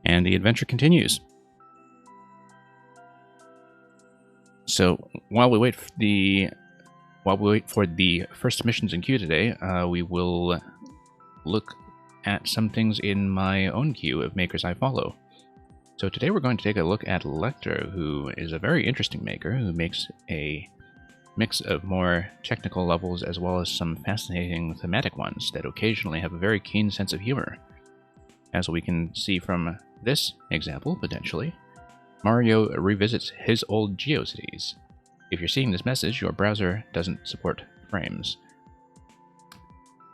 And the adventure continues. So while we wait for the first missions in queue today, we will look at some things in my own queue of makers I follow. So today we're going to take a look at Lecter, who is a very interesting maker who makes a mix of more technical levels as well as some fascinating thematic ones that occasionally have a very keen sense of humor. As we can see from this example, potentially, Mario revisits his old GeoCities. If you're seeing this message, your browser doesn't support frames.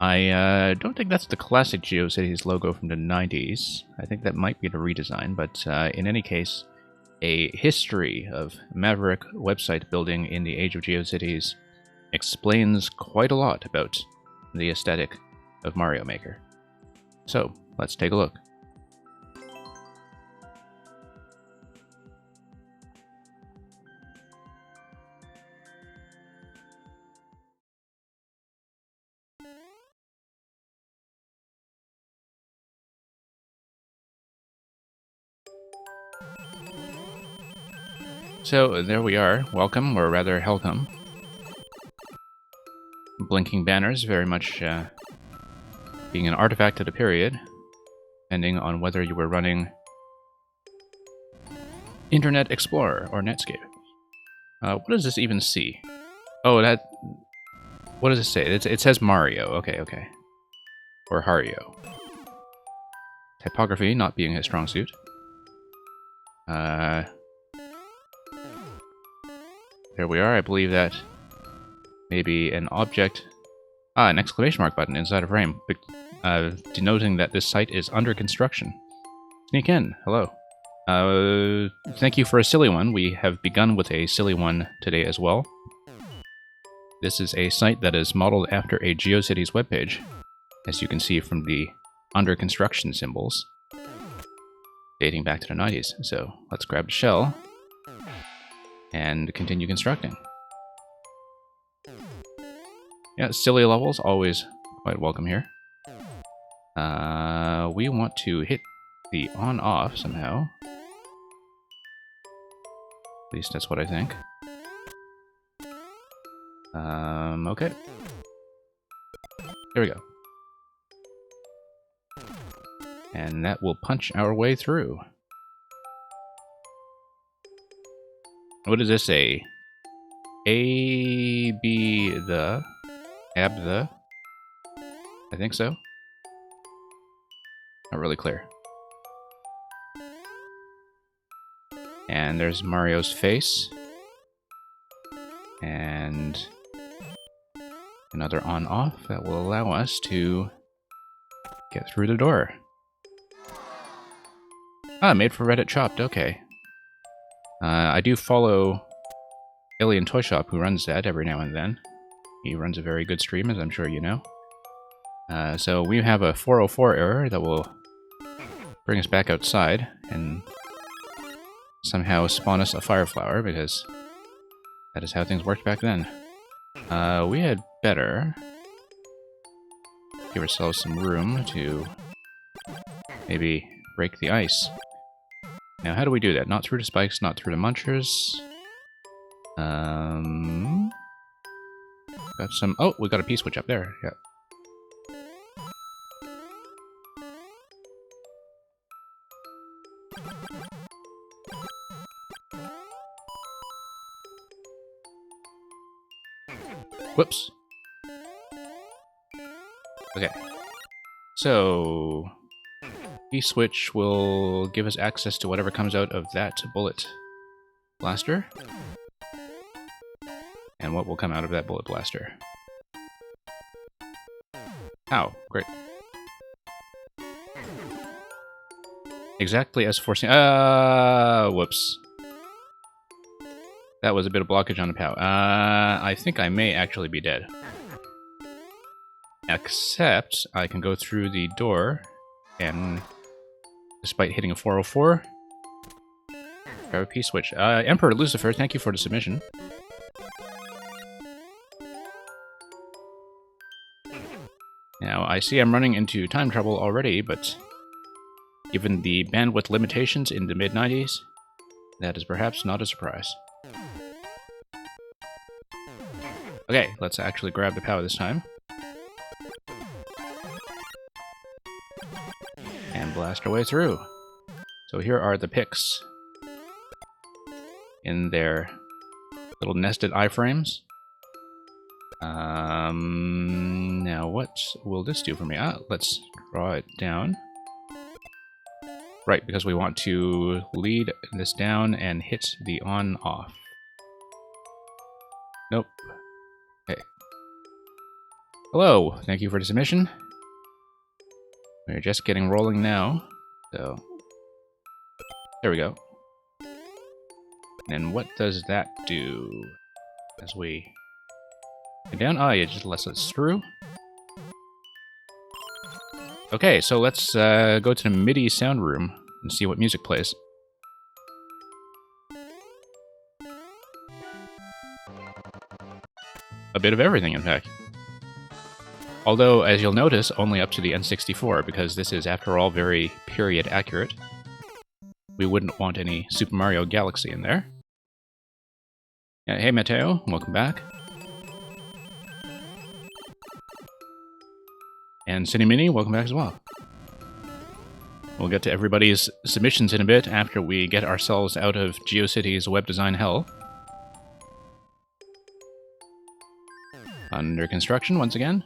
I don't think that's the classic GeoCities logo from the 90s. I think that might be the redesign, but in any case, a history of Maverick website building in the age of GeoCities explains quite a lot about the aesthetic of Mario Maker. So, let's take a look. So there we are. Welcome, or rather, welcome. Blinking banners, very much being an artifact of the period, depending on whether you were running Internet Explorer or Netscape. What does this even see? Oh, that... What does it say? It says Mario. Okay. Or Hario. Typography not being his strong suit. There we are. I believe that maybe an object... an exclamation mark button inside a frame, denoting that this site is under construction. Sneak in. Hello. Thank you for a silly one. We have begun with a silly one today as well. This is a site that is modeled after a GeoCities webpage, as you can see from the under construction symbols, dating back to the 90s. So let's grab the shell and continue constructing. Yeah, silly levels, always quite welcome here. We want to hit the on-off somehow. At least that's what I think. Okay. There we go. And that will punch our way through. What does this say? A, B, the... Ab the... I think so. Not really clear. And there's Mario's face. And another on-off that will allow us to get through the door. Ah, made for Reddit Chopped, okay. I do follow Alien Toy Shop, who runs that every now and then. He runs a very good stream, as I'm sure you know. So we have a 404 error that will bring us back outside and somehow spawn us a fire flower, because that is how things worked back then. We had better give ourselves some room to maybe break the ice. Now, how do we do that? Not through the spikes, not through the munchers. Got some... Oh, we got a P-switch up there. Yeah. Whoops. Okay. So... P-switch will give us access to whatever comes out of that bullet blaster. And what will come out of that bullet blaster. Ow, great. Exactly as foreseen. Whoops. That was a bit of blockage on the POW. I think I may actually be dead. Except I can go through the door and, despite hitting a 404, grab a P-switch. Emperor Lucifer, thank you for the submission. Now, I see I'm running into time trouble already, but Given the bandwidth limitations in the mid-90s, that is perhaps not a surprise. Okay, let's actually grab the power this time. And blast our way through. So here are the picks in their little nested iframes. Now what will this do for me? Let's draw it down. Right, because we want to lead this down and hit the on-off. Nope. Okay. Hello, thank you for the submission. We're just getting rolling now, so... There we go. And what does that do as we go down? Oh, it just lets us through. Okay, so let's go to the MIDI sound room and see what music plays. A bit of everything, in fact. Although, as you'll notice, only up to the N64, because this is, after all, very period accurate. We wouldn't want any Super Mario Galaxy in there. Hey, Matteo, welcome back. And Cine Mini, welcome back as well. We'll get to everybody's submissions in a bit after we get ourselves out of GeoCities web design hell. Under construction once again.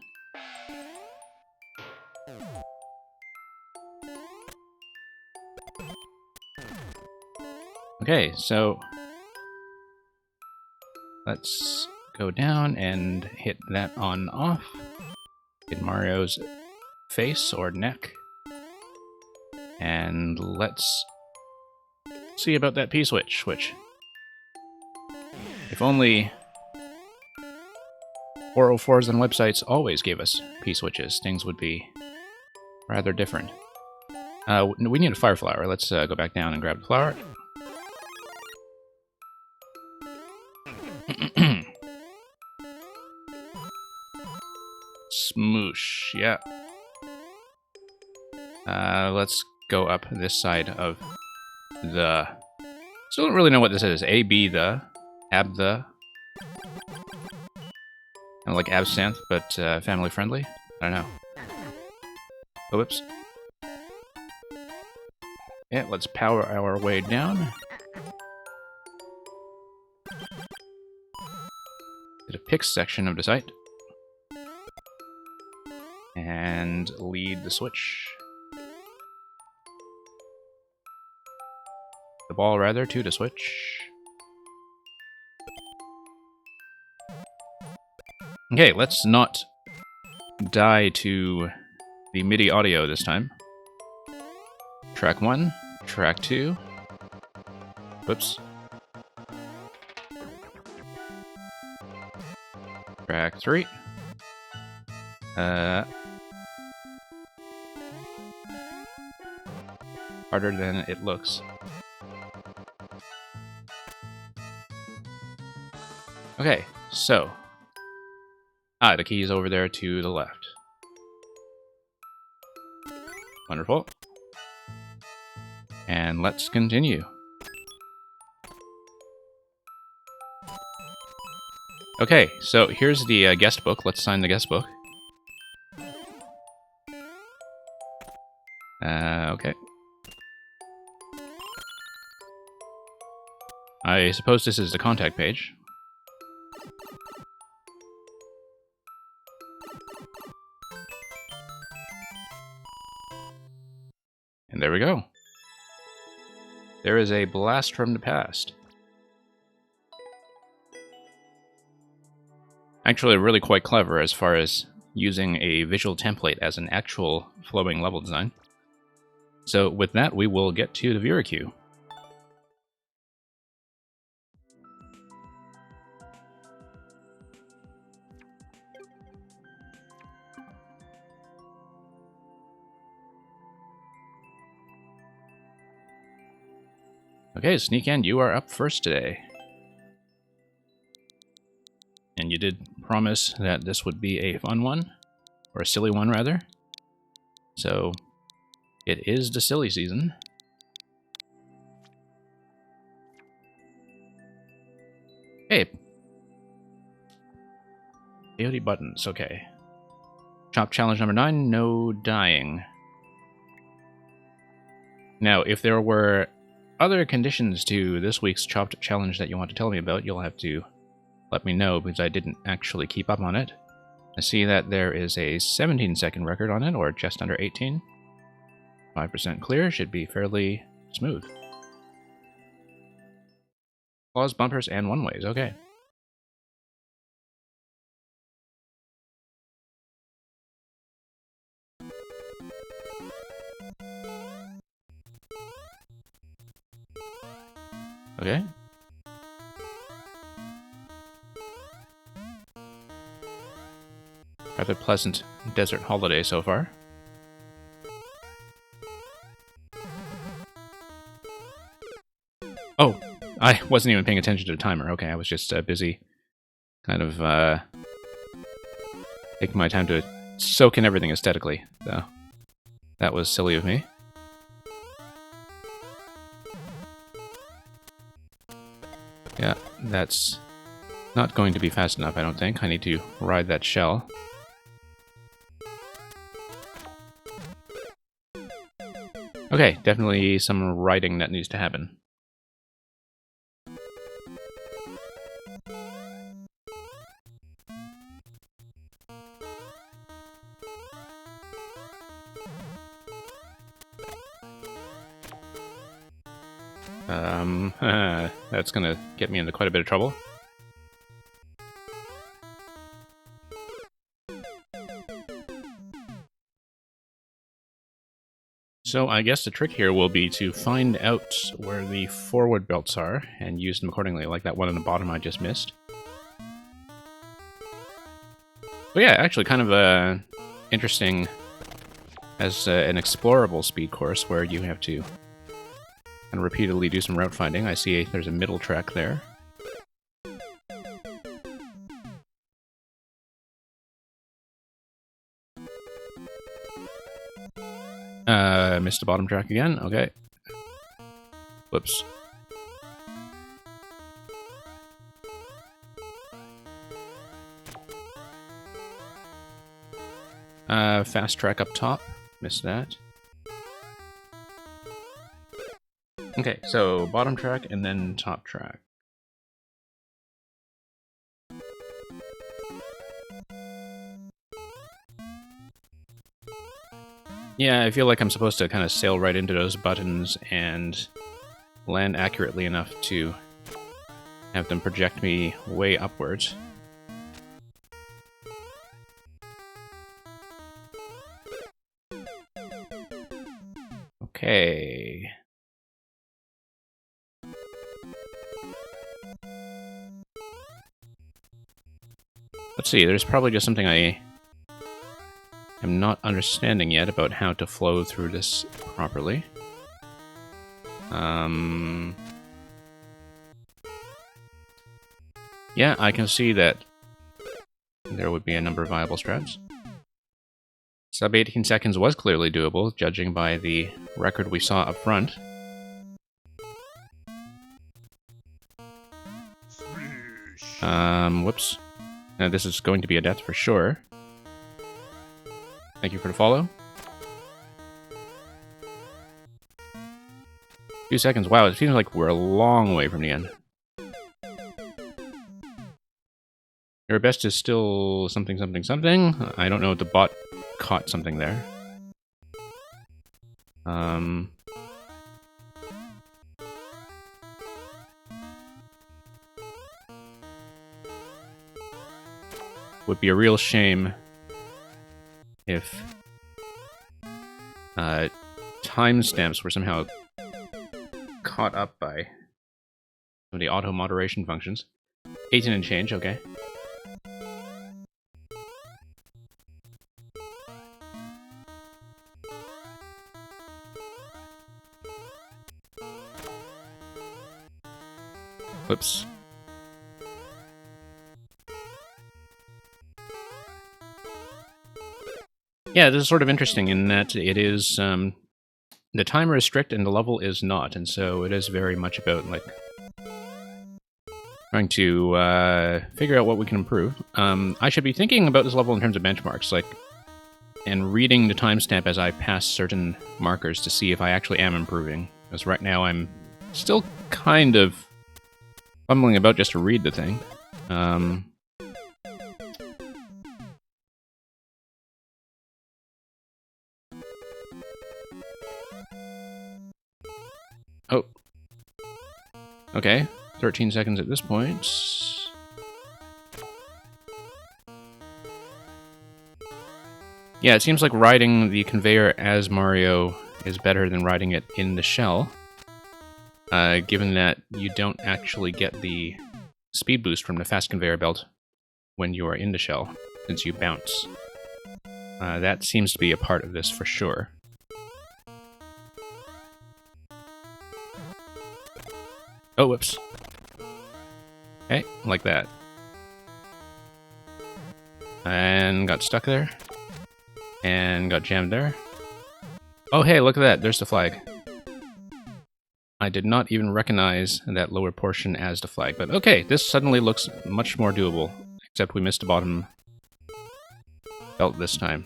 Okay, so let's go down and hit that on off. Hit Mario's face or neck. And let's see about that P-switch. If only 404s and websites always gave us P-switches, things would be rather different. We need a fire flower. Let's go back down and grab the flower. Smoosh, yeah. Let's go up this side of the... Still don't really know what this is. A, B, the, ab, the. Kind of like absinthe, but family friendly. I don't know. Oh, whoops. Yeah, let's power our way down. To the picks section of the site. And lead the switch. The ball, rather, to the switch. Okay, let's not die to the MIDI audio this time. Track 1, track 2. Whoops. Track 3. Harder than it looks. Okay, so... the key is over there to the left. Wonderful. And let's continue. Okay, so here's the guest book. Let's sign the guest book. Okay. I suppose this is the contact page. And there we go. There is a blast from the past. Actually, really quite clever as far as using a visual template as an actual flowing level design. So with that, we will get to the viewer queue. Okay, Sneakend, you are up first today. And you did promise that this would be a fun one, or a silly one rather. So, It is the silly season. Hey. AOD buttons, okay. Chop challenge number 9, no dying. Now, if there were other conditions to this week's chopped challenge that you want to tell me about, you'll have to let me know, because I didn't actually keep up on it. I see that there is a 17-second record on it, or just under 18. 5% clear should be fairly smooth. Claws, bumpers, and one-ways, okay. Okay. Rather pleasant desert holiday so far. Oh, I wasn't even paying attention to the timer. Okay, I was just busy kind of taking my time to soak in everything aesthetically. So that was silly of me. Yeah, that's not going to be fast enough, I don't think. I need to ride that shell. Okay, definitely some riding that needs to happen. That's gonna get me into quite a bit of trouble. So I guess the trick here will be to find out where the forward belts are and use them accordingly, like that one on the bottom I just missed. But yeah, actually kind of interesting as an explorable speed course where you have to and repeatedly do some route finding. I see there's a middle track there. Missed the bottom track again. Okay. Whoops. Fast track up top. Missed that. Okay, so bottom track and then top track. Yeah, I feel like I'm supposed to kind of sail right into those buttons and land accurately enough to have them project me way upwards. Okay. Let's see, there's probably just something I am not understanding yet about how to flow through this properly. Yeah, I can see that there would be a number of viable strats. Sub 18 seconds was clearly doable, judging by the record we saw up front. Whoops. Now this is going to be a death for sure. Thank you for the follow. 2 seconds. Wow, it seems like we're a long way from the end. Your best is still something, something, something. I don't know if the bot caught something there. Would be a real shame if timestamps were somehow caught up by some of the auto moderation functions. 18 and change, okay. Whoops. Yeah, this is sort of interesting in that it is the timer is strict and the level is not, and so it is very much about, like, trying to figure out what we can improve. I should be thinking about this level in terms of benchmarks, like, and reading the timestamp as I pass certain markers to see if I actually am improving. Because right now I'm still kind of fumbling about just to read the thing. Oh. Okay, 13 seconds at this point. Yeah, it seems like riding the conveyor as Mario is better than riding it in the shell, given that you don't actually get the speed boost from the fast conveyor belt when you are in the shell, since you bounce. That seems to be a part of this for sure. Oh, whoops. Okay, like that. And got stuck there. And got jammed there. Oh, hey, look at that. There's the flag. I did not even recognize that lower portion as the flag. But okay, this suddenly looks much more doable. Except we missed the bottom belt this time.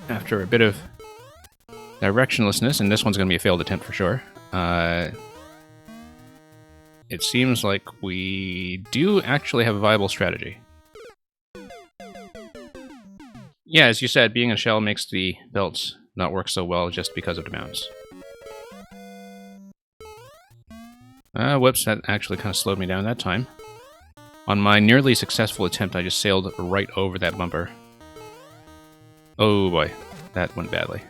After a bit of directionlessness, and this one's going to be a failed attempt for sure, it seems like we do actually have a viable strategy. Yeah, as you said, being a shell makes the belts not work so well just because of the bounce. Whoops, that actually kind of slowed me down that time. On my nearly successful attempt, I just sailed right over that bumper. Oh boy, that went badly.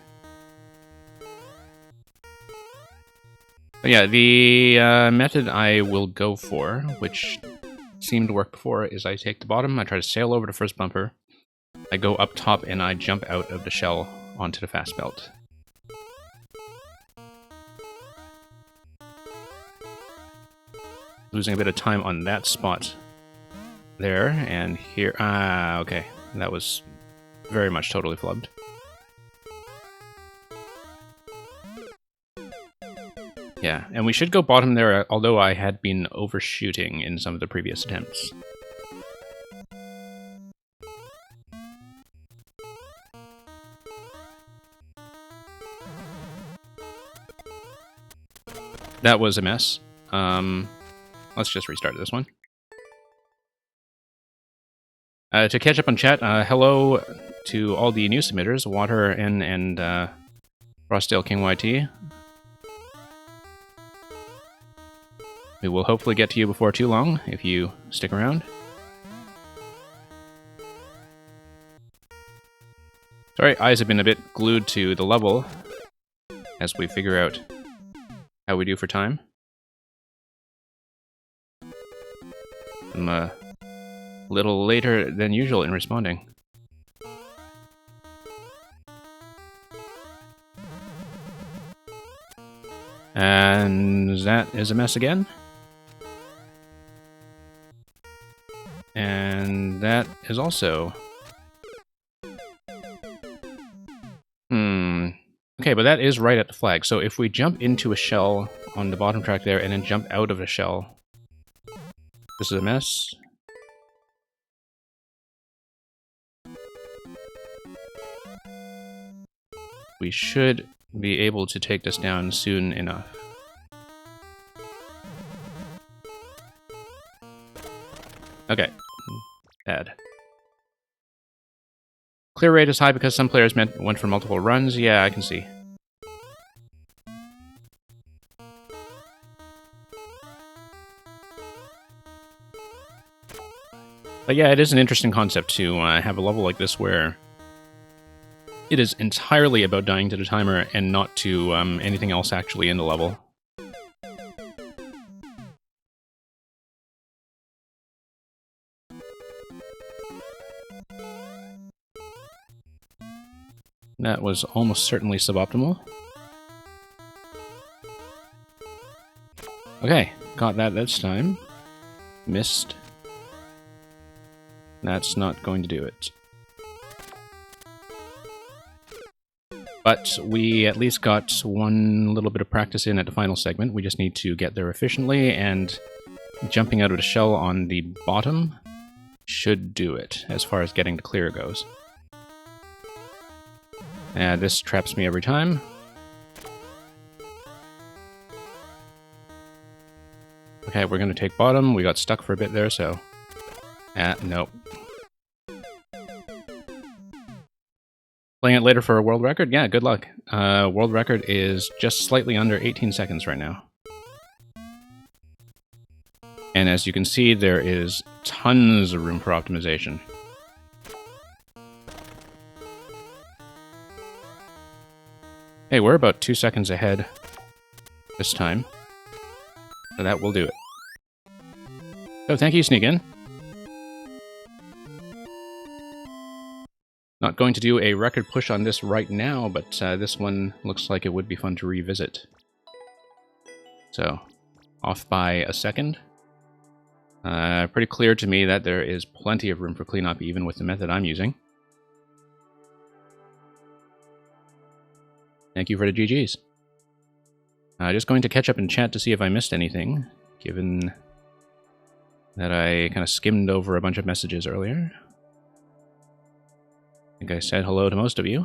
But yeah, the method I will go for, which seemed to work before, is I take the bottom, I try to sail over the first bumper, I go up top, and I jump out of the shell onto the fast belt. Losing a bit of time on that spot there, and here. Ah, okay. That was very much totally flubbed. Yeah, and we should go bottom there, although I had been overshooting in some of the previous attempts. That was a mess. Let's just restart this one. To catch up on chat, hello to all the new submitters, Water N and Frostdale King YT. We will hopefully get to you before too long, if you stick around. Sorry, eyes have been a bit glued to the level as we figure out how we do for time. I'm a little later than usual in responding. And that is a mess again. And that is also... Okay, but that is right at the flag. So if we jump into a shell on the bottom track there and then jump out of a shell... This is a mess. We should be able to take this down soon enough. Okay. Bad. Clear rate is high because some players went for multiple runs. Yeah, I can see. But yeah, it is an interesting concept to have a level like this where it is entirely about dying to the timer and not to anything else actually in the level. That was almost certainly suboptimal. Okay, got that this time. Missed. That's not going to do it. But we at least got one little bit of practice in at the final segment. We just need to get there efficiently, and jumping out of the shell on the bottom should do it, as far as getting to clear goes. And this traps me every time. Okay, we're going to take bottom. We got stuck for a bit there, so... nope. Playing it later for a world record? Yeah, good luck. World record is just slightly under 18 seconds right now. And as you can see, there is tons of room for optimization. Hey, we're about 2 seconds ahead this time. So that will do it. Oh, thank you, Sneakin. Not going to do a record push on this right now, but this one looks like it would be fun to revisit. So, off by a second. Pretty clear to me that there is plenty of room for cleanup even with the method I'm using. Thank you for the GGs. Just going to catch up in chat to see if I missed anything, given that I kind of skimmed over a bunch of messages earlier. I think I said hello to most of you.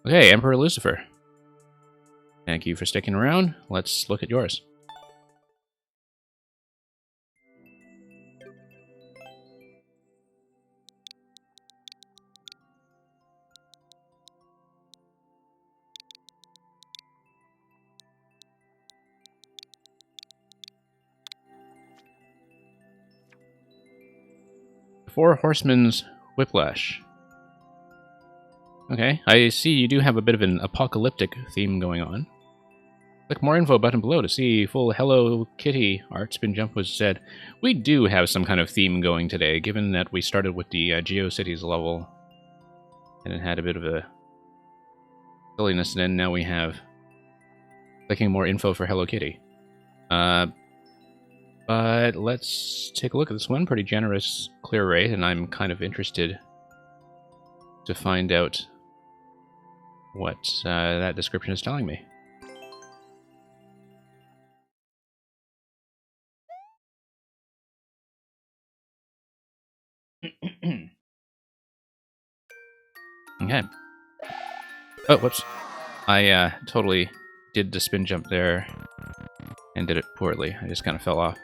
Okay, Emperor Lucifer. Thank you for sticking around. Let's look at yours. Four Horsemen's Whiplash. Okay, I see you do have a bit of an apocalyptic theme going on. Click more info button below to see full Hello Kitty art. Spin Jump was said. We do have some kind of theme going today, given that we started with the GeoCities level, and it had a bit of a silliness, and then now we have clicking more info for Hello Kitty. But let's take a look at this one. Pretty generous clear rate, and I'm kind of interested to find out what that description is telling me. Okay. Oh, whoops. I totally did the spin jump there and did it poorly. I just kind of fell off.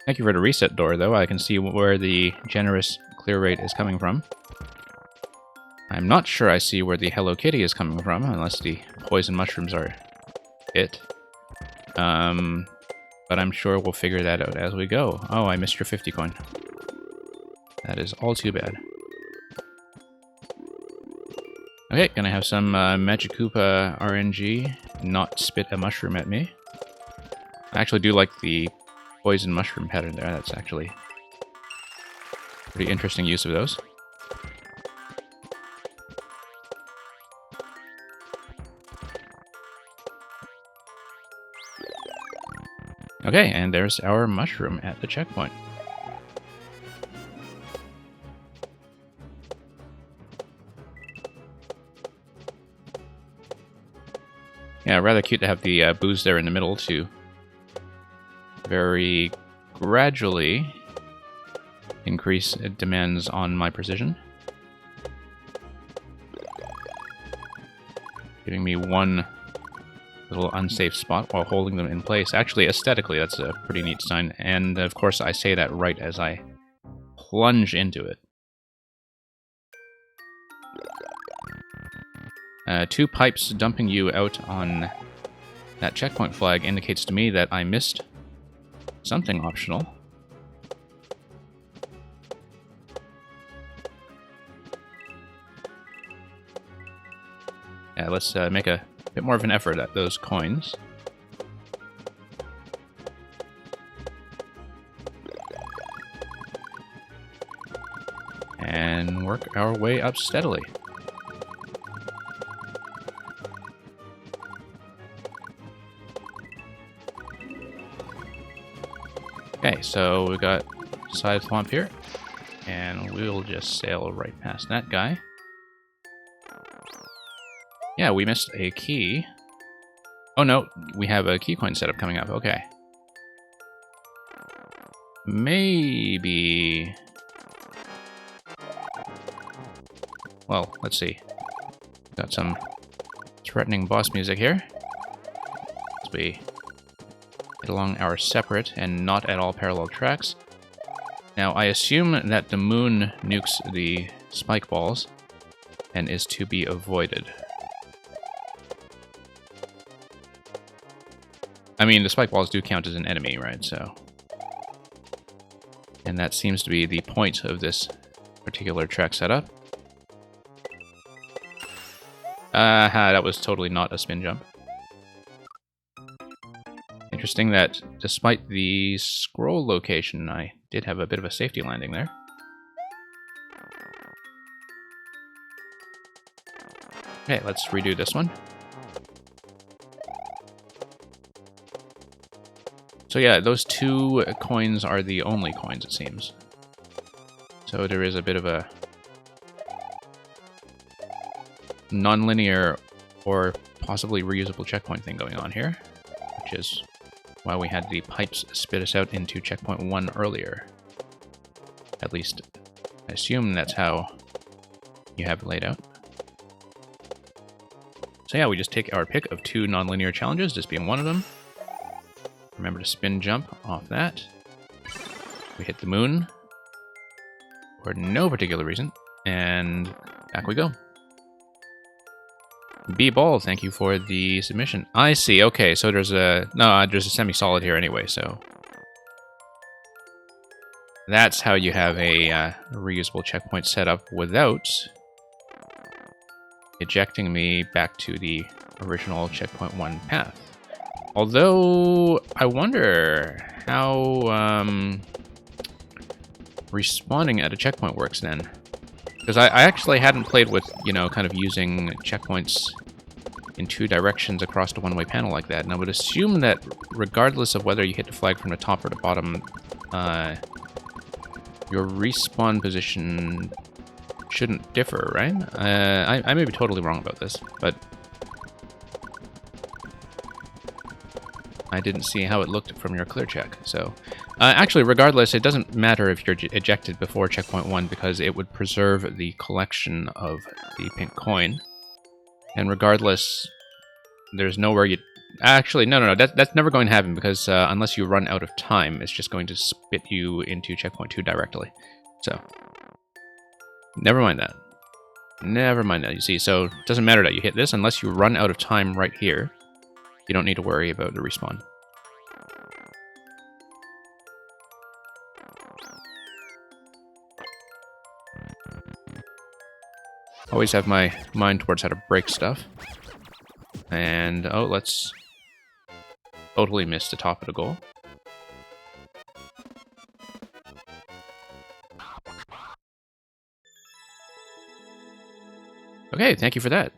Thank you for the reset door, though. I can see where the generous clear rate is coming from. I'm not sure I see where the Hello Kitty is coming from, unless the poison mushrooms are it. But I'm sure we'll figure that out as we go. Oh, I missed your 50 coin. That is all too bad. Okay, gonna have some Magikoopa RNG not spit a mushroom at me. I actually do like the poison mushroom pattern there. That's actually pretty interesting use of those. Okay, and there's our mushroom at the checkpoint. Yeah, rather cute to have the booze there in the middle to very gradually increase demands on my precision. Giving me one little unsafe spot while holding them in place. Actually, aesthetically, that's a pretty neat sign. And, of course, I say that right as I plunge into it. 2 pipes dumping you out on that checkpoint flag indicates to me that I missed something optional. Yeah, let's make a bit more of an effort at those coins. And work our way up steadily. Okay, so we got side swamp here, and we'll just sail right past that guy. Yeah, we missed a key. Oh no, we have a key coin setup coming up. Okay. Maybe... Well, let's see. Got some threatening boss music here. As we get along our separate and not at all parallel tracks. Now, I assume that the moon nukes the spike balls and is to be avoided. I mean, the spike balls do count as an enemy, right? So... And that seems to be the point of this particular track setup. That was totally not a spin jump. Interesting that despite the scroll location, I did have a bit of a safety landing there. Okay, let's redo this one. So yeah, those two coins are the only coins, it seems. So there is a bit of a non-linear or possibly reusable checkpoint thing going on here, which is why we had the pipes spit us out into checkpoint 1 earlier. At least, I assume that's how you have it laid out. So yeah, we just take our pick of 2 non-linear challenges, this being one of them. Remember to spin jump off that. We hit the moon for no particular reason, and back we go. B-Ball, thank you for the submission. I see, okay, so there's a... No, there's a semi-solid here anyway, so... That's how you have a reusable checkpoint set up without ejecting me back to the original checkpoint 1 path. Although, I wonder how respawning at a checkpoint works then. Because I actually hadn't played with, you know, kind of using checkpoints in 2 directions across the one-way panel like that. And I would assume that regardless of whether you hit the flag from the top or the bottom, your respawn position shouldn't differ, right? I may be totally wrong about this, but I didn't see how it looked from your clear check. So, actually, regardless, it doesn't matter if you're ejected before checkpoint 1 because it would preserve the collection of the pink coin. And regardless, there's nowhere you... Actually, no, that's never going to happen because unless you run out of time, it's just going to spit you into checkpoint 2 directly. So, never mind that. Never mind that, you see. So, it doesn't matter that you hit this unless you run out of time right here. You don't need to worry about the respawn. Always have my mind towards how to break stuff. And, oh, let's totally miss the top of the goal. Okay, thank you for that.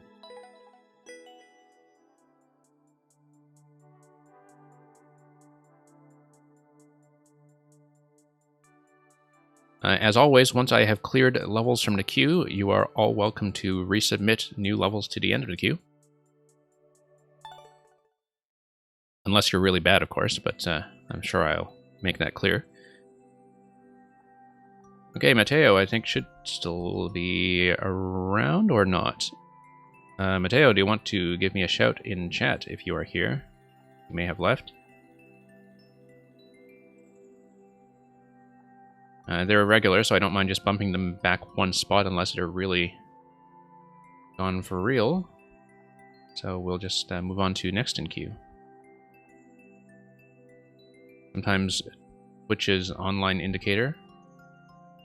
As always, once I have cleared levels from the queue, you are all welcome to resubmit new levels to the end of the queue. Unless you're really bad, of course, but I'm sure I'll make that clear. Okay, Mateo, I think should still be around or not? Mateo, do you want to give me a shout in chat if you are here? You may have left. They're irregular, so I don't mind just bumping them back 1 spot unless they're really gone for real. So we'll just move on to next in queue. Sometimes Twitch's online indicator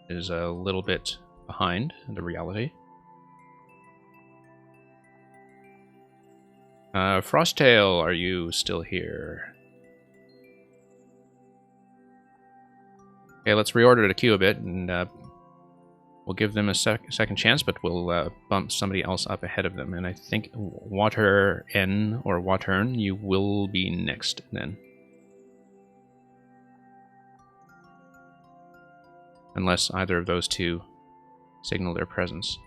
is a little bit behind the reality. Frosttail, are you still here? Okay, let's reorder the queue a bit, and we'll give them a second chance, but we'll bump somebody else up ahead of them. And I think Water N or Watern, you will be next then. Unless either of those two signal their presence.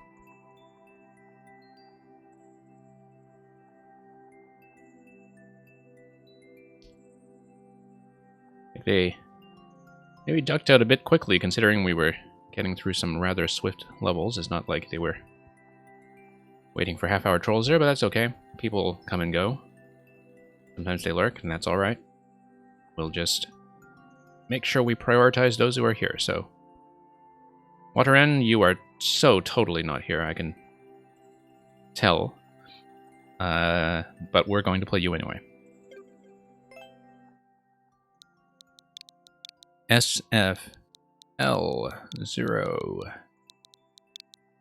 They maybe ducked out a bit quickly, considering we were getting through some rather swift levels. It's not like they were waiting for half-hour trolls there, but that's okay. People come and go. Sometimes they lurk, and that's alright. We'll just make sure we prioritize those who are here, so... Water-N, you are so totally not here, I can tell. But we're going to play you anyway. SFL0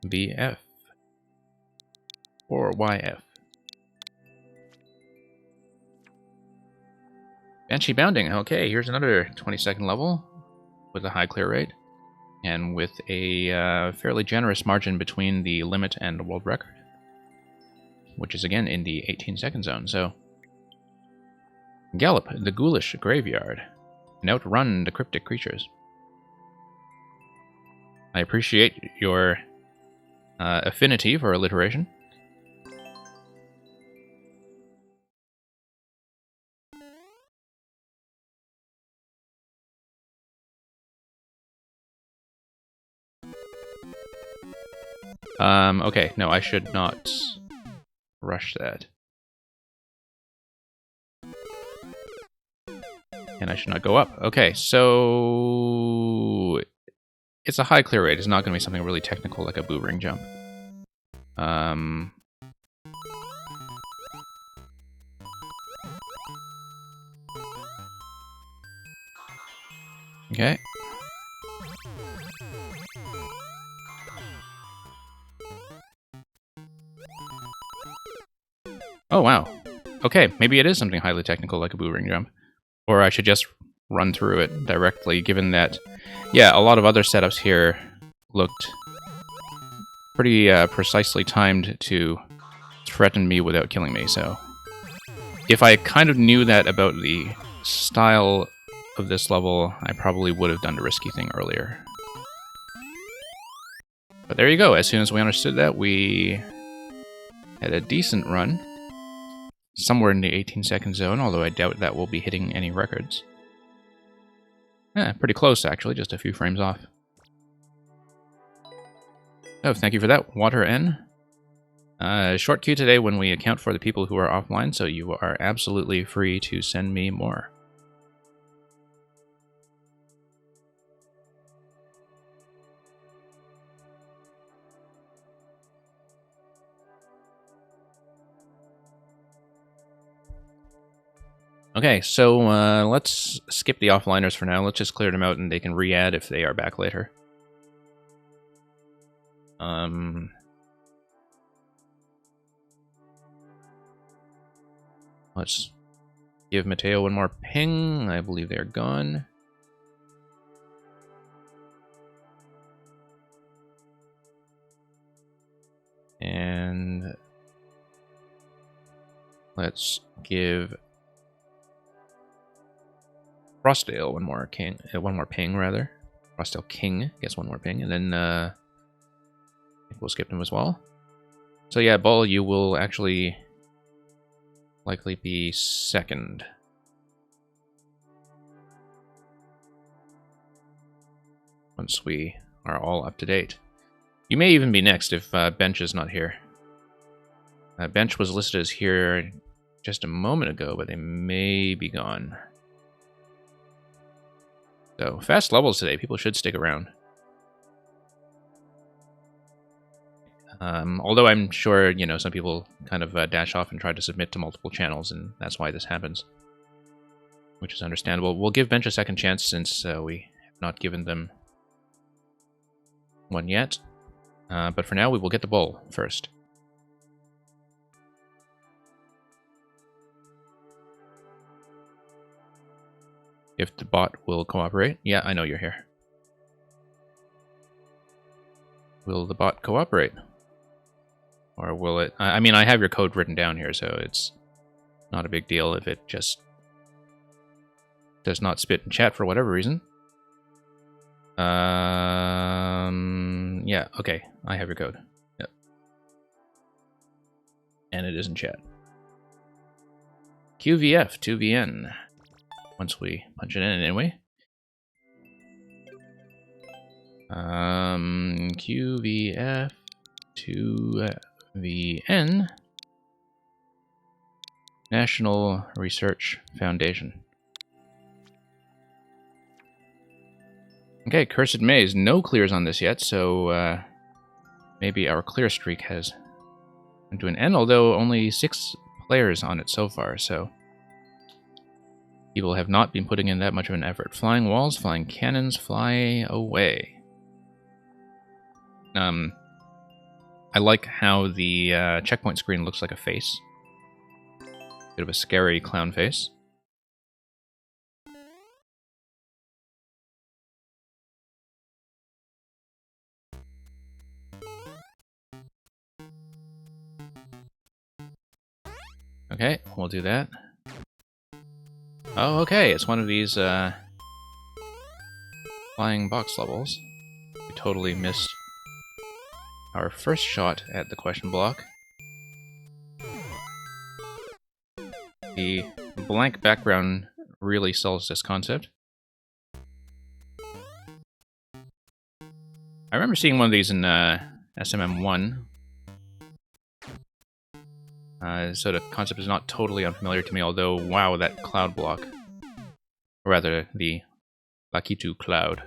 BF or YF. Banshee Bounding. Okay, here's another 22nd level with a high clear rate and with a fairly generous margin between the limit and the world record, which is again in the 18-second zone. So, Gallop the Ghoulish Graveyard and outrun the cryptic creatures. I appreciate your affinity for alliteration. Okay, no, I should not rush that. And I should not go up. Okay, so... It's a high clear rate. It's not going to be something really technical like a boomerang jump. Okay. Oh, wow. Okay, maybe it is something highly technical like a boomerang jump. Or I should just run through it directly, given that, yeah, a lot of other setups here looked pretty precisely timed to threaten me without killing me, so... If I kind of knew that about the style of this level, I probably would have done the risky thing earlier. But there you go, as soon as we understood that, we had a decent run. Somewhere in the 18-second zone, although I doubt that we'll be hitting any records. Yeah, pretty close, actually, just a few frames off. Oh, thank you for that, Water-N. Short queue today when we account for the people who are offline, so you are absolutely free to send me more. Okay, so let's skip the offliners for now. Let's just clear them out and they can re-add if they are back later. Let's give Mateo one more ping. I believe they're gone. And let's give Frostdale one more ping rather. Frostdale King gets one more ping, and then I think we'll skip him as well. So yeah, Ball, you will actually likely be second. Once we are all up to date. You may even be next if Bench is not here. Bench was listed as here just a moment ago, but they may be gone. So, fast levels today. People should stick around. Although I'm sure, you know, some people kind of dash off and try to submit to multiple channels, and that's why this happens. Which is understandable. We'll give Bench a second chance since we have not given them one yet. But for now, we will get the Bull first. If the bot will cooperate. Yeah, I know you're here. Will the bot cooperate? Or will it... I mean, I have your code written down here, so it's not a big deal if it just does not spit in chat for whatever reason. Yeah, okay. I have your code. Yep. And it is in chat. QVF 2VN. Once we punch it in anyway. QVF 2VN. National Research Foundation. Okay, Cursed Maze. No clears on this yet, so maybe our clear streak has come to an end, although only 6 players on it so far, so people have not been putting in that much of an effort. Flying walls, flying cannons, fly away. I like how the checkpoint screen looks like a face. Bit of a scary clown face. Okay, we'll do that. Oh, okay, it's one of these flying box levels. We totally missed our first shot at the question block. The blank background really sells this concept. I remember seeing one of these in SMM1. So the concept is not totally unfamiliar to me, although, wow, that cloud block. Or rather, the Lakitu cloud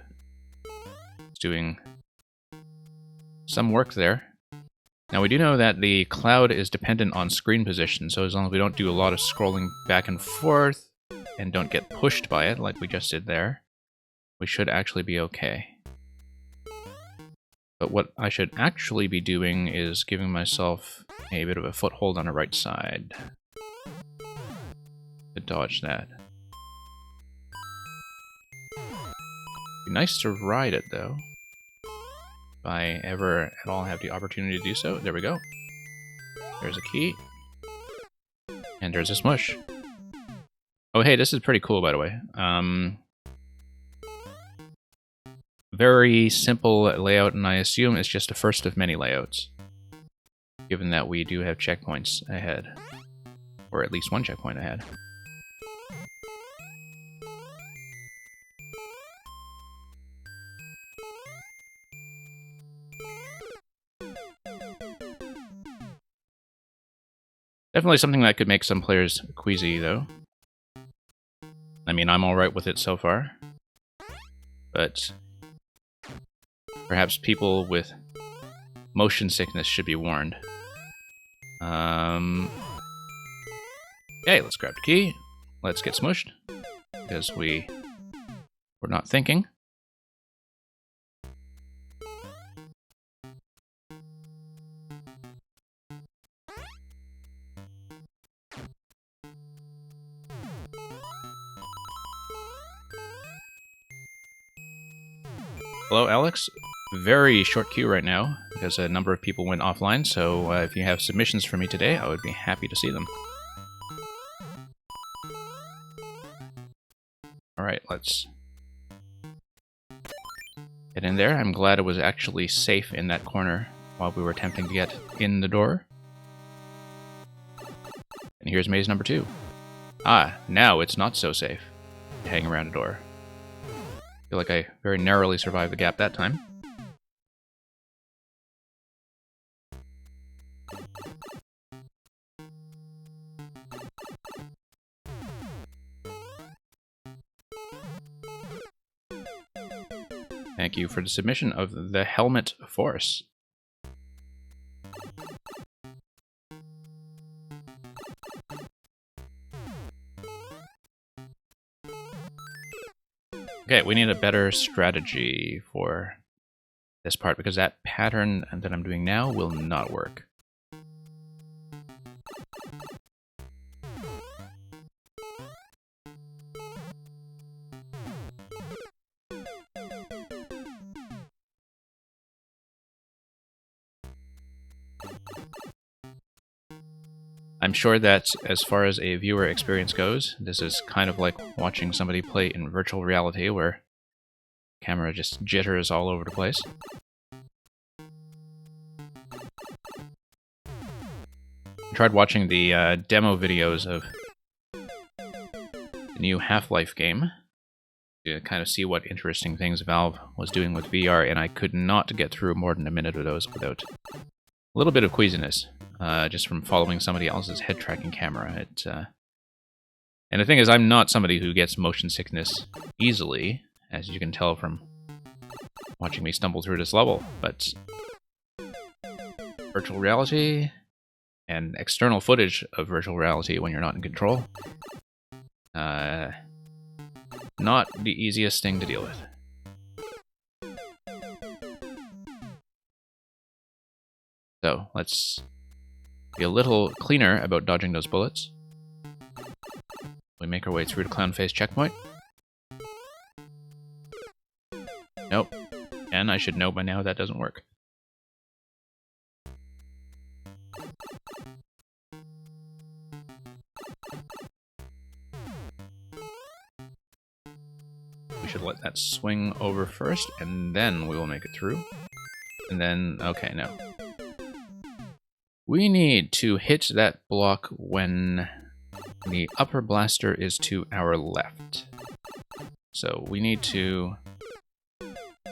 is doing some work there. Now, we do know that the cloud is dependent on screen position, so as long as we don't do a lot of scrolling back and forth and don't get pushed by it, like we just did there, we should actually be okay. But what I should actually be doing is giving myself a bit of a foothold on the right side to dodge that. Be nice to ride it, though. If I ever at all have the opportunity to do so. There we go. There's a key. And there's a smush. Oh, hey, this is pretty cool, by the way. Very simple layout, and I assume it's just the first of many layouts, given that we do have checkpoints ahead. Or at least one checkpoint ahead. Definitely something that could make some players queasy, though. I mean, I'm alright with it so far. But perhaps people with motion sickness should be warned. Okay, let's grab the key. Let's get smushed. Because we're not thinking. Hello, Alex. Very short queue right now, because a number of people went offline, so if you have submissions for me today, I would be happy to see them. Alright, let's get in there. I'm glad it was actually safe in that corner while we were attempting to get in the door. And here's maze number 2. Ah, now it's not so safe to hang around a door. I feel like I very narrowly survived the gap that time. Thank you for the submission of the Helmet Force. Okay, we need a better strategy for this part, because that pattern that I'm doing now will not work. I'm sure that as far as a viewer experience goes, this is kind of like watching somebody play in virtual reality, where the camera just jitters all over the place. tried watching the demo videos of the new Half-Life game to kind of see what interesting things Valve was doing with VR, and I could not get through more than a minute of those without a little bit of queasiness, just from following somebody else's head tracking camera. And the thing is, I'm not somebody who gets motion sickness easily, as you can tell from watching me stumble through this level, but virtual reality and external footage of virtual reality when you're not in control, not the easiest thing to deal with. So, let's be a little cleaner about dodging those bullets. We make our way through the clown face checkpoint. Nope. And I should know by now that doesn't work. We should let that swing over first, and then we will make it through. And then, okay, no. We need to hit that block when the upper blaster is to our left. So we need to,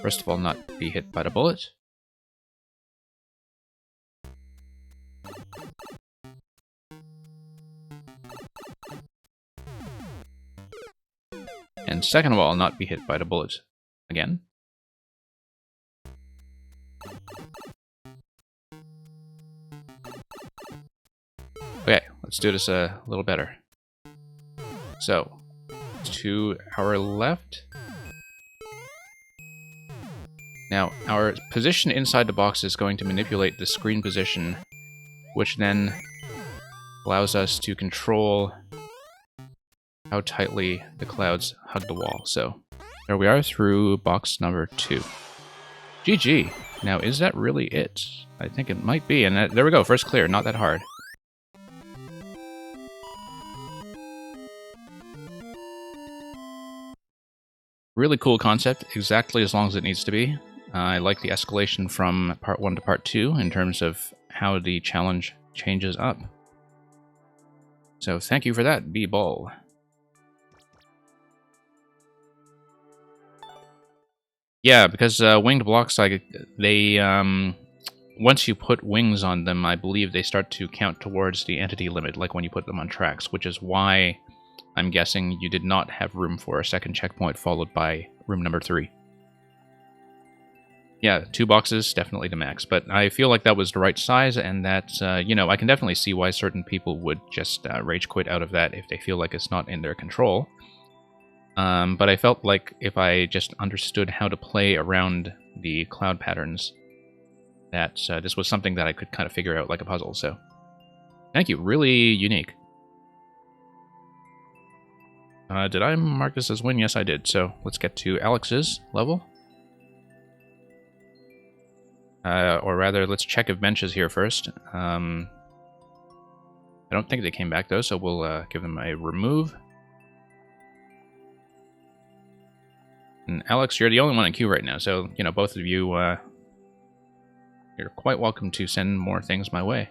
first of all, not be hit by the bullet. And second of all, not be hit by the bullet again. Okay, let's do this a little better. So, to our left. Now, our position inside the box is going to manipulate the screen position, which then allows us to control how tightly the clouds hug the wall. So, there we are through box number 2. GG! Now, is that really it? I think it might be, and there we go, first clear, not that hard. Really cool concept, exactly as long as it needs to be. I like the escalation from part 1 to part 2 in terms of how the challenge changes up. So thank you for that, B-Ball. Yeah, because winged blocks, once you put wings on them, I believe they start to count towards the entity limit, like when you put them on tracks, which is why I'm guessing you did not have room for a second checkpoint followed by room number 3. Yeah, 2 boxes, definitely the max, but I feel like that was the right size, and that, you know, I can definitely see why certain people would just rage quit out of that if they feel like it's not in their control. But I felt like if I just understood how to play around the cloud patterns, that this was something that I could kind of figure out like a puzzle, so thank you, really unique. Did I mark this as win? Yes, I did. So let's get to Alex's level. Or rather, let's check if Bench is here first. I don't think they came back, though, so we'll give them a remove. And Alex, you're the only one in queue right now, so, you know, both of you, you're quite welcome to send more things my way.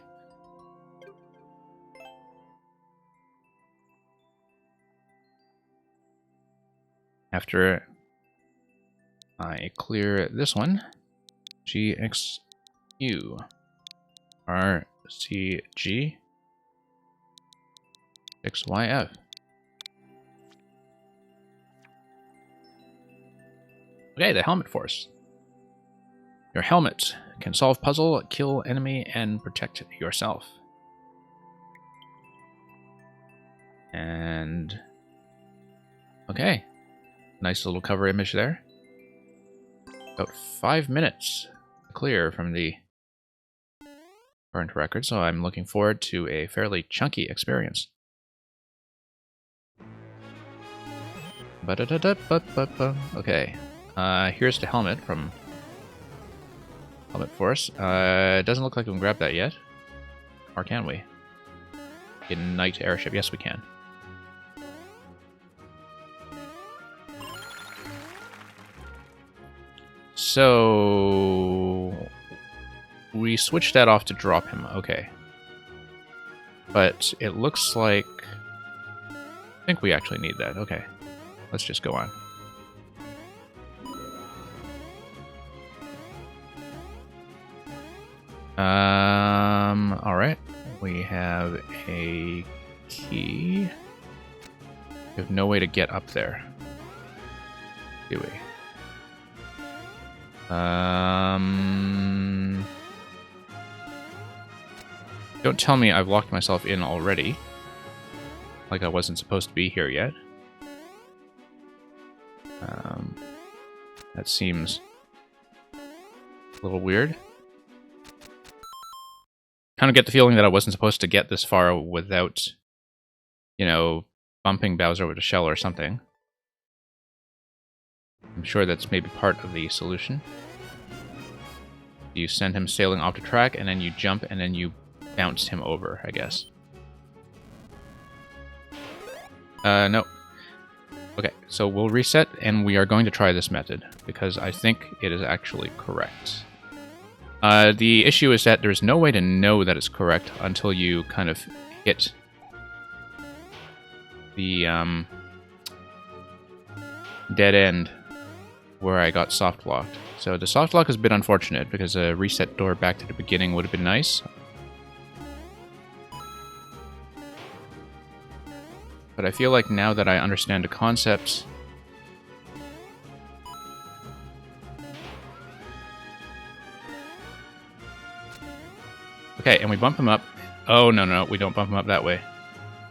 After I clear this one, GXU RCG 6YF. Okay, the Helmet Force. Your helmet can solve puzzle, kill enemy, and protect yourself. And okay. Nice little cover image there. About 5 minutes clear from the current record, so I'm looking forward to a fairly chunky experience. Okay, here's the helmet from Helmet Force. It doesn't look like we can grab that yet. Or can we? In Night Airship, yes we can. So we switched that off to drop him. Okay. But it looks like... I think we actually need that. Okay. Let's just go on. Alright. We have a key. We have no way to get up there. Do we? Don't tell me I've locked myself in already. Like I wasn't supposed to be here yet. That seems a little weird. Kind of get the feeling that I wasn't supposed to get this far without, you know, bumping Bowser with a shell or something. I'm sure that's maybe part of the solution. You send him sailing off the track, and then you jump, and then you bounce him over, I guess. No. Okay, so we'll reset, and we are going to try this method, because I think it is actually correct. The issue is that there's no way to know that it's correct until you kind of hit the dead end where I got soft locked. So the soft lock is a bit unfortunate because a reset door back to the beginning would have been nice. But I feel like now that I understand the concepts, okay, and we bump him up. Oh, no, we don't bump him up that way.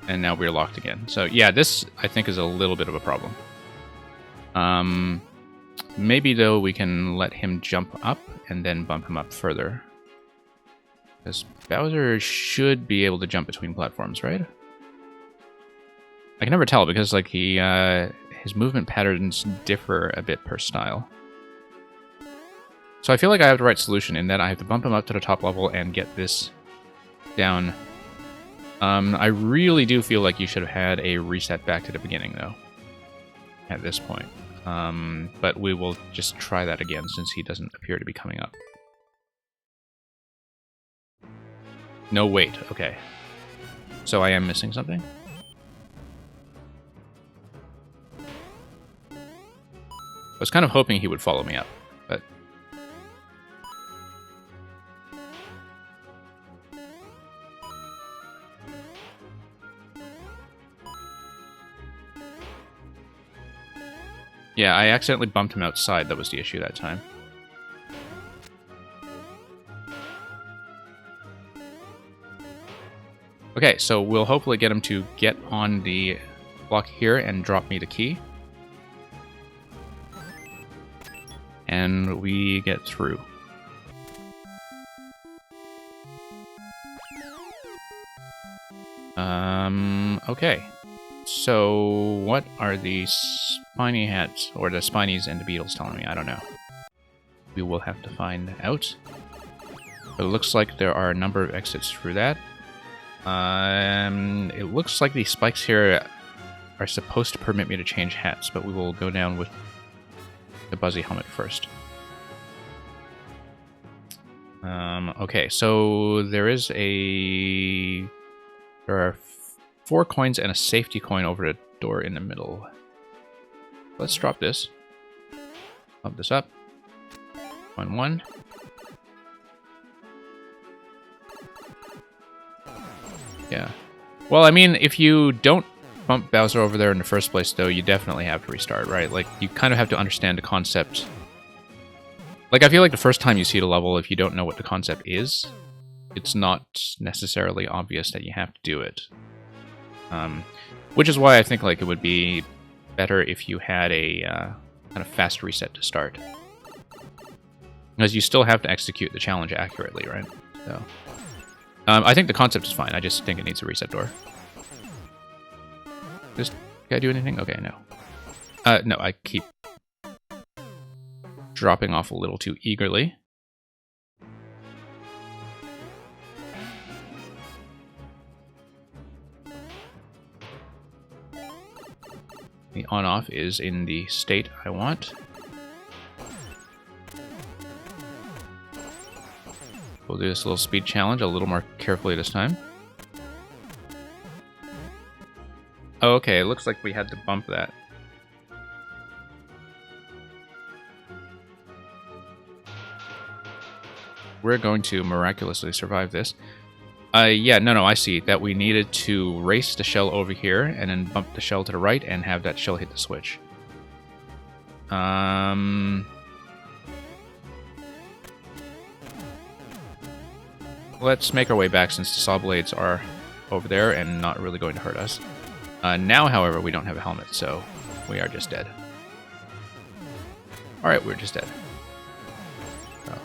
And now we're locked again. So yeah, this I think is a little bit of a problem. Maybe though we can let him jump up and then bump him up further. Because Bowser should be able to jump between platforms, right? I can never tell because like his movement patterns differ a bit per style. So I feel like I have the right solution in that I have to bump him up to the top level and get this down. I really do feel like you should have had a reset back to the beginning though. At this point. But we will just try that again since he doesn't appear to be coming up. No, wait. Okay. So I am missing something? I was kind of hoping he would follow me up, but... yeah, I accidentally bumped him outside. That was the issue that time. Okay, so we'll hopefully get him to get on the block here and drop me the key. And we get through. Okay. So, what are the spiny hats, or the spinies and the beetles telling me? I don't know. We will have to find out. But it looks like there are a number of exits through that. It looks like the spikes here are supposed to permit me to change hats, but we will go down with the Buzzy helmet first. Okay, so there is a... there are 4 coins and a safety coin over the door in the middle. Let's drop this. Bump this up. 1-1. Yeah. Well, I mean, if you don't bump Bowser over there in the first place, though, you definitely have to restart, right? Like, you kind of have to understand the concept. Like, I feel like the first time you see the level, if you don't know what the concept is, it's not necessarily obvious that you have to do it. Which is why I think, like, it would be better if you had a kind of fast reset to start. Because you still have to execute the challenge accurately, right? So, I think the concept is fine. I just think it needs a reset door. Does this guy do anything? Okay, no. No, I keep dropping off a little too eagerly. The on-off is in the state I want. We'll do this little speed challenge a little more carefully this time. Oh, okay, it looks like we had to bump that. We're going to miraculously survive this. Yeah, no, I see. That we needed to race the shell over here and then bump the shell to the right and have that shell hit the switch. Let's make our way back since the saw blades are over there and not really going to hurt us. Now, however, we don't have a helmet, so we are just dead. Alright, we're just dead. Oh.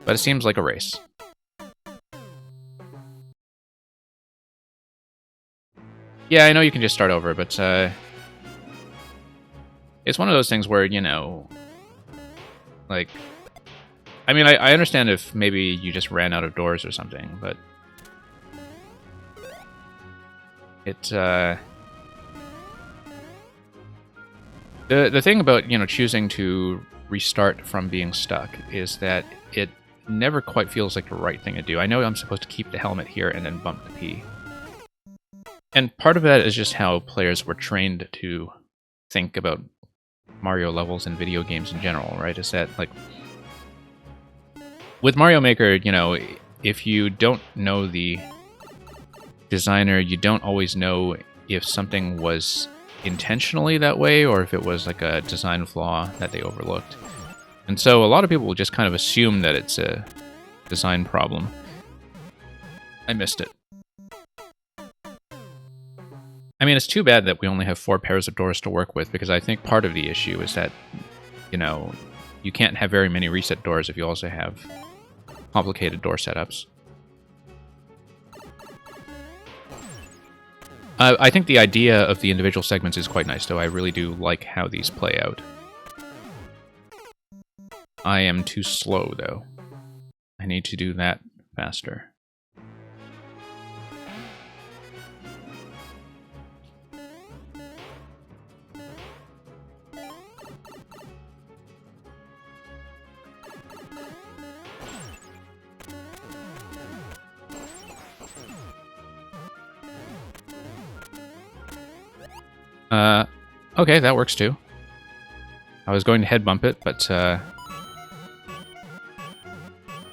But it seems like a race. Yeah, I know you can just start over, but it's one of those things where, you know, like, I mean, I understand if maybe you just ran out of doors or something, but it, the thing about, you know, choosing to restart from being stuck is that it never quite feels like the right thing to do. I know I'm supposed to keep the helmet here and then bump the P. And part of that is just how players were trained to think about Mario levels and video games in general, right? Is that, like, with Mario Maker, you know, if you don't know the designer, you don't always know if something was intentionally that way or if it was like a design flaw that they overlooked. And so a lot of people will just kind of assume that it's a design problem. I missed it. I mean, it's too bad that we only have 4 pairs of doors to work with, because I think part of the issue is that, you know, you can't have very many reset doors if you also have complicated door setups. I think the idea of the individual segments is quite nice, though. I really do like how these play out. I am too slow, though. I need to do that faster. Okay, that works too. I was going to head bump it, but,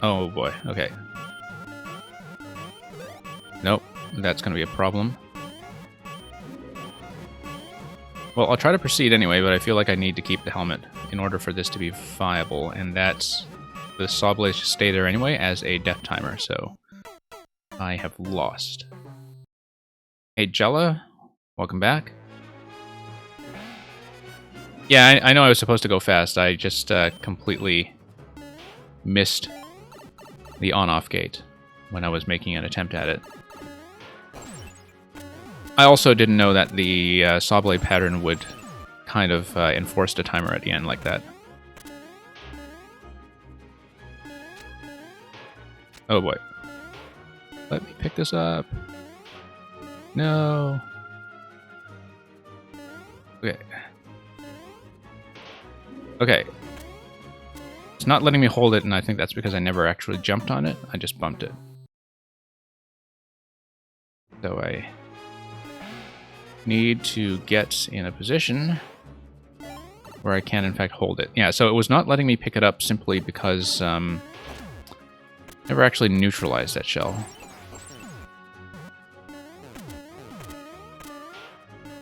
oh boy, okay. Nope, that's gonna be a problem. Well, I'll try to proceed anyway, but I feel like I need to keep the helmet in order for this to be viable, and that's... the saw blades just stay there anyway as a death timer, so... I have lost. Hey, Jella, welcome back. Yeah, I know I was supposed to go fast. I just completely missed the on-off gate when I was making an attempt at it. I also didn't know that the saw blade pattern would kind of enforce the timer at the end like that. Oh boy. Let me pick this up. No. Okay. Okay. It's not letting me hold it, and I think that's because I never actually jumped on it. I just bumped it. So I need to get in a position where I can, in fact, hold it. Yeah, so it was not letting me pick it up simply because never actually neutralized that shell.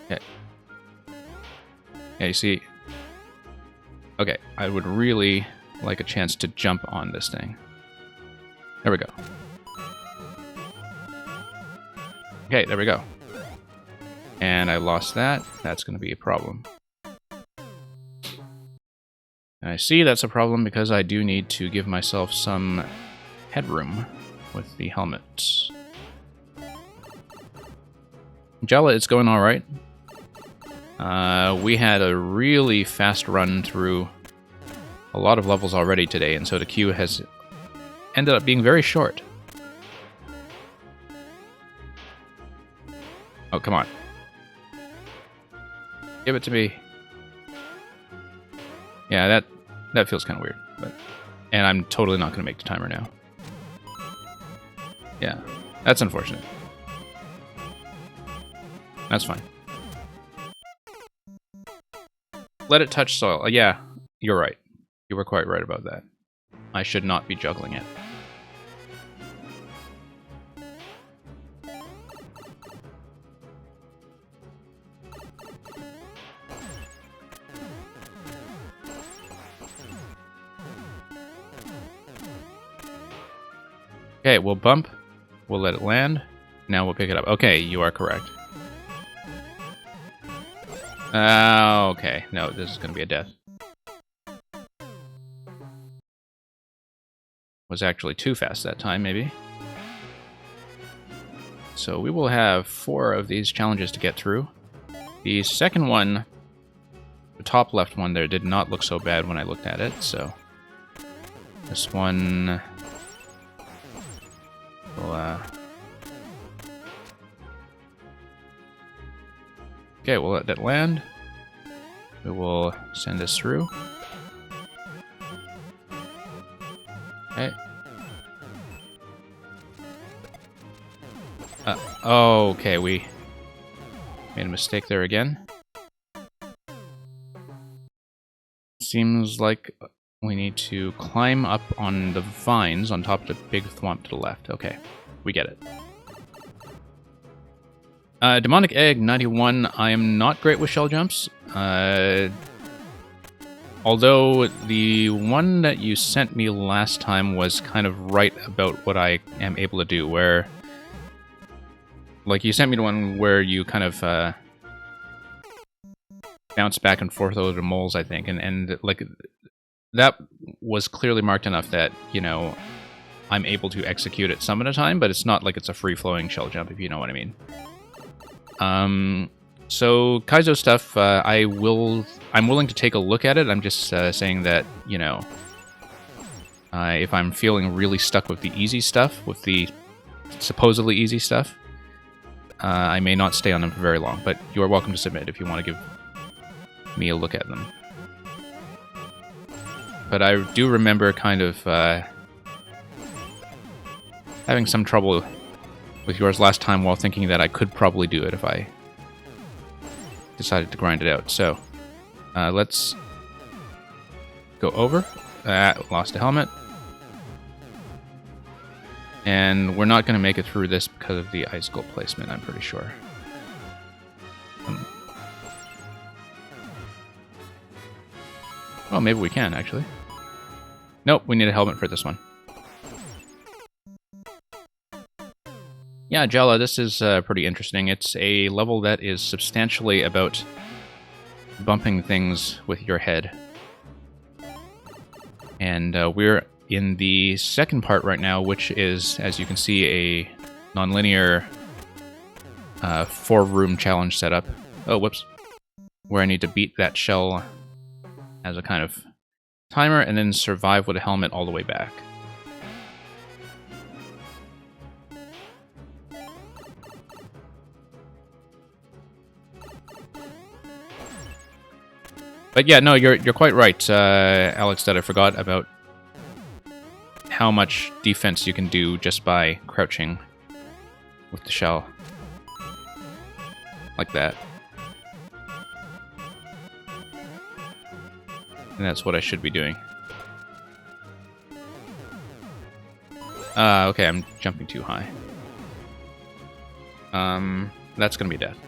Okay. Yeah, you see... Okay, I would really like a chance to jump on this thing. There we go. Okay, there we go. And I lost that. That's going to be a problem. And I see that's a problem because I do need to give myself some headroom with the helmet. Jella, it's going alright. We had a really fast run through a lot of levels already today, and so the queue has ended up being very short. Oh, come on. Give it to me. Yeah, that feels kind of weird. And I'm totally not going to make the timer now. Yeah, that's unfortunate. That's fine. Let it touch soil. Yeah, you're right. You were quite right about that. I should not be juggling it. Okay, we'll bump. We'll let it land. Now we'll pick it up. Okay, you are correct. Okay. No, this is going to be a death. Was actually too fast that time, maybe. So we will have 4 of these challenges to get through. The second one, the top left one there, did not look so bad when I looked at it, so... This one... We'll, Okay, we'll let that land. We will send this through. Okay. Okay, we made a mistake there again. Seems like we need to climb up on the vines on top of the big thwomp to the left. Okay, we get it. Demonic Egg 91, I am not great with shell jumps. Although the one that you sent me last time was kind of right about what I am able to do, where... Like, you sent me the one where you kind of bounce back and forth over the moles, I think, and like, that was clearly marked enough that, you know, I'm able to execute it some of the time, but it's not like it's a free-flowing shell jump, if you know what I mean. So Kaizo stuff, I'm willing to take a look at it. I'm just saying that, you know, if I'm feeling really stuck with the easy stuff, with the supposedly easy stuff, I may not stay on them for very long, but you are welcome to submit if you want to give me a look at them. But I do remember kind of having some trouble with yours last time while thinking that I could probably do it if I decided to grind it out. So, let's go over. Lost a helmet. And we're not going to make it through this because of the icicle placement, I'm pretty sure. Oh, maybe we can, actually. Nope, we need a helmet for this one. Yeah, Jella, this is pretty interesting. It's a level that is substantially about bumping things with your head. And we're in the second part right now, which is, as you can see, a non-linear 4-room challenge setup. Oh, whoops. Where I need to beat that shell as a kind of timer and then survive with a helmet all the way back. But yeah, no, you're quite right, Alex, that I forgot about how much defense you can do just by crouching with the shell. Like that. And that's what I should be doing. Okay, I'm jumping too high. That's gonna be death.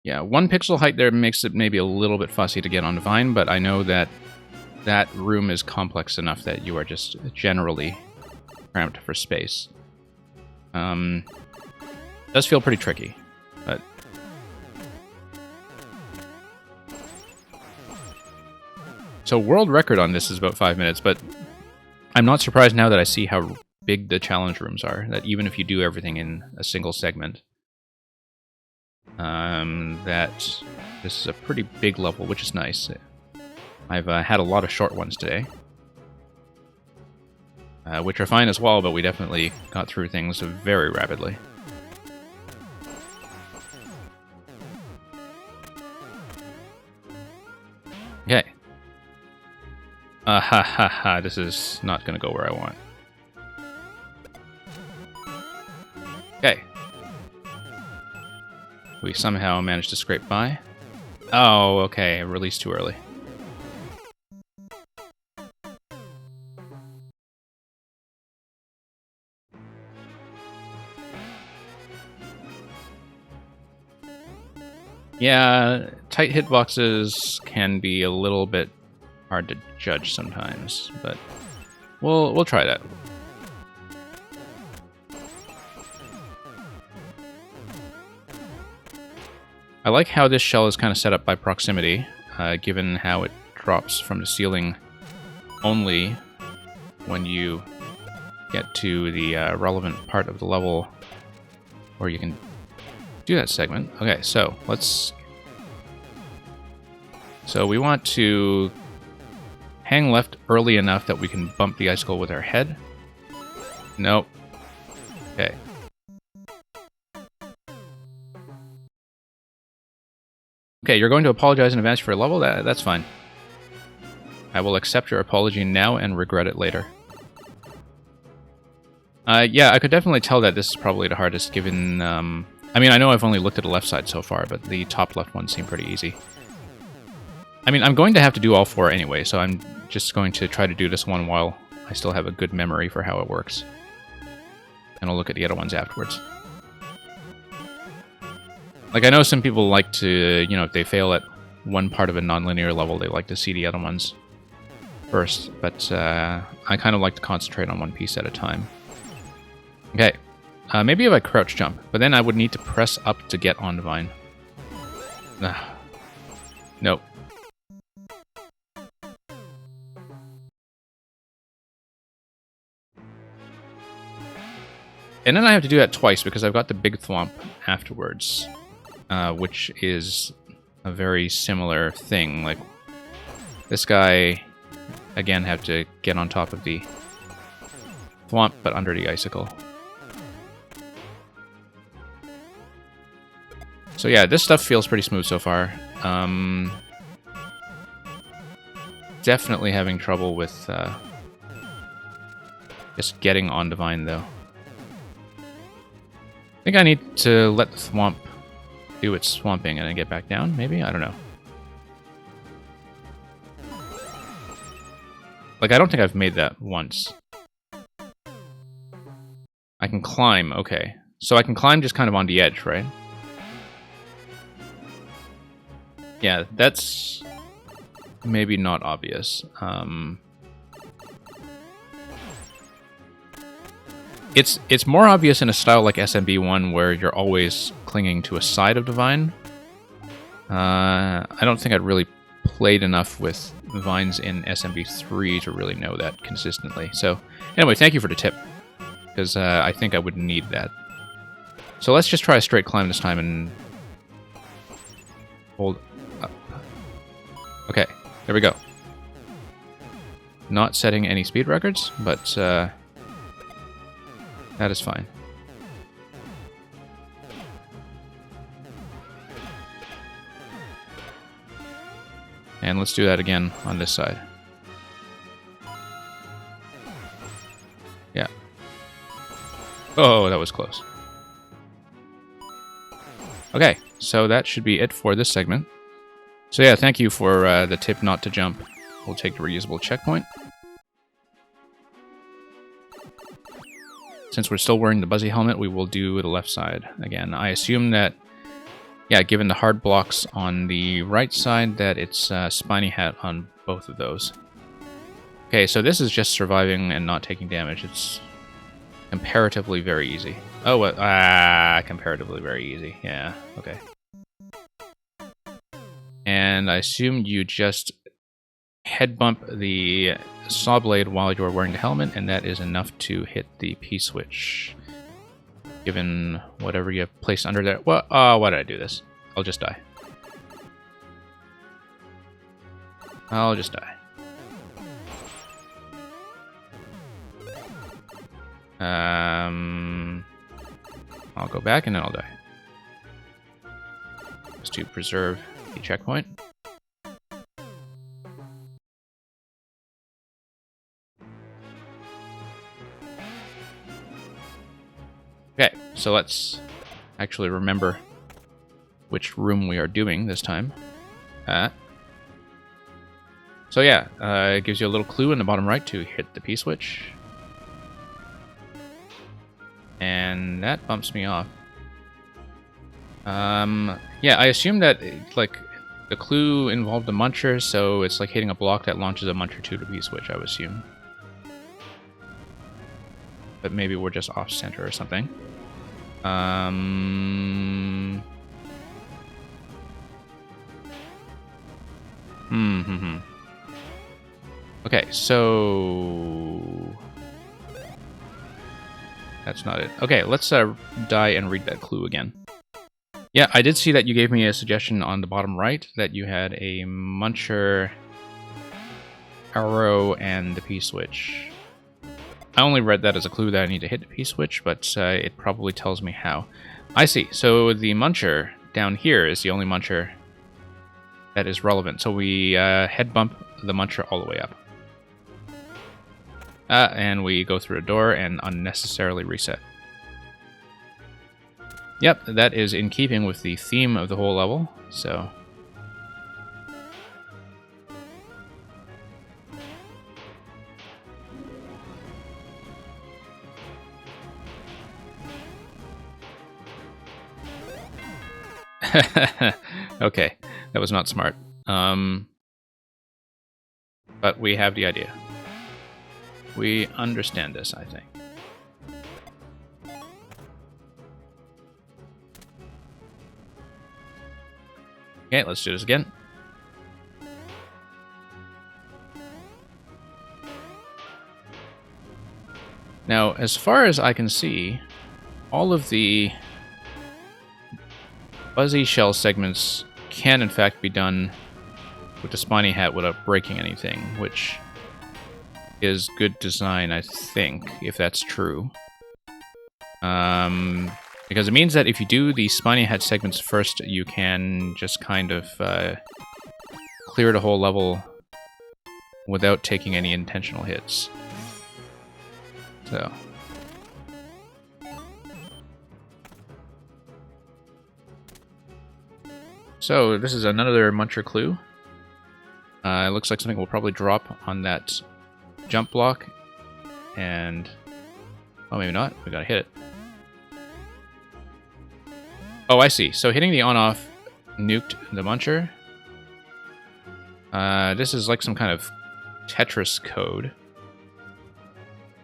Yeah, 1 pixel height there makes it maybe a little bit fussy to get on the vine, but I know that that room is complex enough that you are just generally cramped for space. Does feel pretty tricky, but... So world record on this is about 5 minutes, but I'm not surprised now that I see how big the challenge rooms are, that even if you do everything in a single segment, that this is a pretty big level, which is nice. I've had a lot of short ones today, which are fine as well, but we definitely got through things very rapidly. Okay. Ha ha ha, this is not going to go where I want. We somehow managed to scrape by. Oh, okay, released too early. Yeah, tight hitboxes can be a little bit hard to judge sometimes, but we'll try that. I like how this shell is kind of set up by proximity, given how it drops from the ceiling only when you get to the relevant part of the level where you can do that segment. Okay, so let's... So we want to hang left early enough that we can bump the icicle with our head. Nope. Okay. Okay, you're going to apologize in advance for a level? That's fine. I will accept your apology now and regret it later. Yeah, I could definitely tell that this is probably the hardest given... I mean, I know I've only looked at the left side so far, but the top left ones seem pretty easy. I mean, I'm going to have to do all four anyway, so I'm just going to try to do this one while I still have a good memory for how it works. And I'll look at the other ones afterwards. Like, I know some people like to, you know, if they fail at one part of a non-linear level, they like to see the other ones first, but I kind of like to concentrate on one piece at a time. Okay. Maybe if I crouch jump, but then I would need to press up to get on Divine. Nope. And then I have to do that twice because I've got the big thwomp afterwards, which is a very similar thing. Like, this guy, again, have to get on top of the thwomp, but under the icicle. So yeah, this stuff feels pretty smooth so far. Definitely having trouble with just getting on Divine, though. I think I need to let the thwomp do its swamping and then get back down, maybe? I don't know. Like, I don't think I've made that once. I can climb, okay. So I can climb just kind of on the edge, right? Yeah, that's maybe not obvious. It's more obvious in a style like SMB1 where you're always clinging to a side of Divine. I don't think I'd really played enough with Vines in SMB3 to really know that consistently. So anyway, thank you for the tip, because I think I would need that. So let's just try a straight climb this time and hold up. Okay, there we go. Not setting any speed records, but that is fine. And let's do that again on this side. Yeah. Oh, that was close. Okay, so that should be it for this segment. So yeah, thank you for the tip not to jump. We'll take the reusable checkpoint. Since we're still wearing the Buzzy helmet, we will do the left side again. I assume that, yeah, given the hard blocks on the right side, that it's Spiny Hat on both of those. Okay, so this is just surviving and not taking damage. It's comparatively very easy. Oh, comparatively very easy. Yeah, okay. And I assume you just head bump the saw blade while you're wearing the helmet, and that is enough to hit the P-switch. Given whatever you place under there. Well, why did I do this? I'll just die. I'll just die. I'll go back and then I'll die. Just to preserve the checkpoint. Okay, so let's actually remember which room we are doing this time. So yeah, it gives you a little clue in the bottom right to hit the P-switch. And that bumps me off. Yeah, I assume that, like, the clue involved a muncher, so it's like hitting a block that launches a muncher to the P-switch, I would assume. But maybe we're just off-center or something. Okay, so... That's not it. Okay, let's die and read that clue again. Yeah, I did see that you gave me a suggestion on the bottom right that you had a muncher, arrow, and the P-switch. I only read that as a clue that I need to hit the P-switch, but it probably tells me how. I see. So the muncher down here is the only muncher that is relevant. So we head bump the muncher all the way up. And we go through a door and unnecessarily reset. Yep, that is in keeping with the theme of the whole level, so... Okay, that was not smart. But we have the idea. We understand this, I think. Okay, let's do this again. Now, as far as I can see, all of the fuzzy shell segments can in fact be done with the spiny hat without breaking anything, which is good design, I think, if that's true. Because it means that if you do the spiny hat segments first, you can just kind of clear the whole level without taking any intentional hits. So this is another muncher clue. It looks like something will probably drop on that jump block, and... oh, maybe not. We gotta hit it. Oh, I see. So hitting the on-off nuked the muncher. This is like some kind of Tetris code.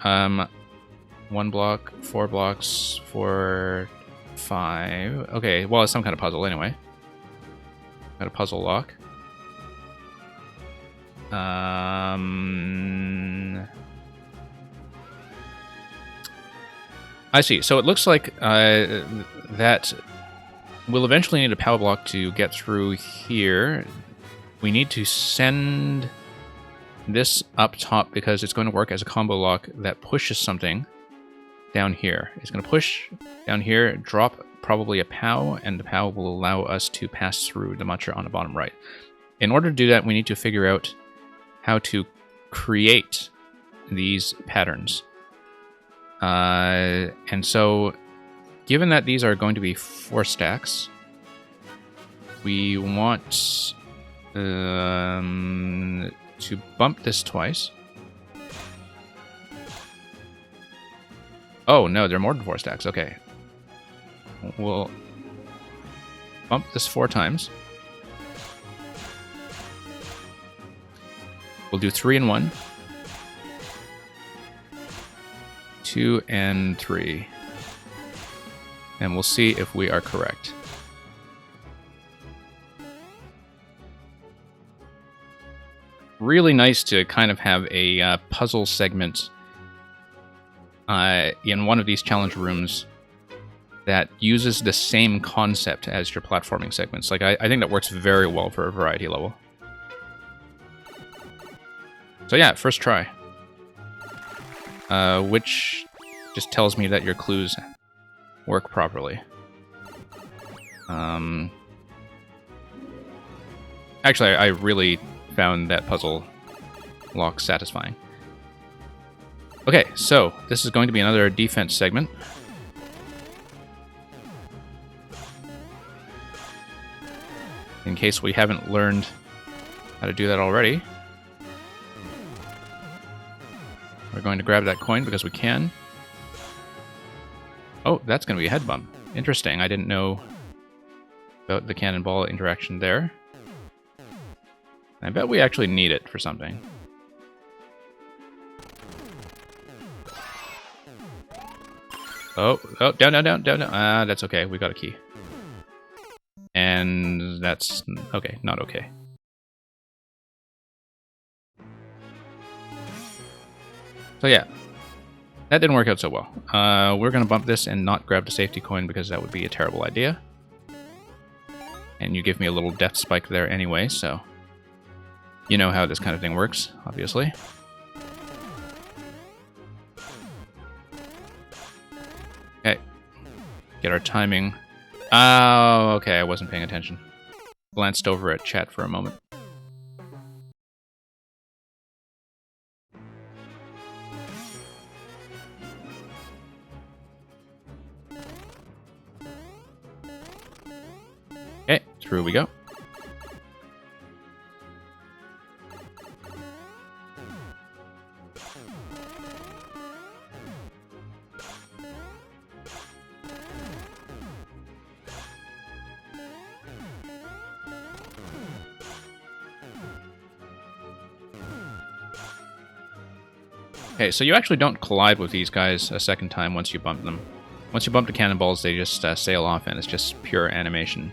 1 block, 4 blocks, 4, 5... okay, well, it's some kind of puzzle anyway. Got a puzzle lock. I see. So it looks like that we'll eventually need a power block to get through here. We need to send this up top because it's going to work as a combo lock that pushes something down here. It's going to push down here, drop probably a POW, and the POW will allow us to pass through the muncher on the bottom right. In order to do that, we need to figure out how to create these patterns. And so, given that these are going to be 4 stacks, we want to bump this twice. Oh, no, they're more than 4 stacks. Okay. We'll bump this 4 times. We'll do 3 and 1. 2 and 3. And we'll see if we are correct. Really nice to kind of have a puzzle segment in one of these challenge rooms that uses the same concept as your platforming segments. Like, I think that works very well for a variety level. So yeah, first try. Which just tells me that your clues work properly. Actually, I really found that puzzle lock satisfying. Okay, so this is going to be another defense segment. in case we haven't learned how to do that already. We're going to grab that coin because we can. Oh, that's going to be a head bump. Interesting. I didn't know about the cannonball interaction there. I bet we actually need it for something. Oh, down. That's okay. We got a key. And that's okay, not okay. So yeah, that didn't work out so well. We're going to bump this and not grab the safety coin because that would be a terrible idea. And you give me a little death spike there anyway, so you know how this kind of thing works, obviously. Okay, get our timing. Oh, okay, I wasn't paying attention. Glanced over at chat for a moment. Okay, through we go. Okay, so you actually don't collide with these guys a second time once you bump them. Once you bump the cannonballs, they just sail off, and it's just pure animation.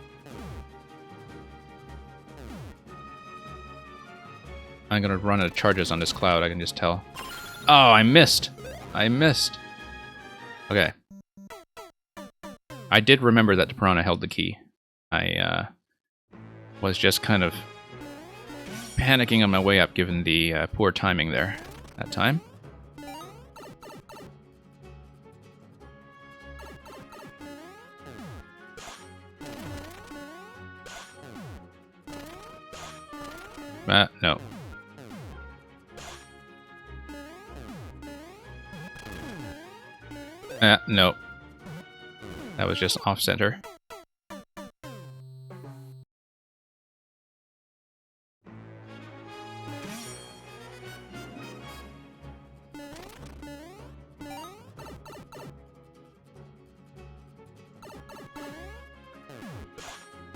I'm gonna run out of charges on this cloud, I can just tell. Oh, I missed! I missed! Okay. I did remember that the piranha held the key. I was just kind of panicking on my way up given the poor timing there that time. No. No. That was just off-center.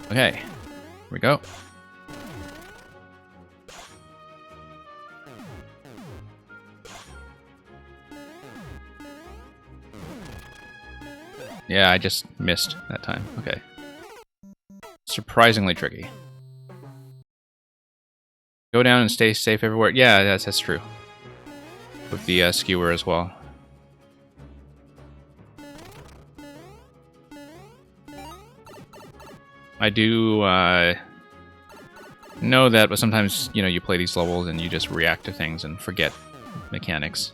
Okay, here we go. Yeah, I just missed that time. Okay. Surprisingly tricky. Go down and stay safe everywhere. Yeah, that's true. With the skewer as well. I do know that, but sometimes, you know, you play these levels and you just react to things and forget mechanics.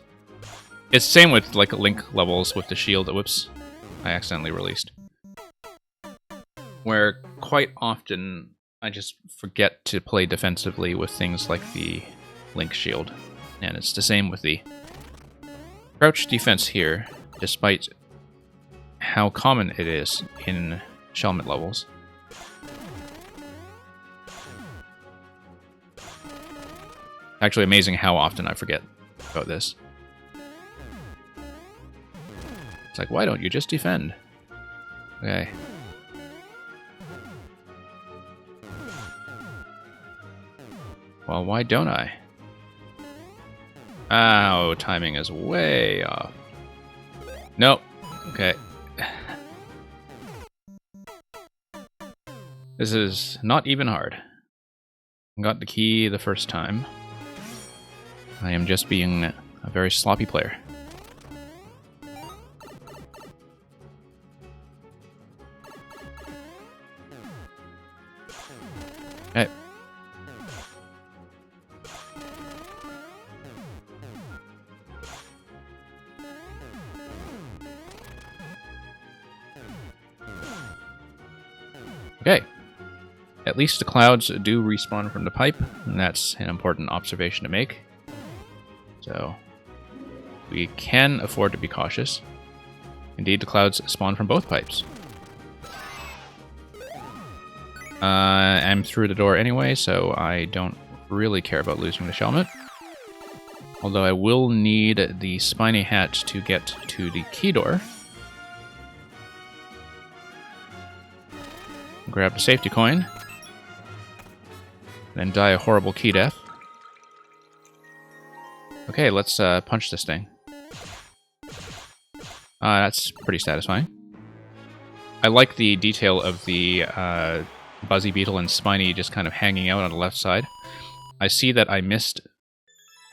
It's the same with, like, Link levels with the shield that whoops, I accidentally released. Where quite often I just forget to play defensively with things like the Link shield. And it's the same with the crouch defense here, despite how common it is in Shelmet levels. Actually amazing how often I forget about this. It's like, why don't you just defend? Okay. Well, why don't I? Oh, timing is way off. Nope. Okay. This is not even hard. Got the key the first time. I am just being a very sloppy player. Okay. Okay. At least the clouds do respawn from the pipe, and that's an important observation to make. So, we can afford to be cautious. Indeed, the clouds spawn from both pipes. I'm through the door anyway, so I don't really care about losing the Shelmet. Although I will need the spiny hat to get to the key door. Grab the safety coin. Then die a horrible key death. Okay, let's punch this thing. That's pretty satisfying. I like the detail of the Buzzy Beetle and Spiny just kind of hanging out on the left side. I see that I missed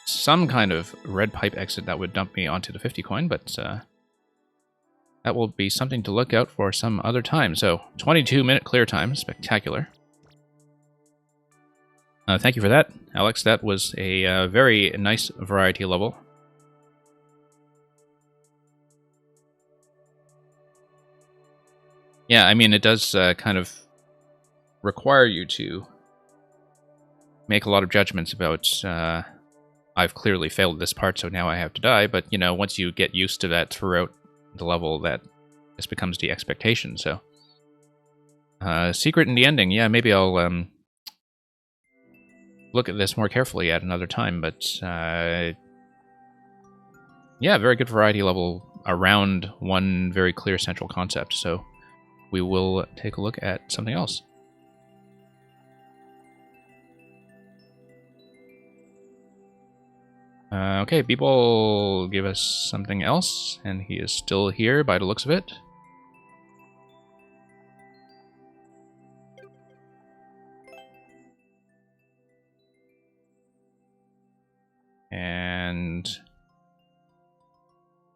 some kind of red pipe exit that would dump me onto the 50 coin, but that will be something to look out for some other time. So, 22-minute clear time. Spectacular. Thank you for that, Alex. That was a very nice variety level. Yeah, I mean, it does kind of require you to make a lot of judgments about, I've clearly failed this part, so now I have to die, but, you know, once you get used to that throughout the level, that this becomes the expectation, so. Secret in the ending, yeah, maybe I'll look at this more carefully at another time, but, yeah, very good variety level around one very clear central concept, so we will take a look at something else. Okay, Beeple give us something else, and he is still here by the looks of it. And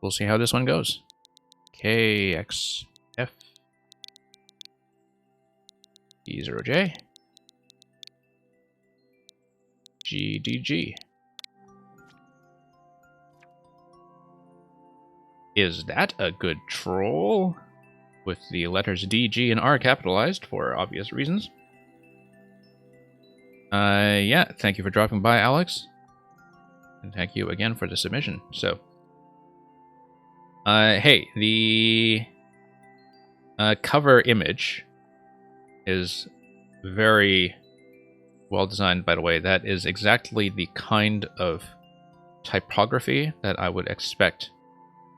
we'll see how this one goes. KXF E0J GDG. Is that a good troll? With the letters D, G, and R capitalized for obvious reasons. Yeah, thank you for dropping by, Alex. And thank you again for the submission. So, hey, the cover image is very well designed, by the way. That is exactly the kind of typography that I would expect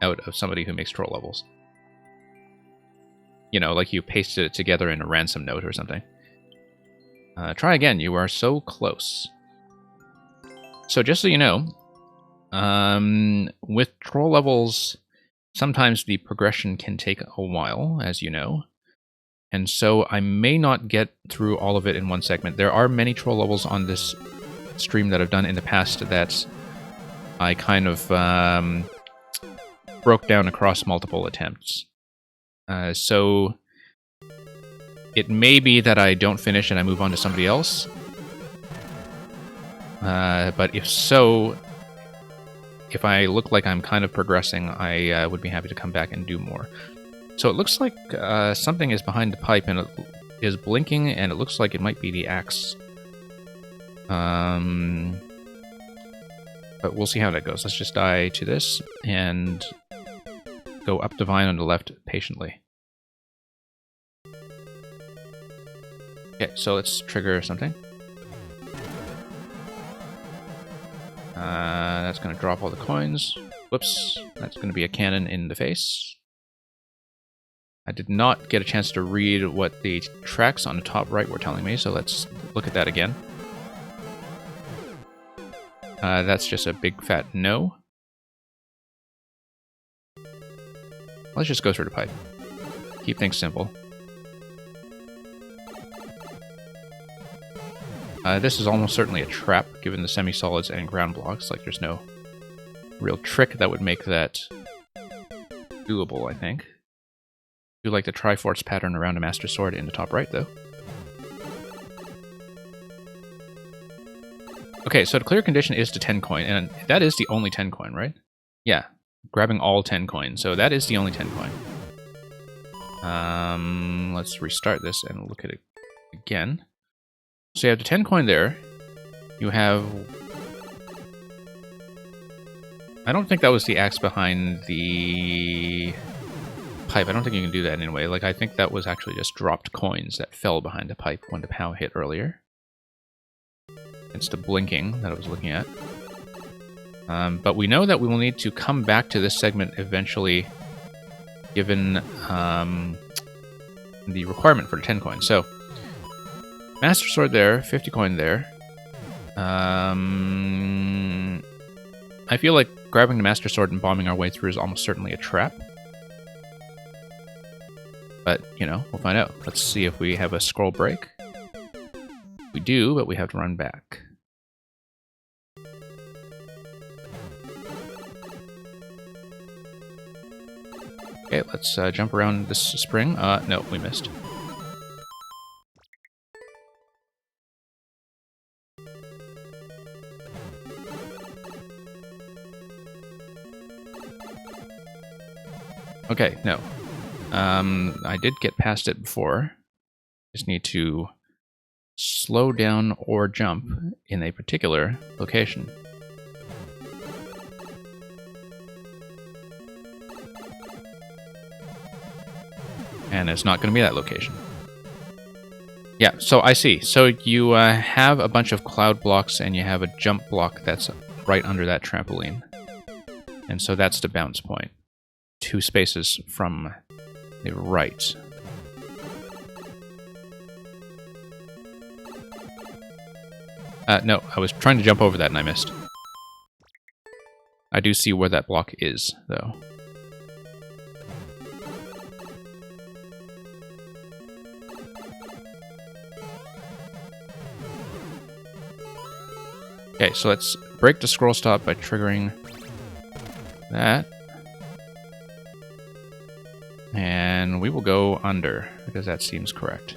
out of somebody who makes troll levels. You know, like you pasted it together in a ransom note or something. Try again, you are so close. So just so you know, with troll levels, sometimes the progression can take a while, as you know. And so I may not get through all of it in one segment. There are many troll levels on this stream that I've done in the past that I kind of broke down across multiple attempts. So it may be that I don't finish and I move on to somebody else. But if so, if I look like I'm kind of progressing, I would be happy to come back and do more. So it looks like something is behind the pipe and it is blinking, and it looks like it might be the axe. But we'll see how that goes. Let's just die to this and go up the vine on the left patiently. Okay, so let's trigger something. That's going to drop all the coins. Whoops, that's going to be a cannon in the face. I did not get a chance to read what the tracks on the top right were telling me, so let's look at that again. That's just a big fat no. Let's just go through the pipe. Keep things simple. This is almost certainly a trap, given the semi-solids and ground blocks. Like, there's no real trick that would make that doable, I think. I do like the Triforce pattern around a Master Sword in the top right, though. Okay, so the clear condition is to 10 coin, and that is the only 10 coin, right? Yeah, grabbing all 10 coins, so that is the only 10 coin. Let's restart this and look at it again. So you have the 10 coin there. You have... I don't think that was the axe behind the pipe. I don't think you can do that anyway. Like, I think that was actually just dropped coins that fell behind the pipe when the POW hit earlier. It's the blinking that I was looking at. But we know that we will need to come back to this segment eventually, given the requirement for the 10 coins. So, Master Sword there, 50 coin there. I feel like grabbing the Master Sword and bombing our way through is almost certainly a trap. But, you know, we'll find out. Let's see if we have a scroll break. We do, but we have to run back. Okay, let's jump around this spring. No, we missed. Okay, no. I did get past it before. Just need to slow down or jump in a particular location. And it's not going to be that location. Yeah, so I see. So you have a bunch of cloud blocks and you have a jump block that's right under that trampoline. And so that's the bounce point. 2 spaces from the right. No, I was trying to jump over that and I missed. I do see where that block is, though. Okay, so let's break the scroll stop by triggering that. And we will go under, because that seems correct.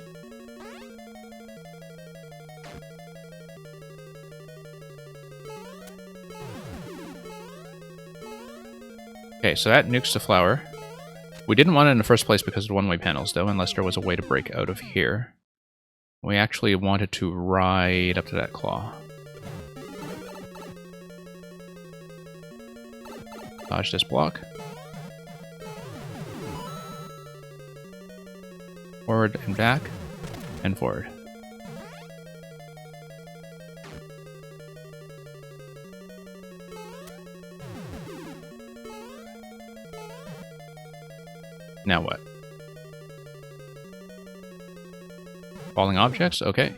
Okay, so that nukes the flower. We didn't want it in the first place because of the one-way panels, though, unless there was a way to break out of here. We actually wanted to ride up to that claw. Dodge this block. Forward and back, and forward. Now what? Falling objects? Okay.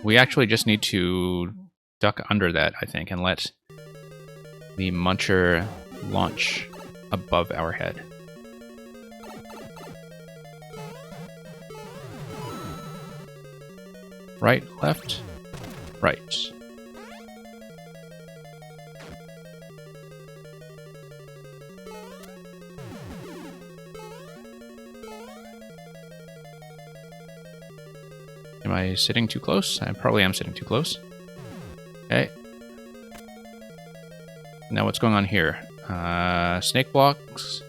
We actually just need to duck under that, I think, and let the muncher launch above our head. Right, left, right. Am I sitting too close? I probably am sitting too close. Okay. Now what's going on here? Snake blocks.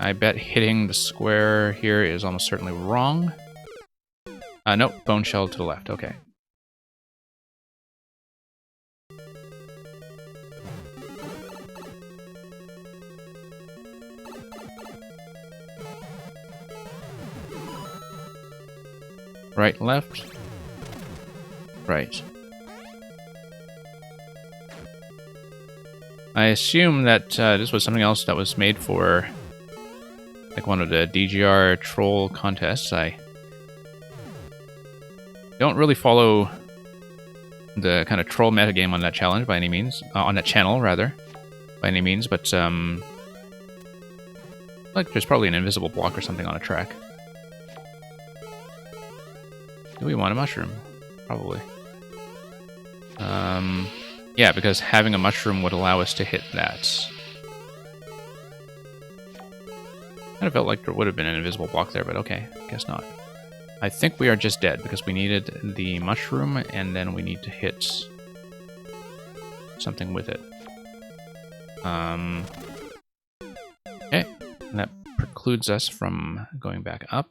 I bet hitting the square here is almost certainly wrong. Nope, bone shell to the left, okay. Right, left. Right. I assume that this was something else that was made for like one of the DGR troll contests. I don't really follow the kind of troll metagame on that challenge by any means. On that channel, rather. By any means, but like there's probably an invisible block or something on a track. Do we want a mushroom? Probably. Yeah, because having a mushroom would allow us to hit that. Kind of felt like there would have been an invisible block there, but okay, guess not. I think we are just dead because we needed the mushroom and then we need to hit something with it. Okay, and that precludes us from going back up.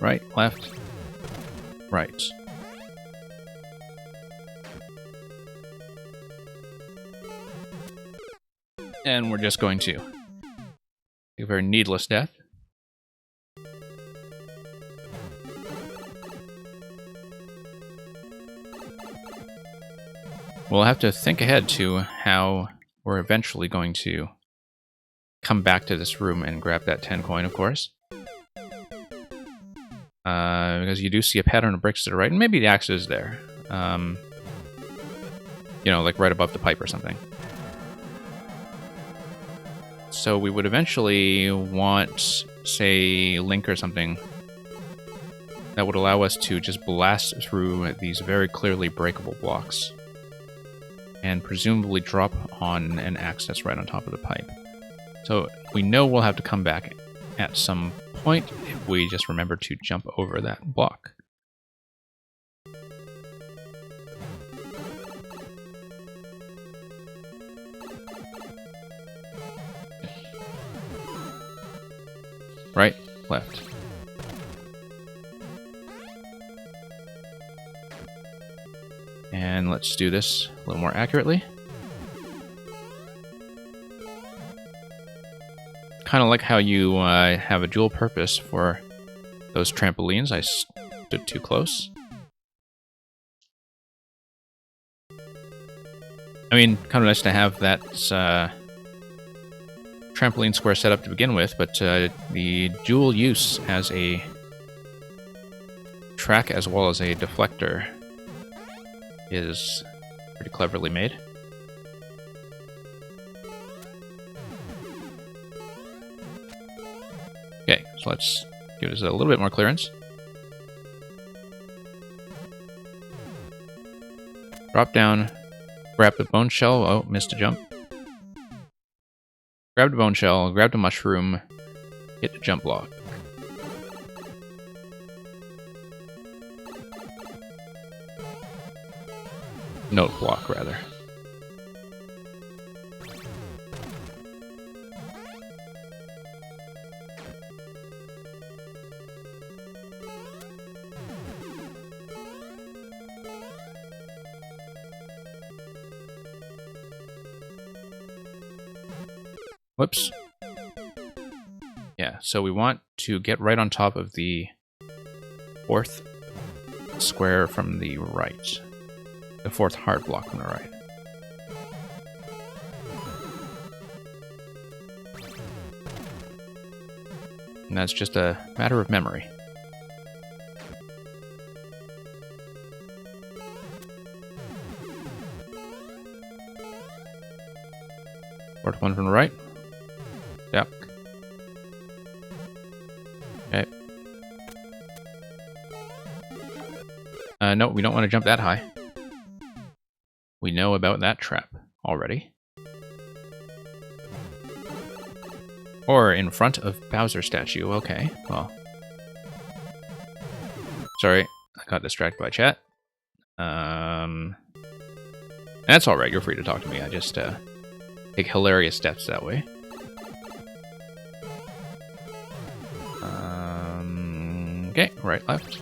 Right, left, right. And we're just going to take a very needless death. We'll have to think ahead to how we're eventually going to come back to this room and grab that 10 coin, of course. Because you do see a pattern of bricks to the right, and maybe the axe is there. You know, like right above the pipe or something. So we would eventually want, say, Link or something that would allow us to just blast through these very clearly breakable blocks. And presumably drop on an axe that's right on top of the pipe. So we know we'll have to come back at some point if we just remember to jump over that block. Right, left. And let's do this a little more accurately. Kind of like how you have a dual purpose for those trampolines. I stood too close. I mean, kind of nice to have that trampoline square set up to begin with, but the dual use as a track as well as a deflector is pretty cleverly made. Okay, so let's give this a little bit more clearance. Drop down, grab the bone shell. Oh, missed a jump. Grab the bone shell, grab the mushroom, hit the jump block. Note block, rather. Whoops. Yeah, so we want to get right on top of the fourth square from the right. The fourth hard block from the right. And that's just a matter of memory. Fourth one from the right. Yep. Okay. No, we don't want to jump that high. We know about that trap already. Or in front of Bowser statue. Okay, well. Sorry, I got distracted by chat. That's alright, you're free to talk to me. I just take hilarious steps that way. Okay, right, left.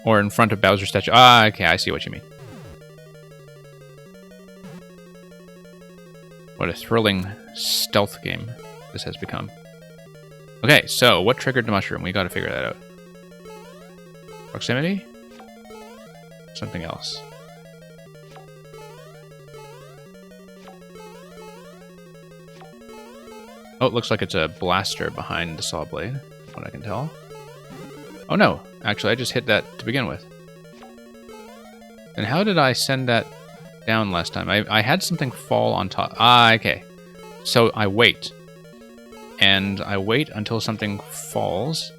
Or in front of Bowser statue. Ah, okay, I see what you mean. What a thrilling stealth game this has become. Okay, so what triggered the mushroom? We gotta figure that out. Proximity? Something else. Oh, it looks like it's a blaster behind the saw blade, what I can tell. Oh no, actually I just hit that to begin with. And how did I send that down last time? I had something fall on top. Ah, okay. So I wait. And I wait until something falls.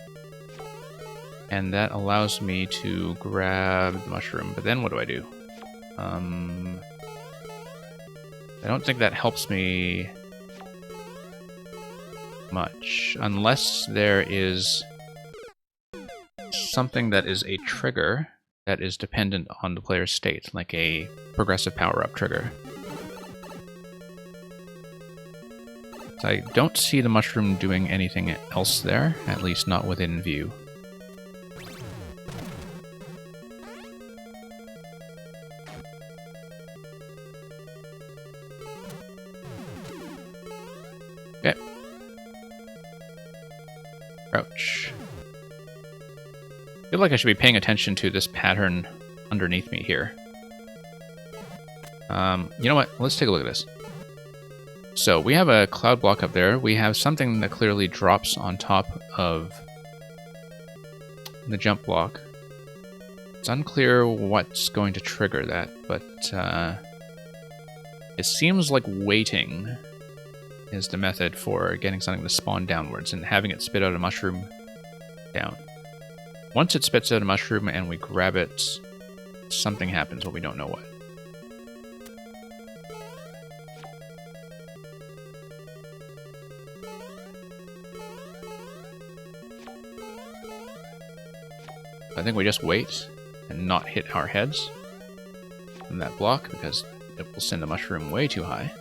And that allows me to grab the mushroom. But then what do I do? I don't think that helps me much. Unless there is something that is a trigger that is dependent on the player's state, like a progressive power-up trigger. So I don't see the mushroom doing anything else there, at least not within view. Okay. Crouch. I feel like I should be paying attention to this pattern underneath me here. You know what? Let's take a look at this. So we have a cloud block up there. We have something that clearly drops on top of the jump block. It's unclear what's going to trigger that, but it seems like waiting is the method for getting something to spawn downwards and having it spit out a mushroom down. Once it spits out a mushroom and we grab it, something happens, but we don't know what. I think we just wait and not hit our heads in that block because it will send the mushroom way too high.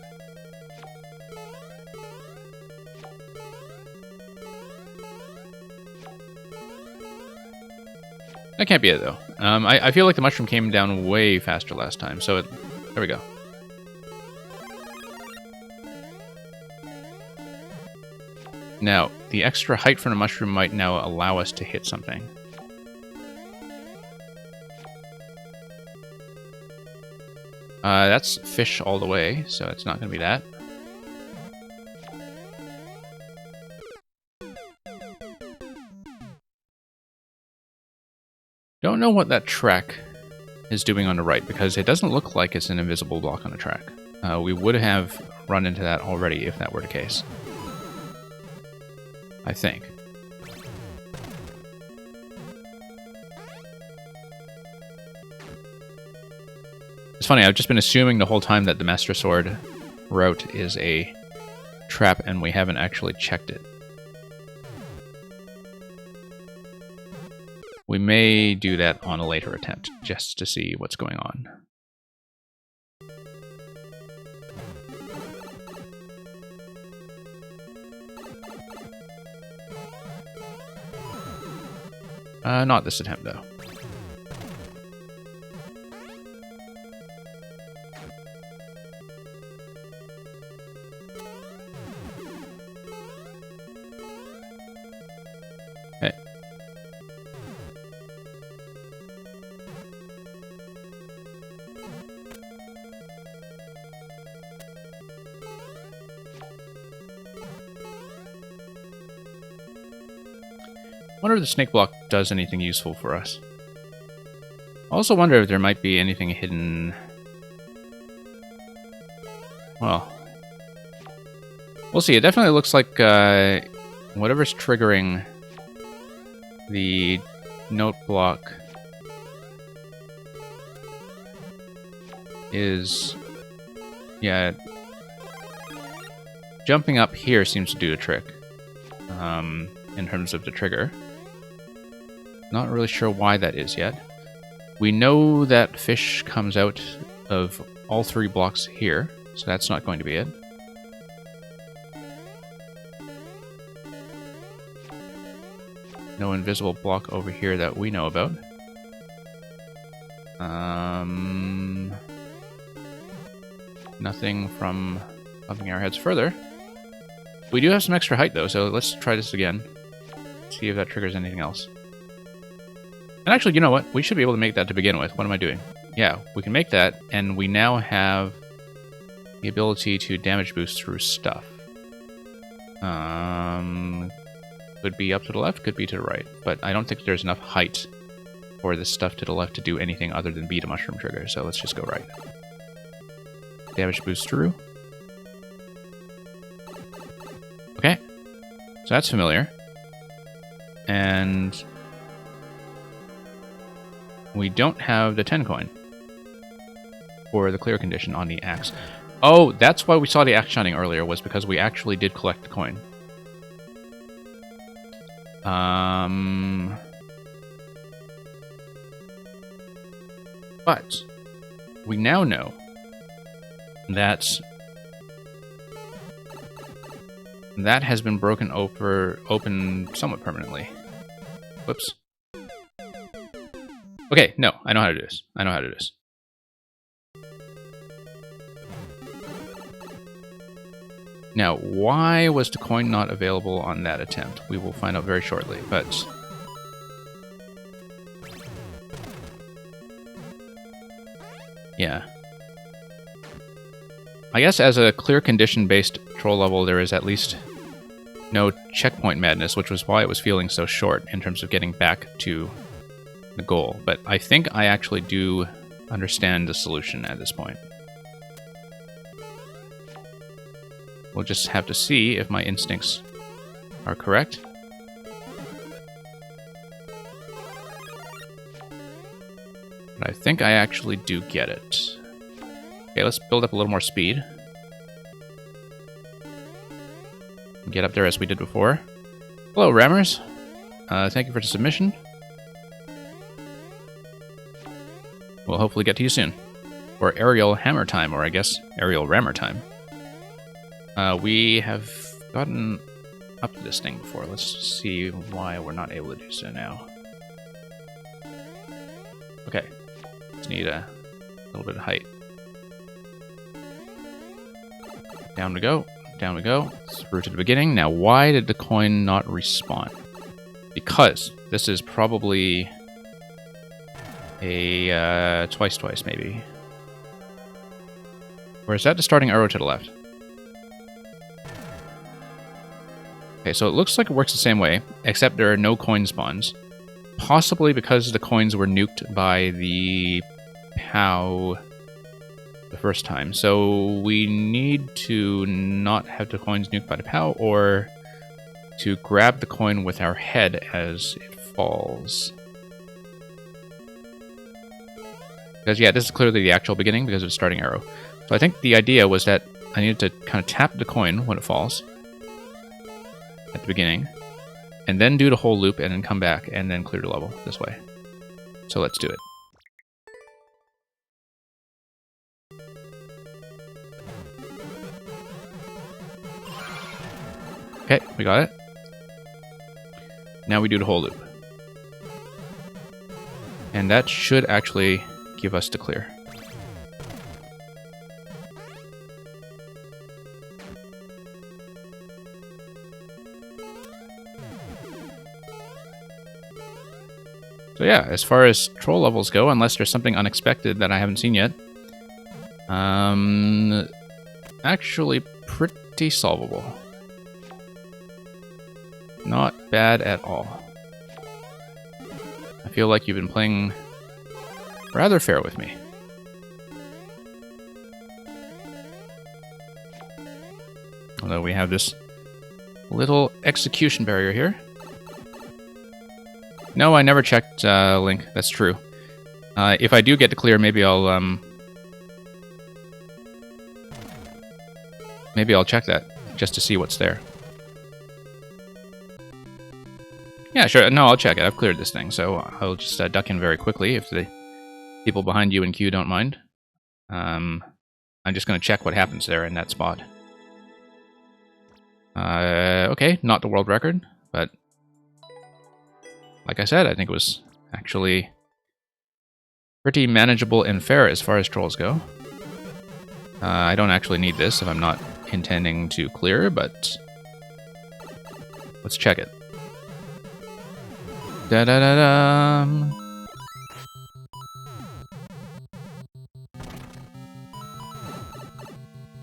That can't be it, though. I feel like the mushroom came down way faster last time, so there we go. Now, the extra height from the mushroom might now allow us to hit something. That's fish all the way, so it's not going to be that. Don't know what that track is doing on the right, because it doesn't look like it's an invisible block on the track. We would have run into that already if that were the case. I think. It's funny, I've just been assuming the whole time that the Master Sword route is a trap, and we haven't actually checked it. We may do that on a later attempt, just to see what's going on. Not this attempt, though. Okay. I wonder if the snake block does anything useful for us. I also wonder if there might be anything hidden. Well, we'll see. It definitely looks like whatever's triggering the note block is, yeah, jumping up here seems to do the trick in terms of the trigger. Not really sure why that is yet. We know that fish comes out of all three blocks here, so that's not going to be it. No invisible block over here that we know about. Nothing from bumping our heads further. We do have some extra height though, so let's try this again. See if that triggers anything else. And actually, you know what? We should be able to make that to begin with. What am I doing? Yeah, we can make that, and we now have the ability to damage boost through stuff. Could be up to the left, could be to the right, but I don't think there's enough height for this stuff to the left to do anything other than beat a mushroom trigger, so let's just go right. Damage boost through. Okay, so that's familiar. And we don't have the 10 coin for the clear condition on the axe. Oh, that's why we saw the axe shining earlier, was because we actually did collect the coin. But we now know that that has been broken open somewhat permanently. Whoops. Okay, no, I know how to do this. I know how to do this. Now, why was the coin not available on that attempt? We will find out very shortly, but... yeah. I guess as a clear condition-based troll level, there is at least no checkpoint madness, which was why it was feeling so short in terms of getting back to the goal. But I think I actually do understand the solution at this point. We'll just have to see if my instincts are correct. But I think I actually do get it. Okay, let's build up a little more speed. Get up there as we did before. Hello, Rammers. Thank you for the submission. We'll hopefully get to you soon. Or Aerial Hammer Time, or I guess Aerial Rammer Time. We have gotten up to this thing before. Let's see why we're not able to do so now. Okay. Just need a little bit of height. Down we go. Down we go. Through to the beginning. Now, why did the coin not respawn? Because this is probably a twice maybe. Or is that the starting arrow to the left? Okay, so it looks like it works the same way, except there are no coin spawns. Possibly because the coins were nuked by the POW the first time. So we need to not have the coins nuked by the POW, or to grab the coin with our head as it falls. Because, yeah, this is clearly the actual beginning because of the starting arrow. So I think the idea was that I needed to kind of tap the coin when it falls at the beginning, and then do the whole loop, and then come back, and then clear the level this way. So let's do it. Okay, we got it. Now we do the whole loop. And that should actually give us the clear. So yeah, as far as troll levels go, unless there's something unexpected that I haven't seen yet, actually pretty solvable. Not bad at all. I feel like you've been playing rather fair with me. Although we have this little execution barrier here. No, I never checked Link. That's true. If I do get to clear, maybe I'll check that just to see what's there. Yeah, sure. No, I'll check it. I've cleared this thing, so I'll just duck in very quickly if the people behind you in queue don't mind. I'm just going to check what happens there in that spot. Okay, not the world record, but like I said, I think it was actually pretty manageable and fair as far as trolls go. I don't actually need this if I'm not intending to clear, but let's check it. Da-da-da-dum.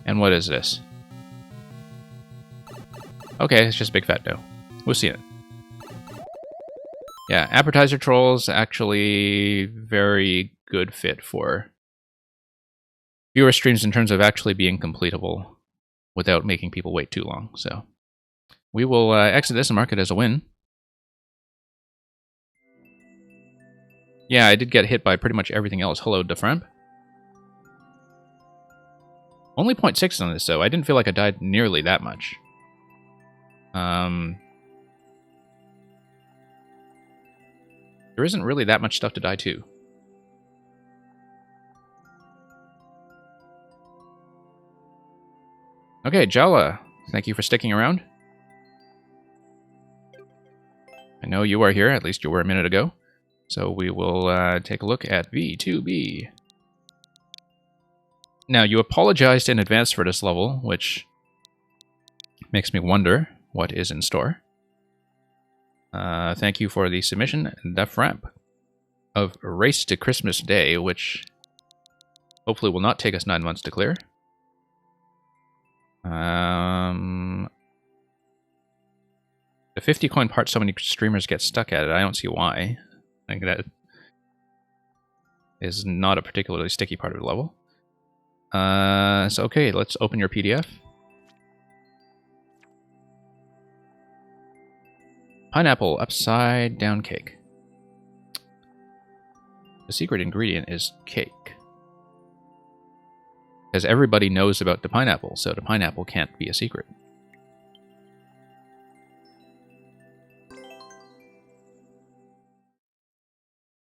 And what is this? Okay, it's just a big fat dough. We'll see it. Yeah, appetizer trolls actually very good fit for viewer streams in terms of actually being completable without making people wait too long. So we will exit this and mark it as a win. Yeah, I did get hit by pretty much everything else. Hello, Defremp. Only 0.6 on this, though. I didn't feel like I died nearly that much. There isn't really that much stuff to die to. Okay, Jala, thank you for sticking around. I know you are here, at least you were a minute ago. So we will take a look at V2B. Now, you apologized in advance for this level, which makes me wonder what is in store. Thank you for the submission, Def Ramp, of Race to Christmas Day, which hopefully will not take us 9 months to clear. The 50 coin part, so many streamers get stuck at it. I don't see why. I think that is not a particularly sticky part of the level. So okay, let's open your PDF. Pineapple upside down cake. The secret ingredient is cake. Because everybody knows about the pineapple, so the pineapple can't be a secret.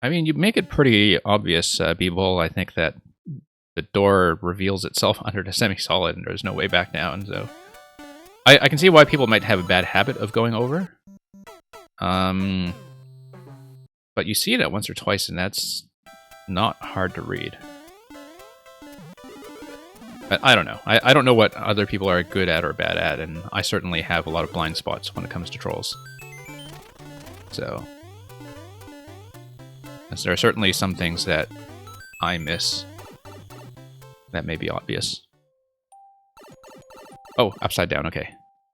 I mean, you make it pretty obvious, B-Bull. I think that the door reveals itself under the semi-solid and there's no way back down, so... I can see why people might have a bad habit of going over. But you see that once or twice, and that's not hard to read. But I don't know. I don't know what other people are good at or bad at, and I certainly have a lot of blind spots when it comes to trolls. So... there are certainly some things that I miss that may be obvious. Oh, upside down, okay.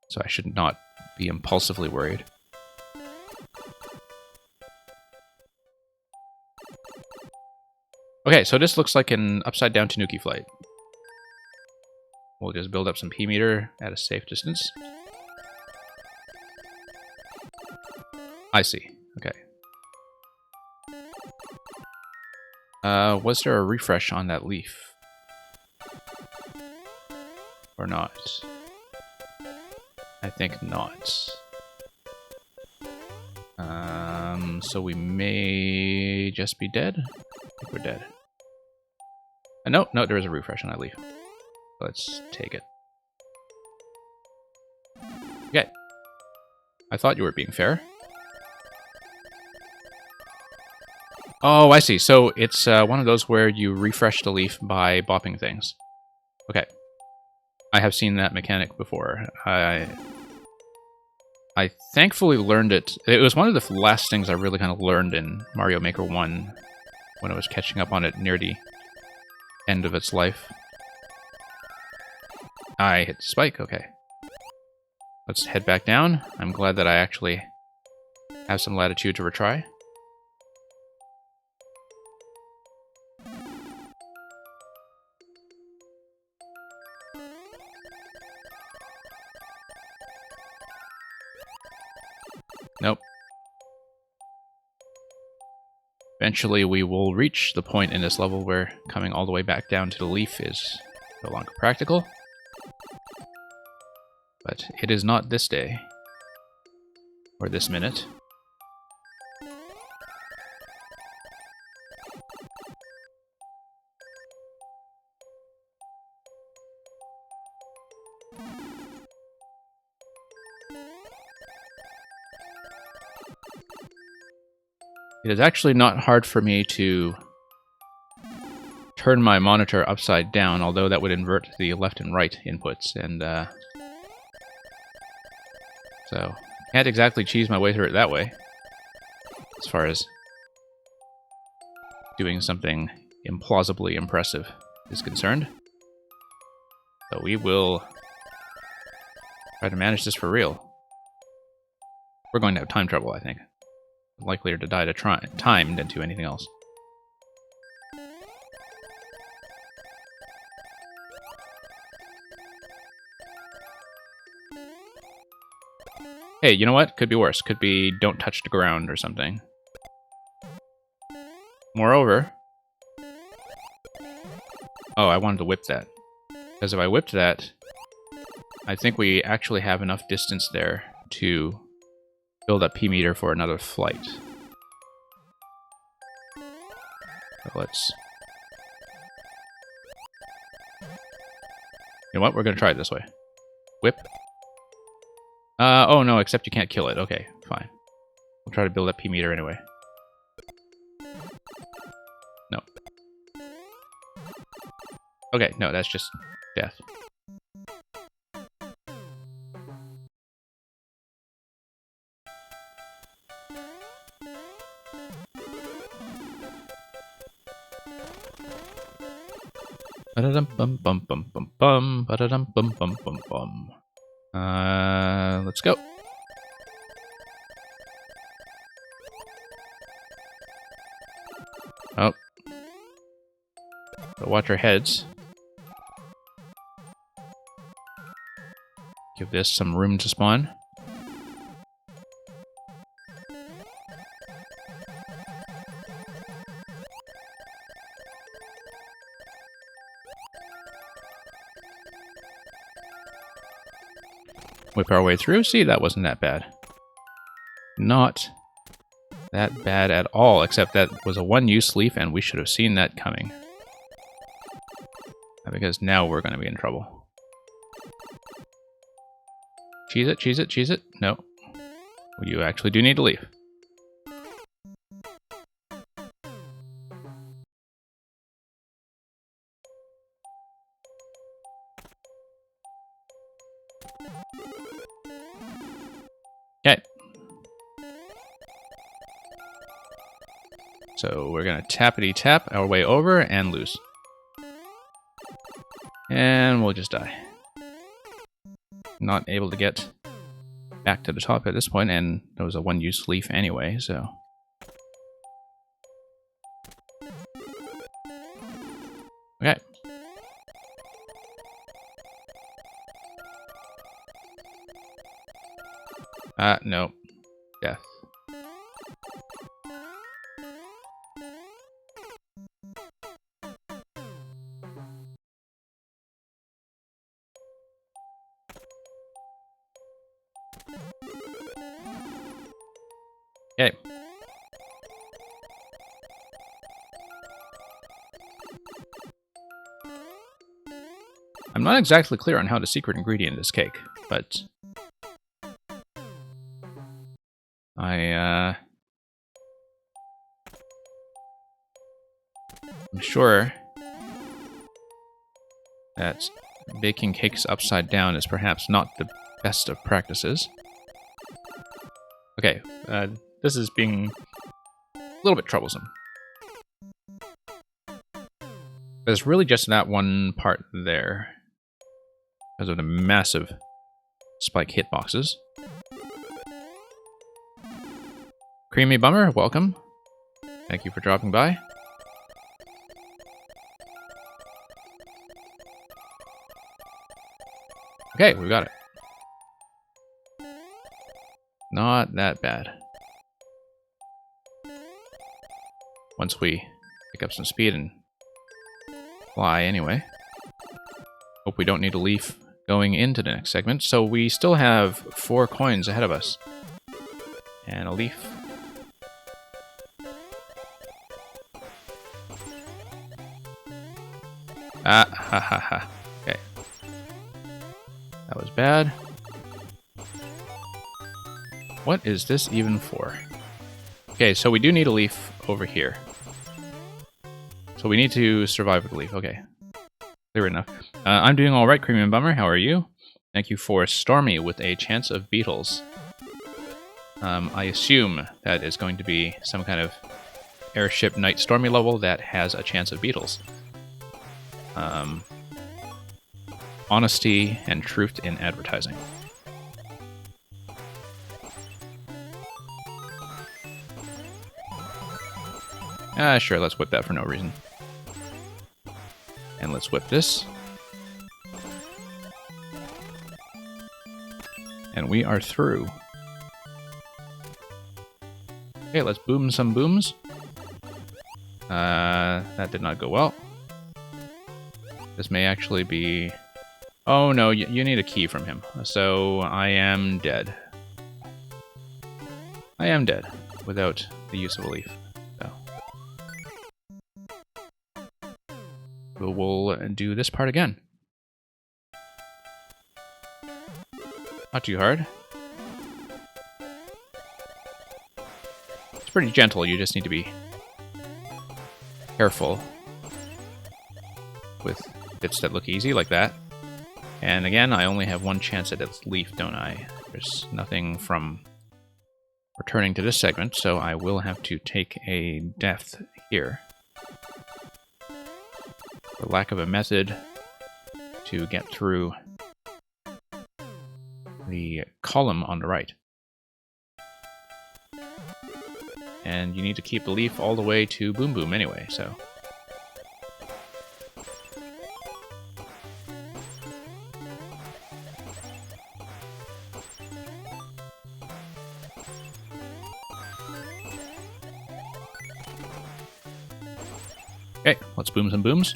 So I should not be impulsively worried. Okay, so this looks like an upside down Tanuki flight. We'll just build up some P-meter at a safe distance. I see, okay. Was there a refresh on that leaf? Or not? I think not. So we may just be dead? I think we're dead. No, there is a refresh on that leaf. Let's take it. Okay. I thought you were being fair. Oh, I see. So it's one of those where you refresh the leaf by bopping things. Okay. I have seen that mechanic before. I thankfully learned it. It was one of the last things I really kind of learned in Mario Maker 1 when I was catching up on it near the end of its life. I hit the spike, okay. Let's head back down. I'm glad that I actually have some latitude to retry. Nope. Eventually we will reach the point in this level where coming all the way back down to the leaf is no longer practical. But it is not this day. Or this minute. It is actually not hard for me to turn my monitor upside down, although that would invert the left and right inputs, and so can't exactly cheese my way through it that way, as far as doing something implausibly impressive is concerned. So we will try to manage this for real. We're going to have time trouble, I think. Likelier to die to time than to anything else. Hey, you know what? Could be worse. Could be don't touch the ground or something. Moreover... Oh, I wanted to whip that. Because if I whipped that, I think we actually have enough distance there to build up P-meter for another flight. So let's... You know what? We're going to try it this way. Whip. Oh no, except you can't kill it. Okay, fine. We'll try to build that P meter anyway. No. Okay, no, that's just death. Ba-da-dum bum bum bum bum bum. Ba-da-dum bum bum bum bum. Let's go. Oh. But watch our heads. Give this some room to spawn. Whip our way through. See, that wasn't that bad. Not that bad at all, except that was a one-use leaf, and we should have seen that coming. Because now we're going to be in trouble. Cheese it, cheese it, cheese it. No. You actually do need to leave. Okay. So we're going to tappity-tap our way over and lose. And we'll just die. Not able to get back to the top at this point, and there was a one-use leaf anyway, so... Okay. No. Death. Okay. I'm not exactly clear on how the secret ingredient is cake, but... I'm sure that baking cakes upside down is perhaps not the best of practices. Okay, this is being a little bit troublesome. There's really just that one part there, because of the massive spike hitboxes. Creamy Bummer, welcome. Thank you for dropping by. Okay, we got it. Not that bad. Once we pick up some speed and fly anyway. Hope we don't need a leaf going into the next segment. So we still have 4 coins ahead of us. And a leaf. Ah, ha ha ha. Okay. That was bad. What is this even for? Okay, so we do need a leaf over here. So we need to survive with a leaf. Okay. Clear enough. I'm doing alright, Creamy and Bummer. How are you? Thank you for Stormy with a chance of beetles. I assume that is going to be some kind of airship Night Stormy level that has a chance of beetles. Honesty and truth in advertising. Sure, let's whip that for no reason. And let's whip this. And we are through. Okay, let's boom some booms. That did not go well. This may actually be... Oh no, you need a key from him. So I am dead. I am dead without the use of a leaf. So. We'll do this part again. Not too hard. It's pretty gentle, you just need to be careful with bits that look easy, like that. And again, I only have one chance at its leaf, don't I? There's nothing from returning to this segment, so I will have to take a death here. For lack of a method to get through the column on the right. And you need to keep the leaf all the way to Boom Boom anyway, so... Okay, let's boom some booms.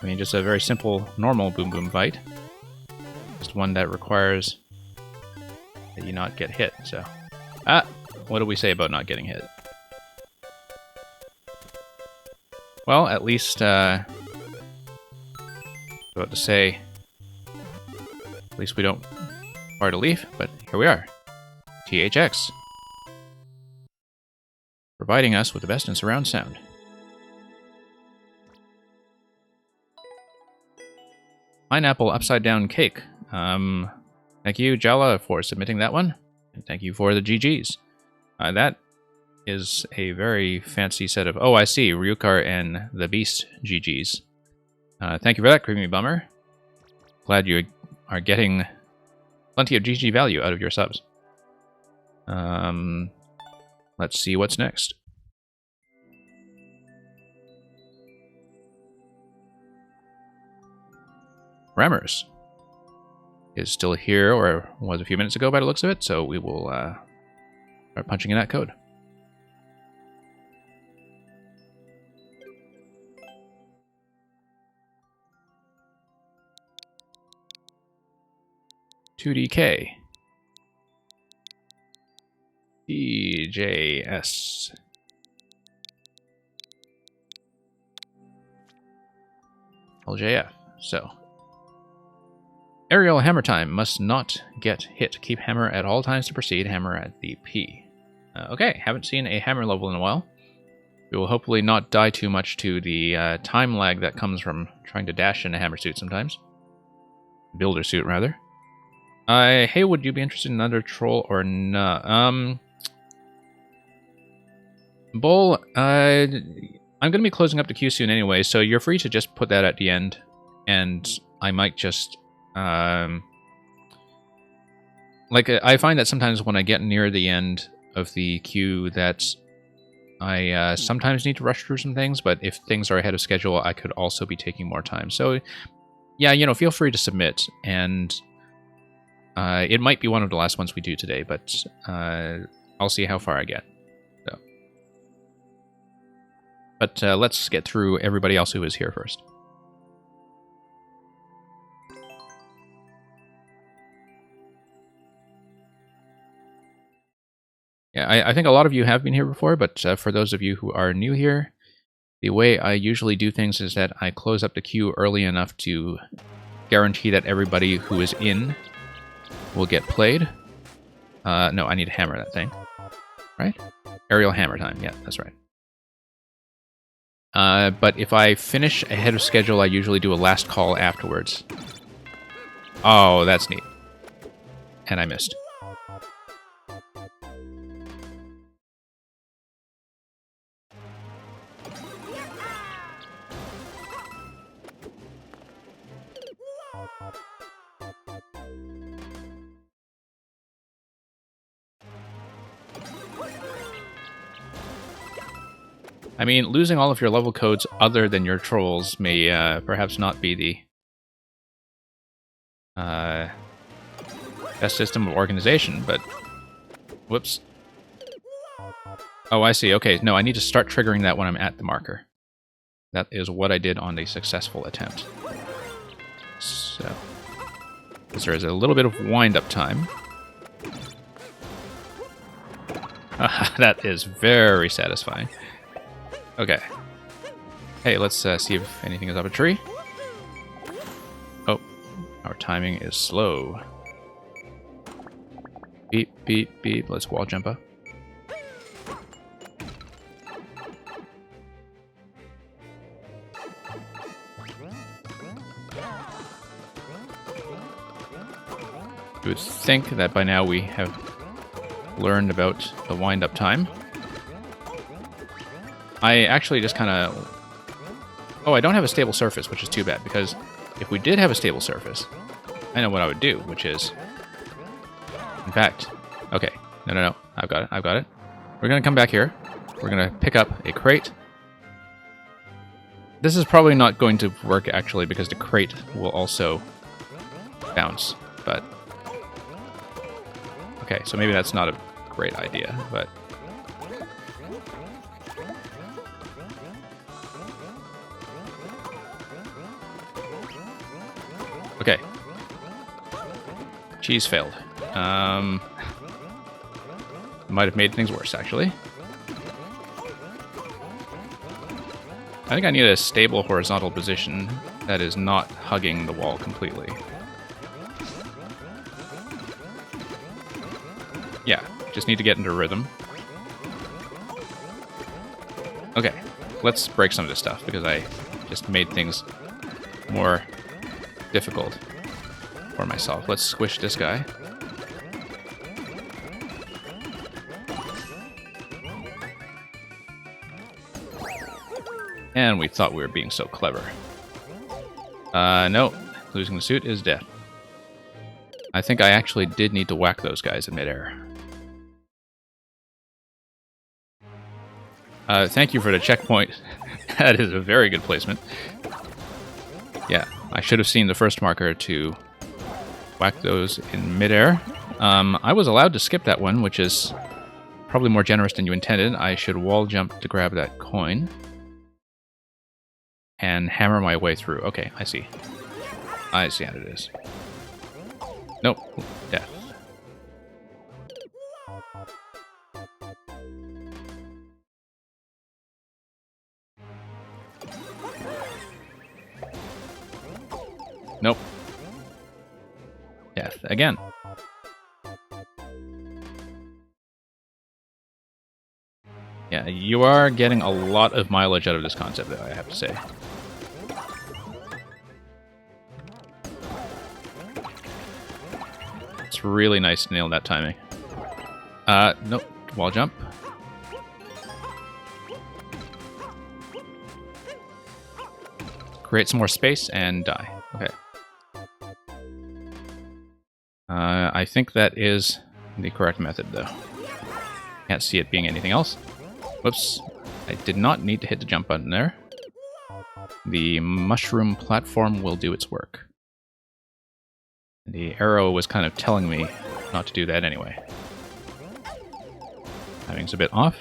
I mean, just a very simple, normal boom boom fight. Just one that requires that you not get hit, so... Ah! What do we say about not getting hit? Well, at least, about to say... At least we don't part a leaf, but here we are. THX. Providing us with the best in surround sound. Pineapple upside down cake. Thank you, Jala, for submitting that one. And thank you for the GGs. That is a very fancy set of... Oh, I see. Ryukar and the Beast GGs. Thank you for that, Creamy Bummer. Glad you are getting plenty of GG value out of your subs. Let's see what's next. Rammers is still here, or was a few minutes ago by the looks of it, so we will start punching in that code. $2DK. DJS. LJF. So. Aerial hammer time. Must not get hit. Keep hammer at all times to proceed. Hammer at the P. Okay, haven't seen a hammer level in a while. We will hopefully not die too much to the time lag that comes from trying to dash in a hammer suit sometimes. Builder suit, rather. Hey, would you be interested in another troll or not? Bull, I'm going to be closing up the queue soon anyway, so you're free to just put that at the end, and I might just, I find that sometimes when I get near the end of the queue that I sometimes need to rush through some things, but if things are ahead of schedule, I could also be taking more time. So, yeah, you know, feel free to submit, and it might be one of the last ones we do today, but I'll see how far I get. So. But let's get through everybody else who is here first. Yeah, I think a lot of you have been here before, but for those of you who are new here, the way I usually do things is that I close up the queue early enough to guarantee that everybody who is in will get played. No, I need to hammer that thing. Right? Aerial hammer time. Yeah, that's right. But if I finish ahead of schedule, I usually do a last call afterwards. Oh, that's neat. And I missed. I mean, losing all of your level codes other than your trolls may perhaps not be the best system of organization, but... Whoops. Oh, I see. Okay, no, I need to start triggering that when I'm at the marker. That is what I did on the successful attempt. So... because there is a little bit of wind-up time. That is very satisfying. Okay. Hey, let's see if anything is up a tree. Oh, our timing is slow. Beep, beep, beep. Let's wall jump up. You would think that by now we have learned about the wind-up time. I actually just kind of... Oh, I don't have a stable surface, which is too bad, because if we did have a stable surface, I know what I would do, which is... In fact... Okay. No. I've got it. We're going to come back here. We're going to pick up a crate. This is probably not going to work, actually, because the crate will also bounce, but... Okay, so maybe that's not a great idea, but... Okay. Cheese failed. Might have made things worse, actually. I think I need a stable horizontal position that is not hugging the wall completely. Yeah, just need to get into rhythm. Okay, let's break some of this stuff, because I just made things more difficult for myself. Let's squish this guy. And we thought we were being so clever. No, losing the suit is death. I think I actually did need to whack those guys in midair. Thank you for the checkpoint. That is a very good placement. Yeah, I should have seen the first marker to whack those in midair. I was allowed to skip that one, which is probably more generous than you intended. I should wall jump to grab that coin. And hammer my way through. Okay, I see. I see how it is. Nope. Death. Nope. Death. Again. Yeah, you are getting a lot of mileage out of this concept, though, I have to say. It's really nice to nail that timing. Nope. Wall jump. Create some more space and die. Okay. I think that is the correct method, though. Can't see it being anything else. Whoops. I did not need to hit the jump button there. The mushroom platform will do its work. The arrow was kind of telling me not to do that anyway. Timing's a bit off.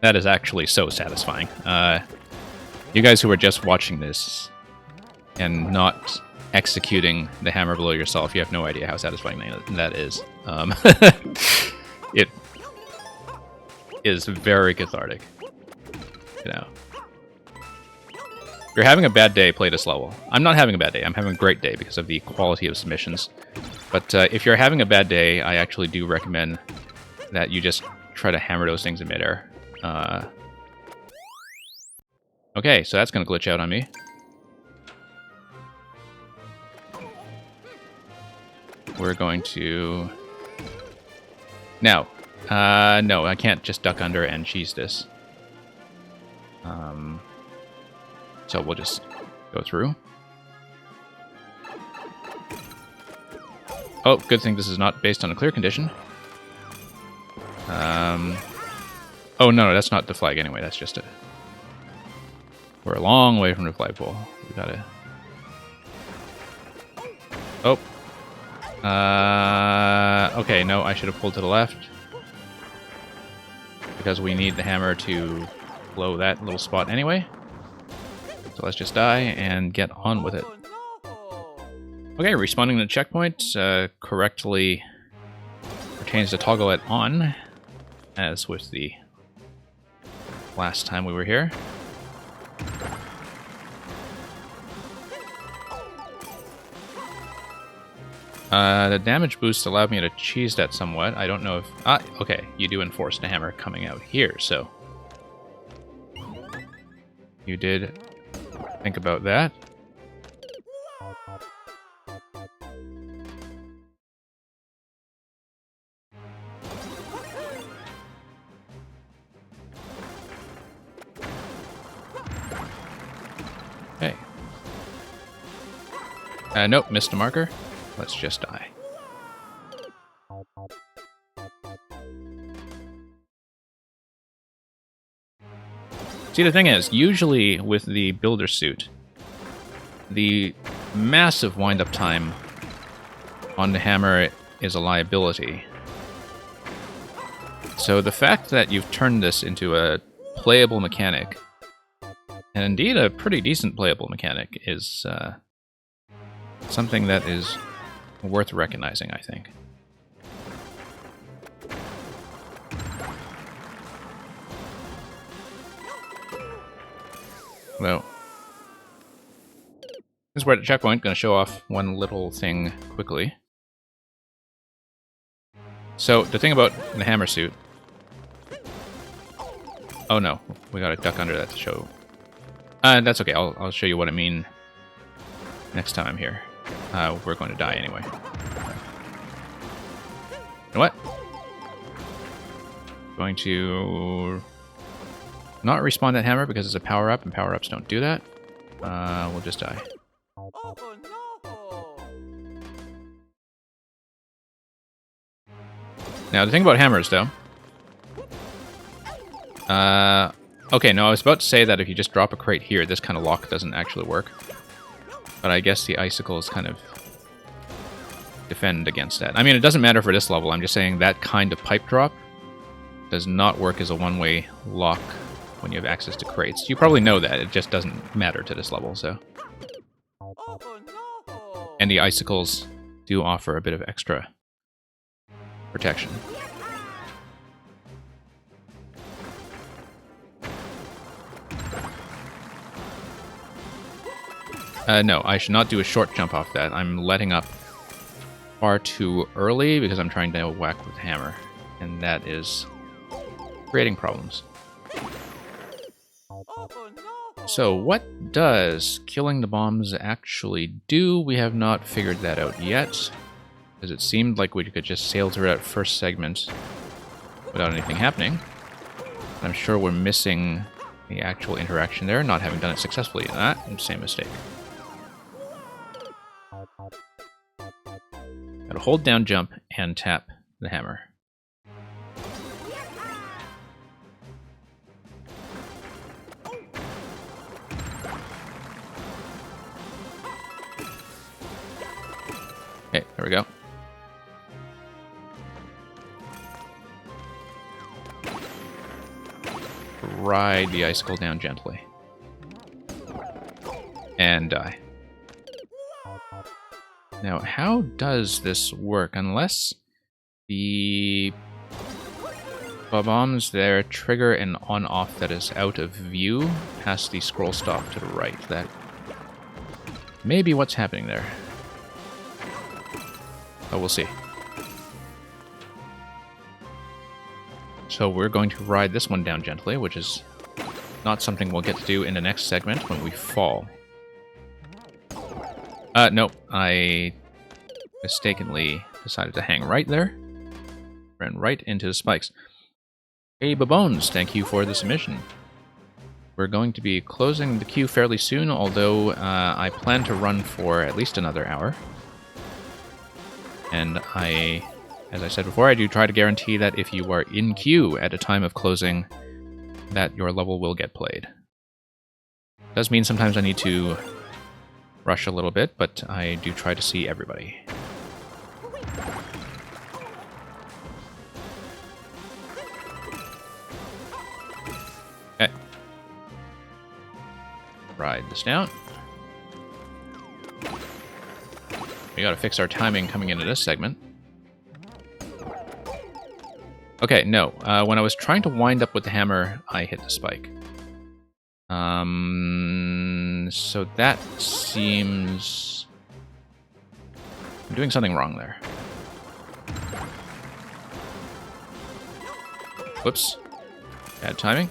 That is actually so satisfying. You guys who are just watching this and not executing the hammer below yourself, you have no idea how satisfying that is. It is very cathartic. You know. If you're having a bad day, play this level. I'm not having a bad day. I'm having a great day because of the quality of submissions. But if you're having a bad day, I actually do recommend that you just try to hammer those things in midair. Okay, so that's going to glitch out on me. We're going to... Now, no, I can't just duck under and cheese this. So we'll just go through. Oh, good thing this is not based on a clear condition. Oh, no, that's not the flag anyway. That's just a... We're a long way from the flagpole. We gotta... Oh. Okay, no, I should have pulled to the left. Because we need the hammer to blow that little spot anyway. So let's just die and get on with it. Okay, respawning the checkpoint correctly pertains to toggle it on, as with the last time we were here. The damage boost allowed me to cheese that somewhat. I don't know if... Ah, okay, you do enforce the hammer coming out here, so... You did think about that. Hey. Nope, missed a marker. Let's just die. See, the thing is, usually with the builder suit, the massive wind-up time on the hammer is a liability. So the fact that you've turned this into a playable mechanic, and indeed a pretty decent playable mechanic, is something that is worth recognizing, I think. Well, this is where the checkpoint. Going to show off one little thing quickly. So the thing about the hammer suit. Oh no, we got to duck under that to show. That's okay. I'll show you what I mean next time here. We're going to die anyway. You know what? Going to not respawn that hammer because it's a power-up, and power-ups don't do that. We'll just die. Now, the thing about hammers, though... okay, no, I was about to say that if you just drop a crate here, this kind of lock doesn't actually work. But I guess the icicles kind of defend against that. I mean, it doesn't matter for this level. I'm just saying that kind of pipe drop does not work as a one-way lock when you have access to crates. You probably know that. It just doesn't matter to this level, so... And the icicles do offer a bit of extra protection. No, I should not do a short jump off that. I'm letting up far too early because I'm trying to whack with the hammer. And that is creating problems. So, what does killing the bombs actually do? We have not figured that out yet. Because it seemed like we could just sail through that first segment without anything happening. I'm sure we're missing the actual interaction there, not having done it successfully. Same mistake. Gotta hold down jump and tap the hammer. Okay, there we go. Ride the icicle down gently. And die. Now, how does this work? Unless the bombs there trigger an on-off that is out of view past the scroll stop to the right. That may be what's happening there. Oh, we'll see. So we're going to ride this one down gently, which is not something we'll get to do in the next segment when we fall. Nope. I mistakenly decided to hang right there. Ran right into the spikes. Hey, Babones, thank you for the submission. We're going to be closing the queue fairly soon, although I plan to run for at least another hour. And as I said before, I do try to guarantee that if you are in queue at a time of closing, that your level will get played. Does mean sometimes I need to rush a little bit, but I do try to see everybody. Okay. ride this down. We gotta fix our timing coming into this segment. Okay, no. When I was trying to wind up with the hammer, I hit the spike. So that seems... I'm doing something wrong there. Whoops. Bad timing.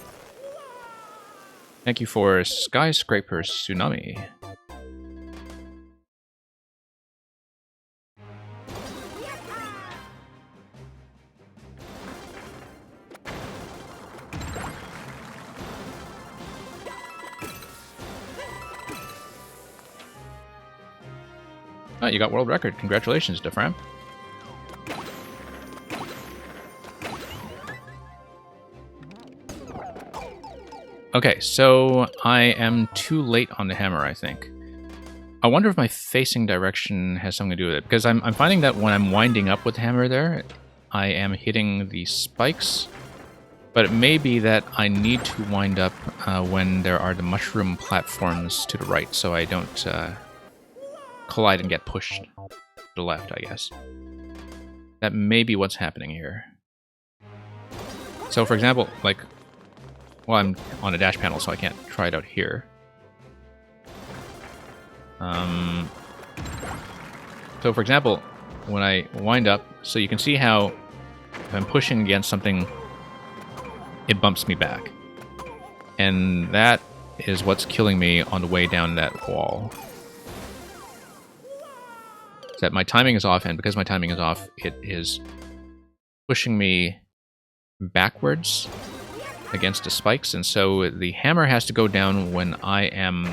Thank you for Skyscraper Tsunami. Oh, you got world record. Congratulations, Defram. Okay, so I am too late on the hammer, I think. I wonder if my facing direction has something to do with it, because I'm finding that when I'm winding up with the hammer there, I am hitting the spikes, but it may be that I need to wind up when there are the mushroom platforms to the right, so I don't collide and get pushed to the left, I guess. That may be what's happening here. So, for example, like... Well, I'm on a dash panel, so I can't try it out here. So, for example, when I wind up, so you can see how if I'm pushing against something, it bumps me back. And that is what's killing me on the way down that wall. Is that my timing is off, and because my timing is off, it is pushing me backwards against the spikes, and so the hammer has to go down when I am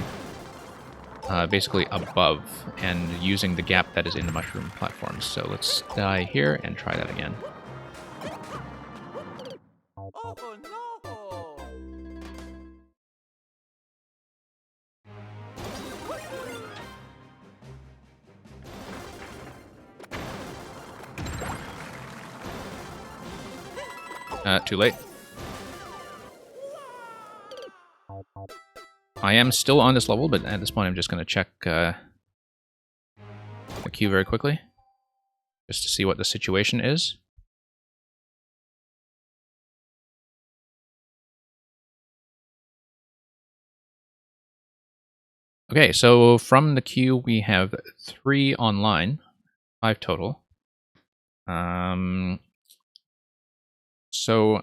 basically above and using the gap that is in the mushroom platforms. So let's die here and try that again. Oh, no. Too late. I am still on this level, but at this point I'm just going to check the queue very quickly, just to see what the situation is. Okay, so from the queue we have 3 online, 5 total. So...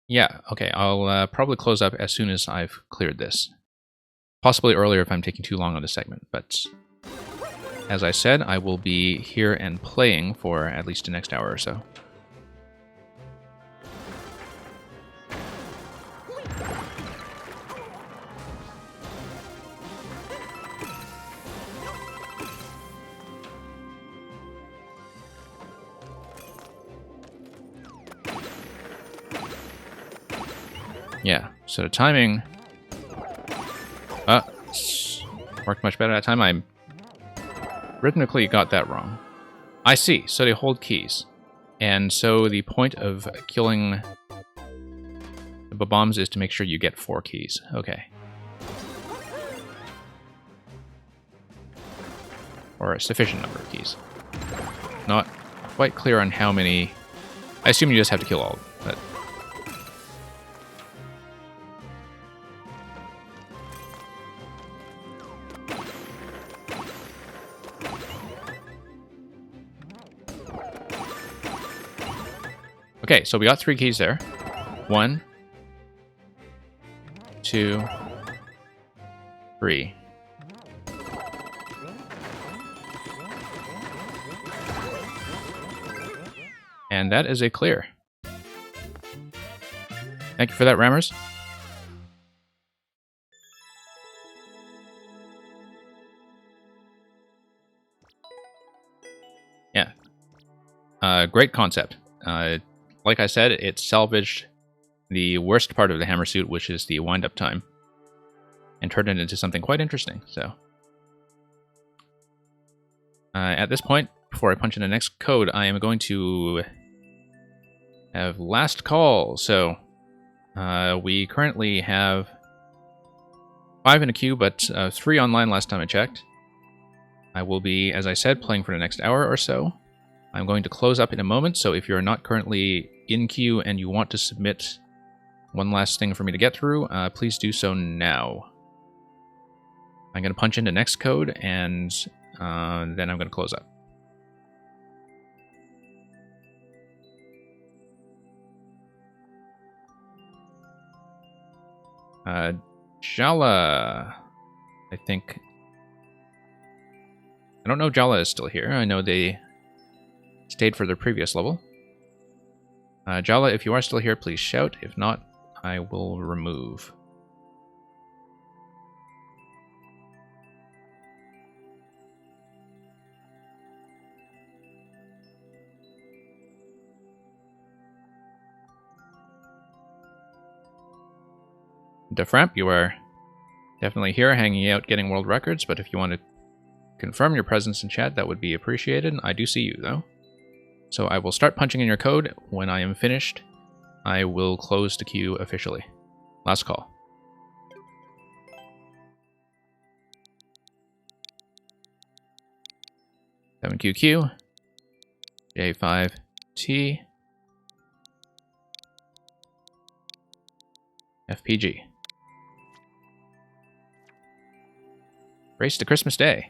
yeah, okay, I'll probably close up as soon as I've cleared this. Possibly earlier if I'm taking too long on this segment, but as I said, I will be here and playing for at least the next hour or so. Yeah, so the timing worked much better that time. I rhythmically got that wrong. I see, so they hold keys. And so the point of killing the bombs is to make sure you get 4 keys. Okay. Or a sufficient number of keys. Not quite clear on how many... I assume you just have to kill all of them, but... Okay, so we got 3 keys there. 1, 2, 3. And that is a clear. Thank you for that, Rammers. Yeah. Great concept. Like I said, it salvaged the worst part of the hammer suit, which is the wind-up time, and turned it into something quite interesting, so... at this point, before I punch in the next code, I am going to have last call. So we currently have 5 in a queue, but 3 online last time I checked. I will be, as I said, playing for the next hour or so. I'm going to close up in a moment, so if you're not currently in queue and you want to submit one last thing for me to get through, please do so now. I'm going to punch into next code, and then I'm going to close up. Jala, I think. I don't know if Jala is still here. I know they stayed for their previous level. Jala, if you are still here, please shout. If not, I will remove. Deframp, you are definitely here, hanging out, getting world records, but if you want to confirm your presence in chat, that would be appreciated. I do see you, though. So I will start punching in your code. When I am finished, I will close the queue officially. Last call. J7QQ, J5T, FPG. Race to Christmas Day.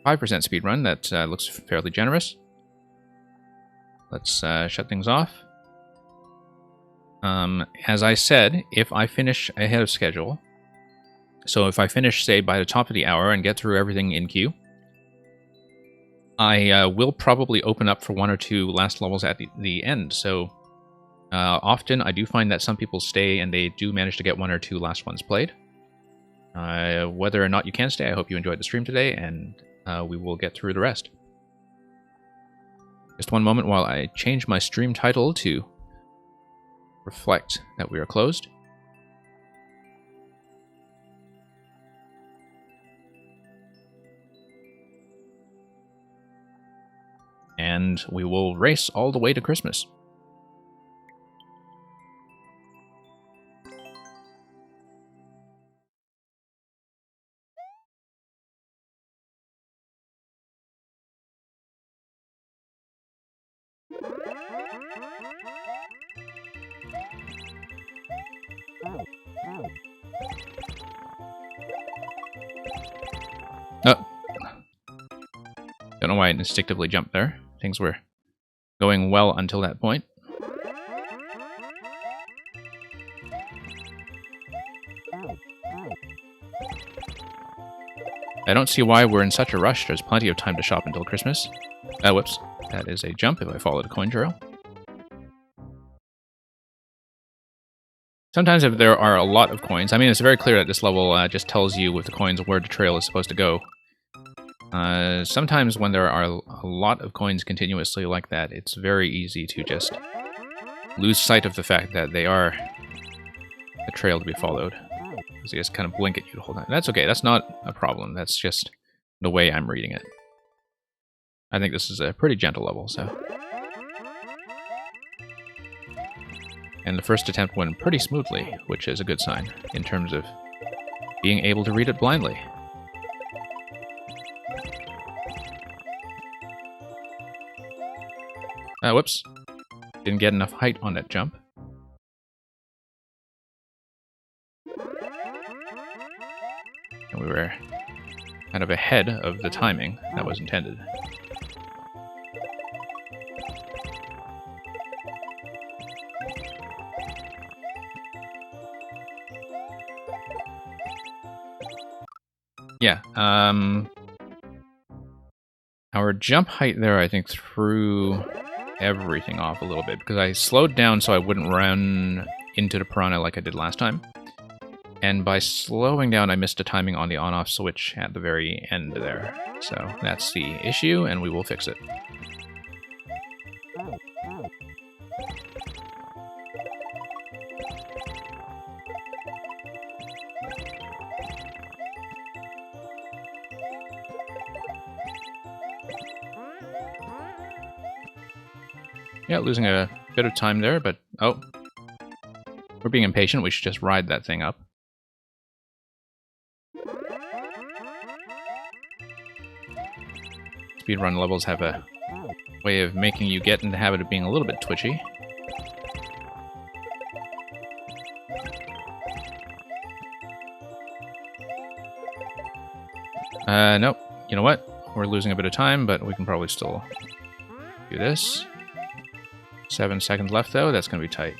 5% speedrun, that looks fairly generous. Let's shut things off. As I said, if I finish ahead of schedule, so if I finish, say, by the top of the hour and get through everything in queue, I will probably open up for 1 or 2 last levels at the end. So often I do find that some people stay and they do manage to get 1 or 2 last ones played. Whether or not you can stay, I hope you enjoyed the stream today, and we will get through the rest. Just one moment while I change my stream title to reflect that we are closed. And we will race all the way to Christmas. Oh. Don't know why I instinctively jumped there. Things were going well until that point. I don't see why we're in such a rush. There's plenty of time to shop until Christmas. Whoops. That is a jump if I follow the coin trail. Sometimes if there are a lot of coins, I mean, it's very clear that this level just tells you with the coins where the trail is supposed to go. Sometimes when there are a lot of coins continuously like that, it's very easy to just lose sight of the fact that they are a trail to be followed. Because they just kind of blink at you the whole time. That's okay, that's not a problem, that's just the way I'm reading it. I think this is a pretty gentle level, so... And the first attempt went pretty smoothly, which is a good sign, in terms of being able to read it blindly. Whoops. Didn't get enough height on that jump. And we were kind of ahead of the timing that was intended. Yeah, our jump height there, I think, threw everything off a little bit, because I slowed down so I wouldn't run into the piranha like I did last time. And by slowing down, I missed the timing on the on-off switch at the very end there. So that's the issue, and we will fix it. Yeah, losing a bit of time there, but... Oh. We're being impatient, we should just ride that thing up. Speedrun levels have a way of making you get in the habit of being a little bit twitchy. Nope. You know what? We're losing a bit of time, but we can probably still do this. 7 seconds left, though. That's going to be tight.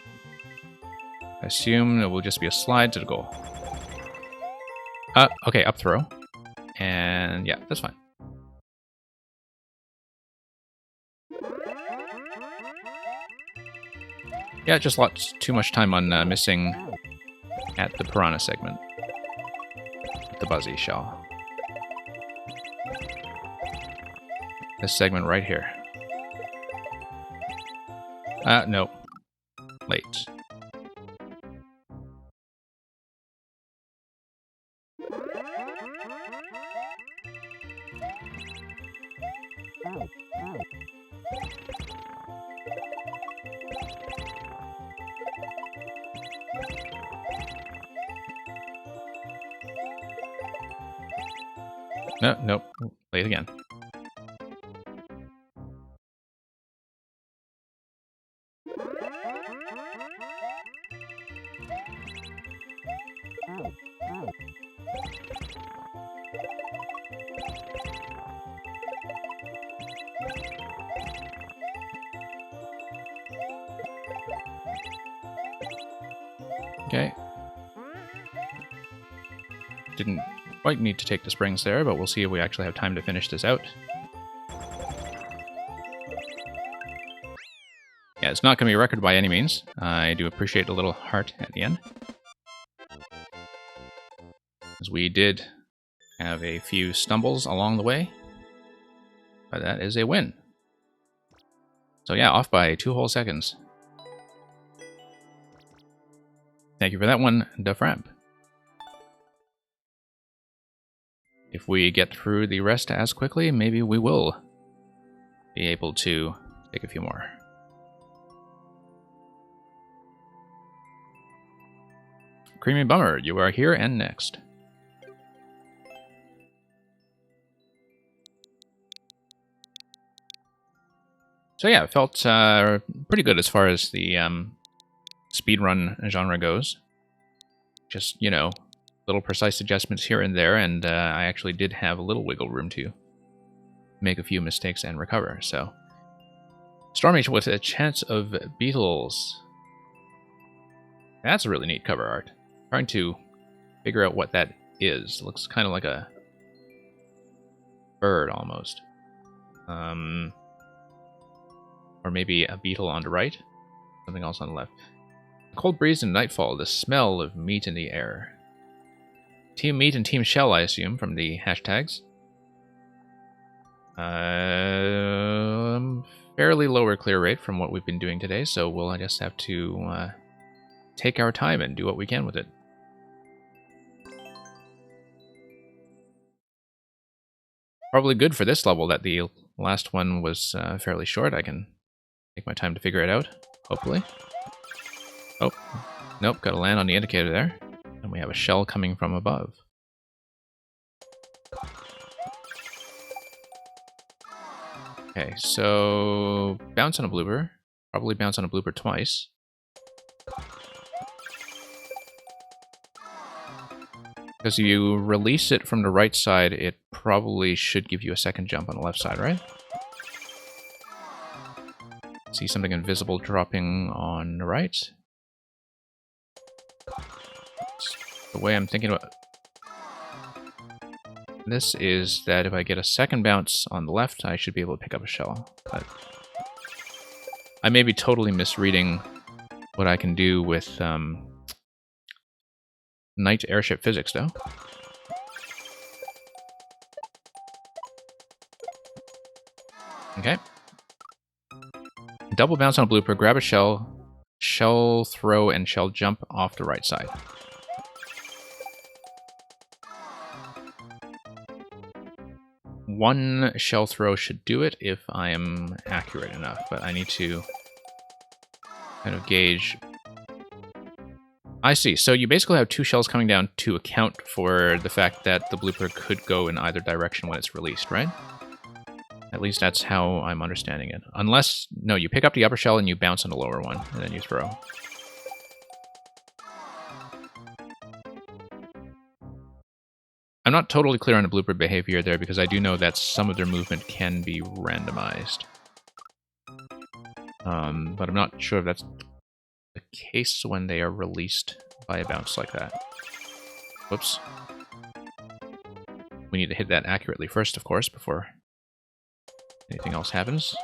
I assume it will just be a slide to the goal. Okay, up throw. And yeah, that's fine. Yeah, just lots too much time on missing at the Piranha segment. The Buzzy shell. This segment right here. Nope. Late. No, nope. Late again. Okay. Didn't quite need to take the springs there, but we'll see if we actually have time to finish this out. Yeah, it's not going to be a record by any means. I do appreciate a little heart at the end. As we did have a few stumbles along the way, but that is a win. So yeah, off by 2 whole seconds. Thank you for that one, Dufframp. If we get through the rest as quickly, maybe we will be able to take a few more. Creamy Bummer, you are here and next. So yeah, it felt pretty good as far as the speedrun genre goes. Just, you know, little precise adjustments here and there, and I actually did have a little wiggle room to make a few mistakes and recover, so. Stormy with a Chance of Beetles. That's a really neat cover art. Trying to figure out what that is. Looks kind of like a bird, almost. Or maybe a beetle on the right. Something else on the left. Cold breeze and nightfall, the smell of meat in the air. Team Meat and Team Shell, I assume, from the hashtags. Fairly lower clear rate from what we've been doing today, so we'll just have to take our time and do what we can with it. Probably good for this level that the last one was fairly short. I can take my time to figure it out, hopefully. Oh, nope, got to land on the indicator there. And we have a shell coming from above. Okay, so bounce on a blooper. Probably bounce on a blooper twice. Because if you release it from the right side, it probably should give you a second jump on the left side, right? See something invisible dropping on the right. The way I'm thinking about this is that if I get a second bounce on the left, I should be able to pick up a shell. But I may be totally misreading what I can do with night airship physics, though. Okay. Double bounce on a blooper, grab a shell, shell throw, and shell jump off the right side. One shell throw should do it if I am accurate enough, but I need to kind of gauge. I see. So you basically have 2 shells coming down to account for the fact that the blooper could go in either direction when it's released, right? At least that's how I'm understanding it. Unless, no, you pick up the upper shell and you bounce on the lower one, and then you throw. I'm not totally clear on the blooper behavior there because I do know that some of their movement can be randomized. But I'm not sure if that's the case when they are released by a bounce like that. Whoops. We need to hit that accurately first, of course, before anything else happens.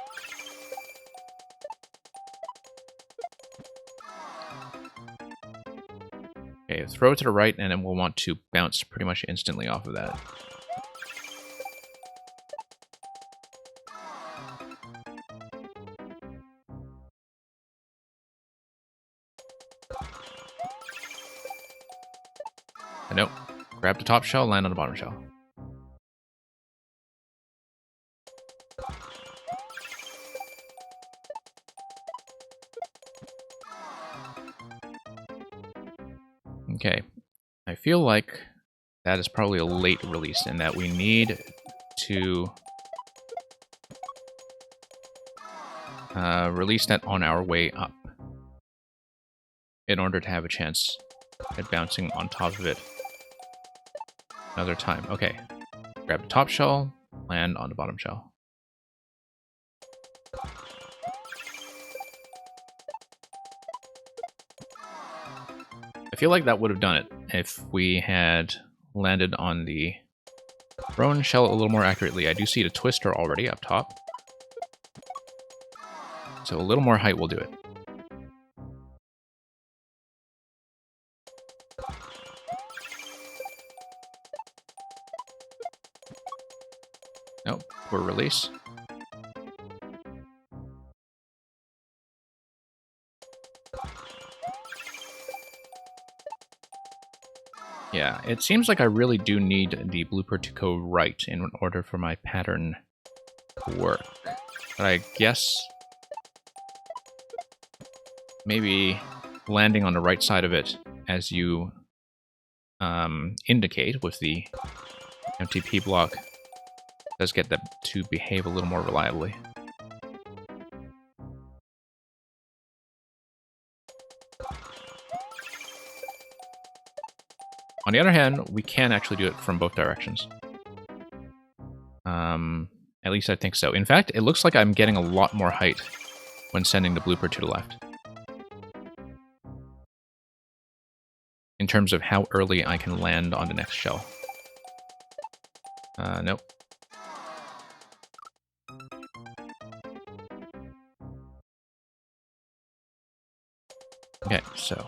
Okay, throw it to the right, and then we'll want to bounce pretty much instantly off of that. Nope. Grab the top shell, land on the bottom shell. Okay. I feel like that is probably a late release in that we need to release that on our way up in order to have a chance at bouncing on top of it another time. Okay. Grab the top shell, land on the bottom shell. I feel like that would have done it if we had landed on the thrown shell a little more accurately. I do see the twister already up top. So a little more height will do it. Nope, poor release. Yeah, it seems like I really do need the blooper to go right in order for my pattern to work. But I guess maybe landing on the right side of it as you indicate with the MTP block does get that to behave a little more reliably. On the other hand, we can actually do it from both directions. At least I think so. In fact, it looks like I'm getting a lot more height when sending the blooper to the left. In terms of how early I can land on the next shell. Nope. Okay, so...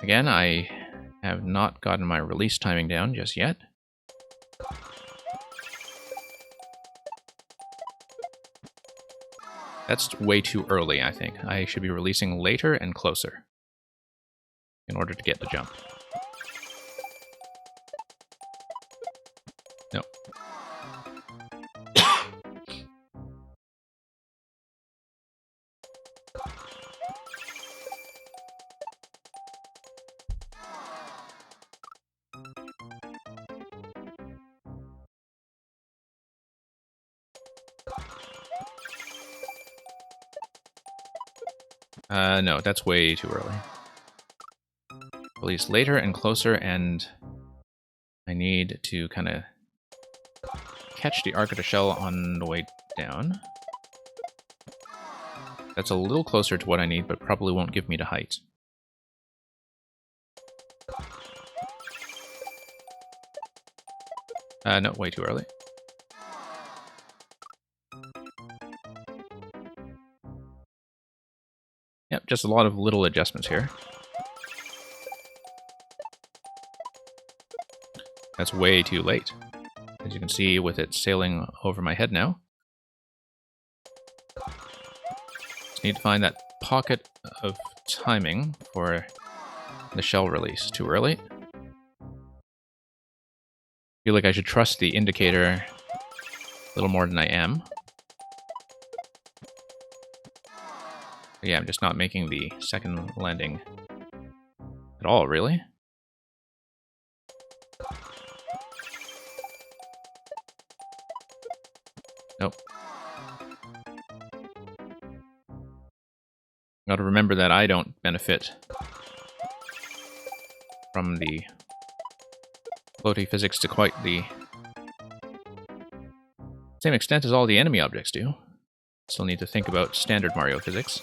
Again, I have not gotten my release timing down just yet. That's way too early, I think. I should be releasing later and closer in order to get the jump. No. No, that's way too early. Release later and closer, and I need to kind of catch the arc of the shell on the way down. That's a little closer to what I need, but probably won't give me the height. No, way too early. Yep, just a lot of little adjustments here. That's way too late. As you can see with it sailing over my head now. Just need to find that pocket of timing for the shell release. Too early. Feel like I should trust the indicator a little more than I am. But yeah, I'm just not making the second landing at all, really. Gotta remember that I don't benefit from the floaty physics to quite the same extent as all the enemy objects do. Still need to think about standard Mario physics.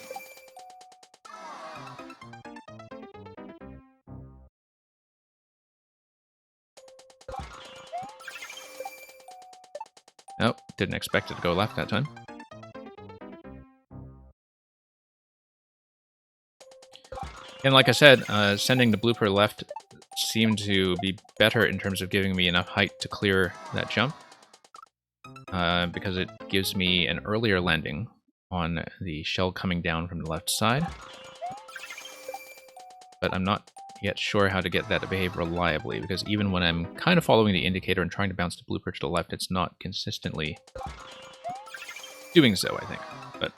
Nope, didn't expect it to go left that time. And like I said, sending the blooper left seemed to be better in terms of giving me enough height to clear that jump. Because it gives me an earlier landing on the shell coming down from the left side. But I'm not yet sure how to get that to behave reliably, because even when I'm kind of following the indicator and trying to bounce the blooper to the left, it's not consistently doing so, I think. But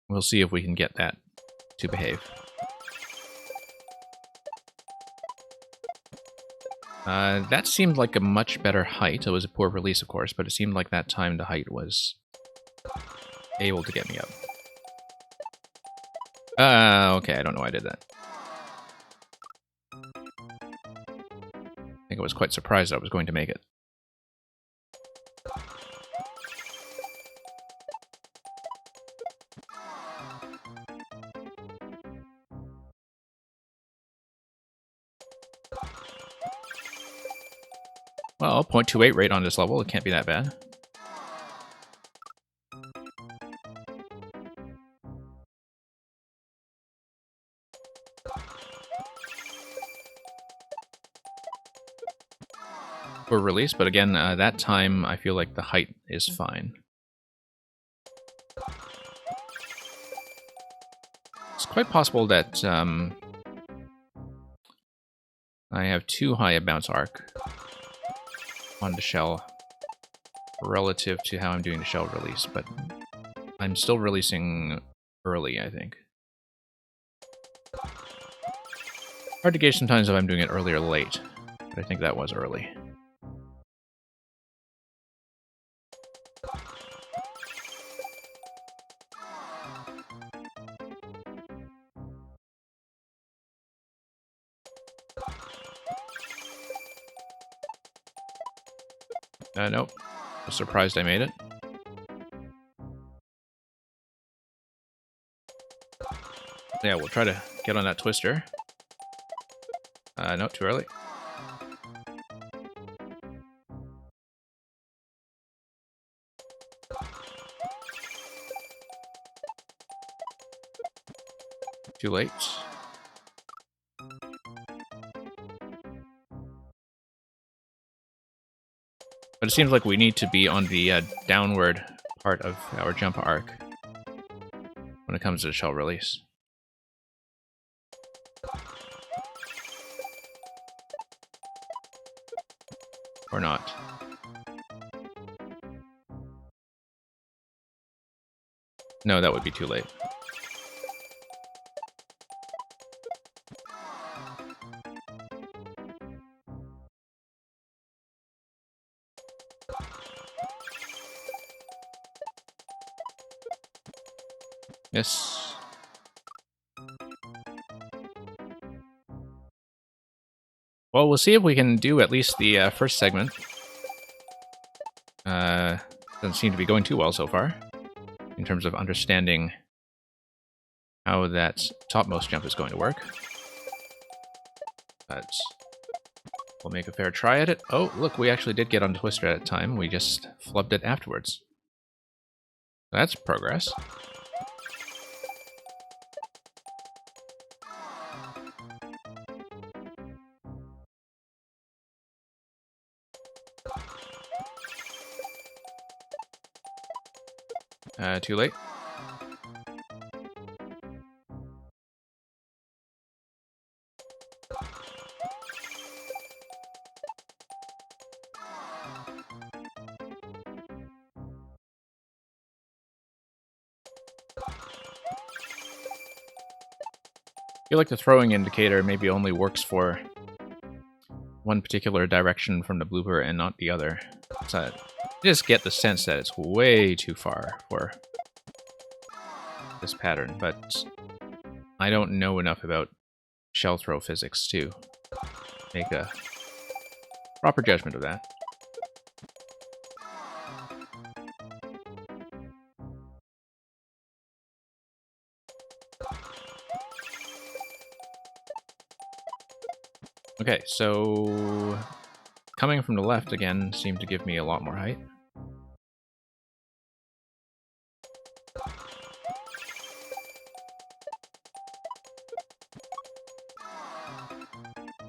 we'll see if we can get that to behave. That seemed like a much better height. It was a poor release, of course, but it seemed like that time the height was able to get me up. Okay, I don't know why I did that. I think I was quite surprised I was going to make it. Well, 0.28 rate on this level, it can't be that bad. For release, but again, that time I feel like the height is fine. It's quite possible that I have too high a bounce arc on the shell relative to how I'm doing the shell release, but I'm still releasing early, I think. Hard to gauge sometimes if I'm doing it early or late, but I think that was early. Nope. I was surprised I made it. Yeah, we'll try to get on that twister. No, too early. Too late. But it seems like we need to be on the downward part of our jump arc when it comes to the shell release. Or not. No, that would be too late. Yes. Well, we'll see if we can do at least the first segment. Doesn't seem to be going too well so far, in terms of understanding how that topmost jump is going to work. But we'll make a fair try at it. Oh, look, we actually did get on Twister at a time. We just flubbed it afterwards. That's progress. Too late. I feel like the throwing indicator maybe only works for one particular direction from the blooper and not the other. So I just get the sense that it's way too far for this pattern, but I don't know enough about shell throw physics to make a proper judgment of that. Okay, so coming from the left again seemed to give me a lot more height.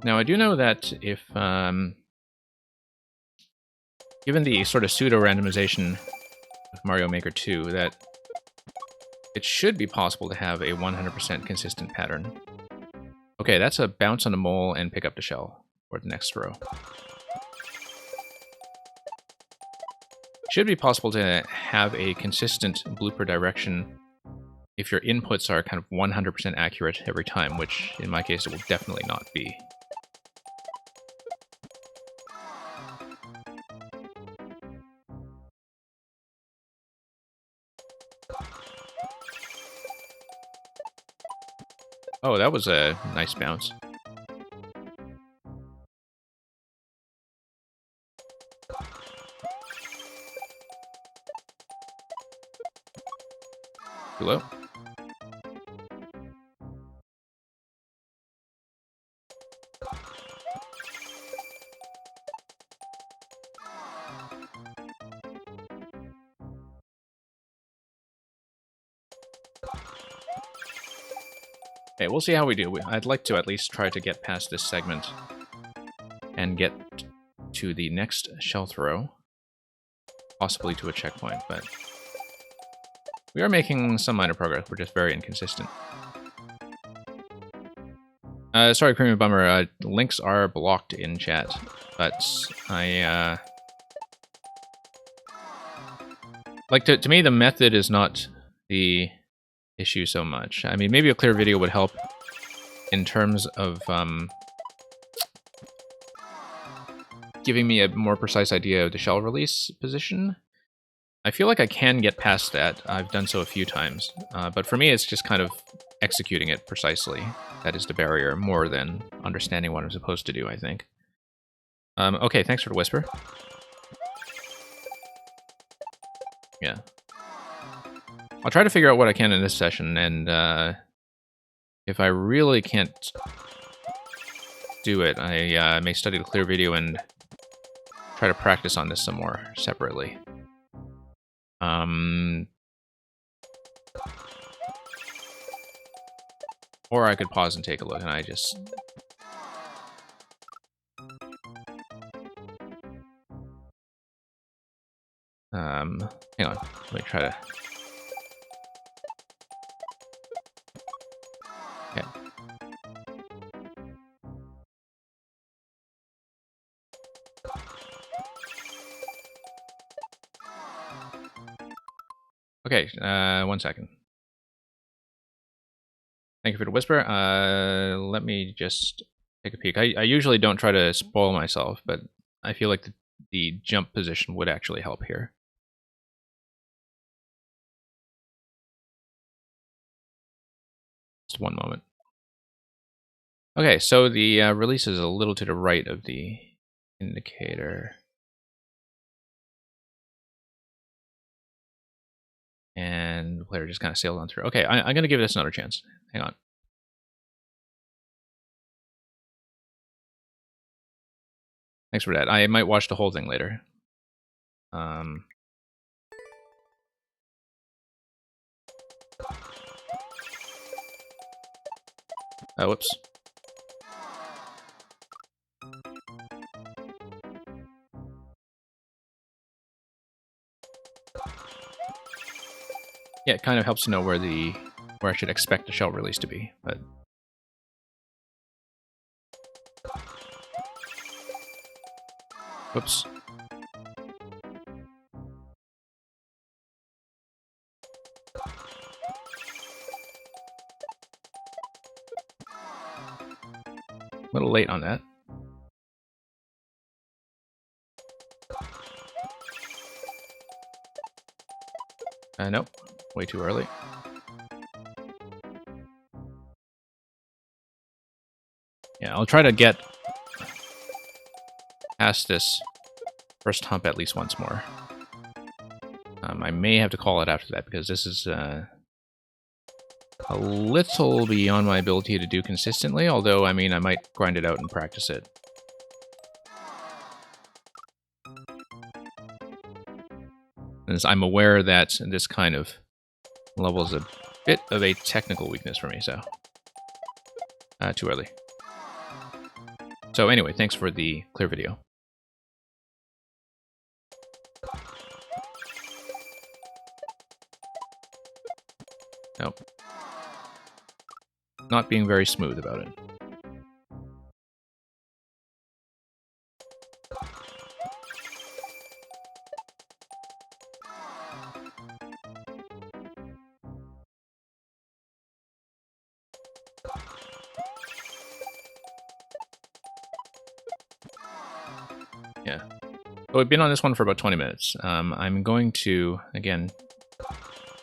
Now I do know that if, given the sort of pseudo-randomization of Mario Maker 2, that it should be possible to have a 100% consistent pattern. Okay, that's a bounce on the mole and pick up the shell for the next row. Should be possible to have a consistent blooper direction if your inputs are kind of 100% accurate every time, which in my case it will definitely not be. Oh, that was a nice bounce. Too low. Okay, we'll see how we do. I'd like to at least try to get past this segment and get to the next shell throw, possibly to a checkpoint, but we are making some minor progress. We're just very inconsistent. Sorry, Creamy Bummer, links are blocked in chat, but I, like, to me, the method is not the issue so much. I mean, maybe a clear video would help in terms of giving me a more precise idea of the shell release position. I feel like I can get past that. I've done so a few times. But for me, it's just kind of executing it precisely. That is the barrier, more than understanding what I'm supposed to do, I think. Okay, thanks for the whisper. Yeah. I'll try to figure out what I can in this session, and if I really can't do it, I may study the clear video and try to practice on this some more separately. Or I could pause and take a look, and I just... hang on, let me try to... Okay. Okay, 1 second. Thank you for the whisper. Let me just take a peek. I usually don't try to spoil myself, but I feel like the jump position would actually help here. Just 1 moment. Okay, so the release is a little to the right of the indicator. And the player just kind of sailed on through. Okay, I'm going to give this another chance. Hang on. Thanks for that. I might watch the whole thing later. Oh, whoops. Yeah, it kind of helps to know where I should expect the shell release to be, but... Whoops. A little late on that. Nope. Way too early. Yeah, I'll try to get past this first hump at least once more. I may have to call it after that because this is a little beyond my ability to do consistently, although, I mean, I might grind it out and practice it. As I'm aware that this kind of level is a bit of a technical weakness for me, so... too early. So anyway, thanks for the clear video. Nope. Not being very smooth about it. Yeah. So we've been on this one for about 20 minutes. I'm going to, again,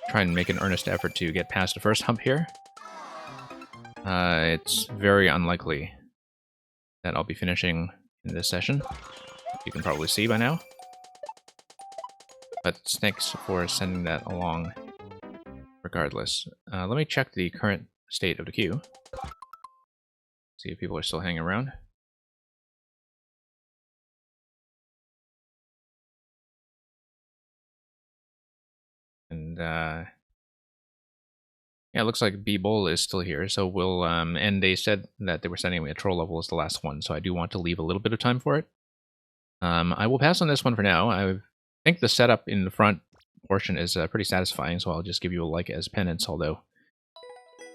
try and make an earnest effort to get past the first hump here. It's very unlikely that I'll be finishing in this session. You can probably see by now. But thanks for sending that along regardless. Let me check the current state of the queue. See if people are still hanging around. And yeah, it looks like B-Bowl is still here, so we'll, and they said that they were sending me a troll level as the last one, so I do want to leave a little bit of time for it. I will pass on this one for now. I think the setup in the front portion is pretty satisfying, so I'll just give you a like as penance, although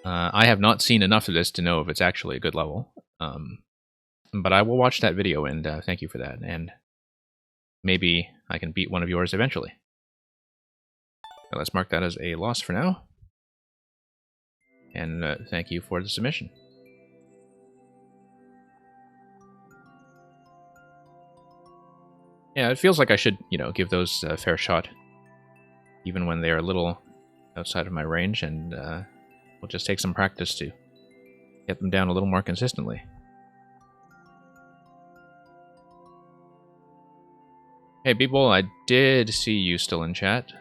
I have not seen enough of this to know if it's actually a good level. But I will watch that video, and thank you for that, and maybe I can beat one of yours eventually. So let's mark that as a loss for now. And thank you for the submission. Yeah, it feels like I should, you know, give those a fair shot, even when they're a little outside of my range, and we'll just take some practice to get them down a little more consistently. Hey, B-Bowl, I did see you still in chat.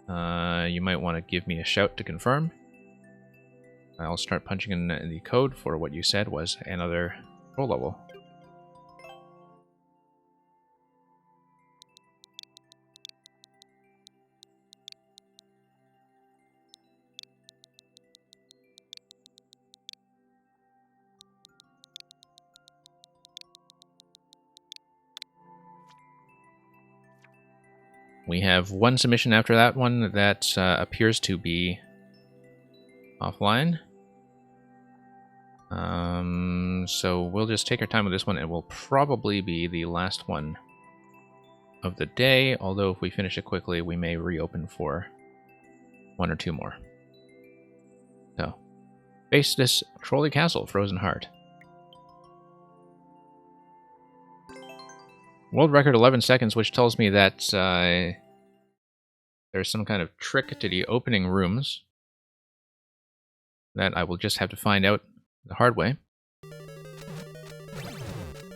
You might want to give me a shout to confirm. I'll start punching in the code for what you said was another troll level. We have one submission after that one that appears to be offline. So we'll just take our time with this one. It will probably be the last one of the day, although if we finish it quickly, we may reopen for one or two more. So, face this Trolley Castle, Frozen Heart. World record 11 seconds, which tells me that there's some kind of trick to the opening rooms that I will just have to find out the hard way.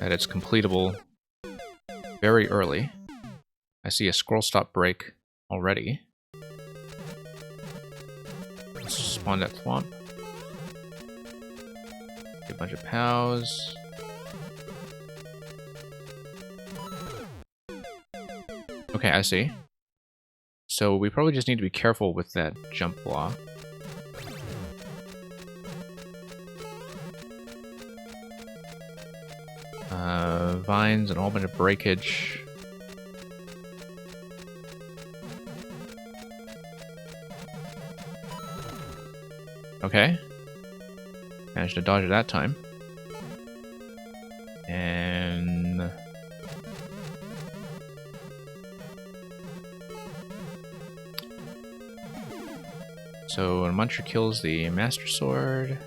That it's completable very early. I see a scroll stop break already. Let's spawn that swamp. Get a bunch of POWs. Okay, I see. So we probably just need to be careful with that jump block. Vines and a whole bunch of breakage. Okay. Managed to dodge it that time. And... so a Muncher kills the Master Sword.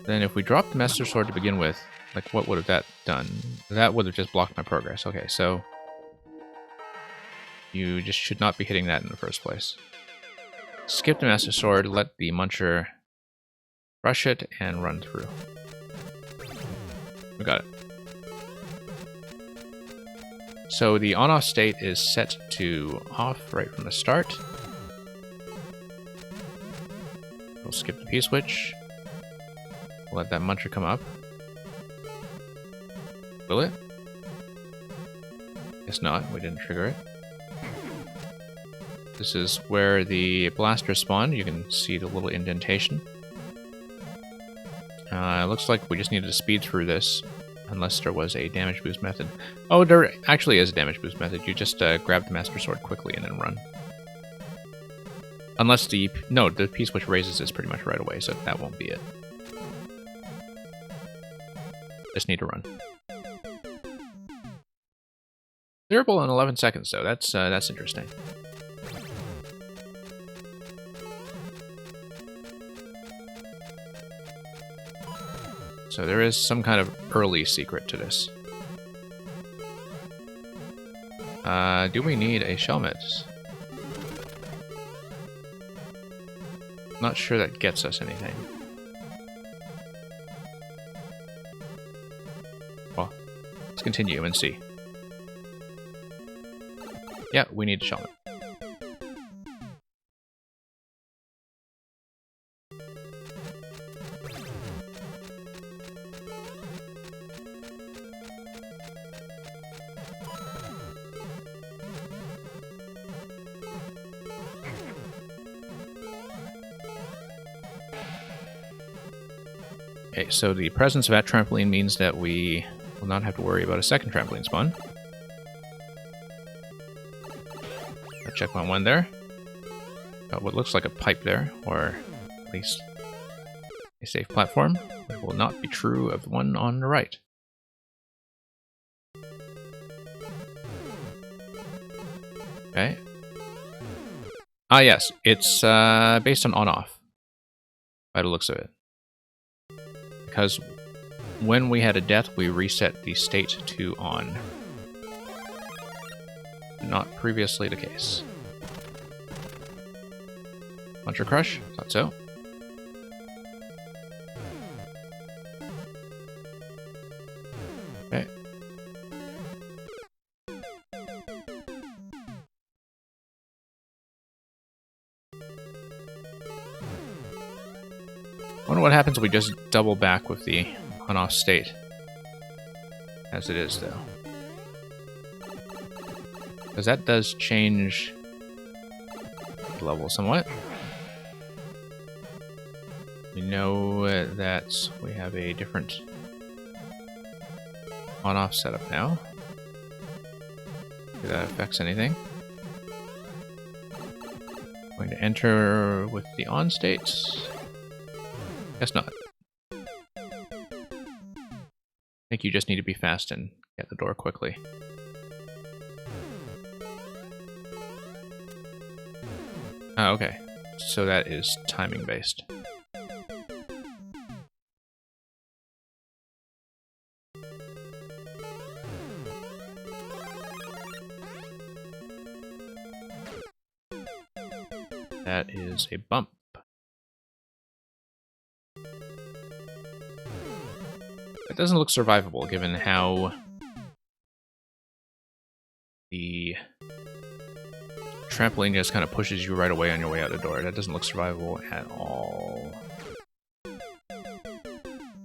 Then if we drop the Master Sword to begin with, like what would have that done? That would have just blocked my progress. Okay, so you just should not be hitting that in the first place. Skip the Master Sword, let the Muncher Rush it and run through. We got it. So the on-off state is set to off right from the start. We'll skip the P-switch. We'll let that muncher come up. Will it? Guess not, we didn't trigger it. This is where the blasters spawn. You can see the little indentation. It looks like we just needed to speed through this, unless there was a damage boost method. Oh, there actually is a damage boost method. You just grab the Master Sword quickly and then run. Unless the... No, the P-switch raises this pretty much right away, so that won't be it. Just need to run. Clearable in 11 seconds, though. That's interesting. So there is some kind of early secret to this. Do we need a Shelmet? Not sure that gets us anything. Well, let's continue and see. Yeah, we need a Shelmet. Okay, so the presence of that trampoline means that we will not have to worry about a second trampoline spawn. I'll check my one there. Got what looks like a pipe there, or at least a safe platform. It will not be true of the one on the right. Okay. Ah, yes, it's based on on-off, by the looks of it. Because when we had a death, we reset the state to on. Not previously the case. Muncher Crush? Thought so. Okay. Wonder what happens if we just double back with the on-off state. As it is, though. Because that does change the level somewhat. We know that we have a different on-off setup now. If that affects anything. Going to enter with the on states. Guess not. I think you just need to be fast and get the door quickly. Oh, okay. So that is timing based. That is a bump. It doesn't look survivable, given how the trampoline just kind of pushes you right away on your way out the door. That doesn't look survivable at all.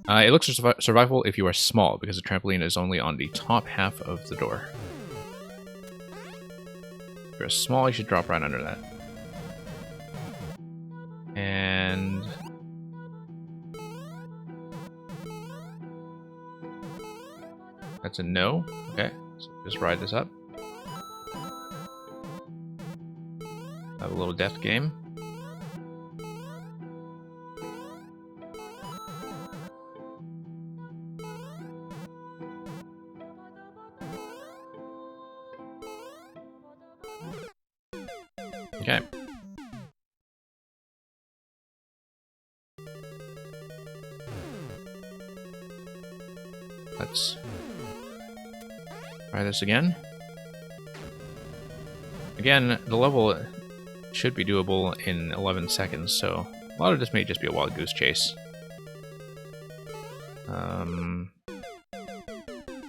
It looks survivable if you are small, because the trampoline is only on the top half of the door. If you're small, you should drop right under that. And... that's a no. Okay, so just ride this up. Have a little death game. Okay. Let's try this again. Again, the level should be doable in 11 seconds, so a lot of this may just be a wild goose chase.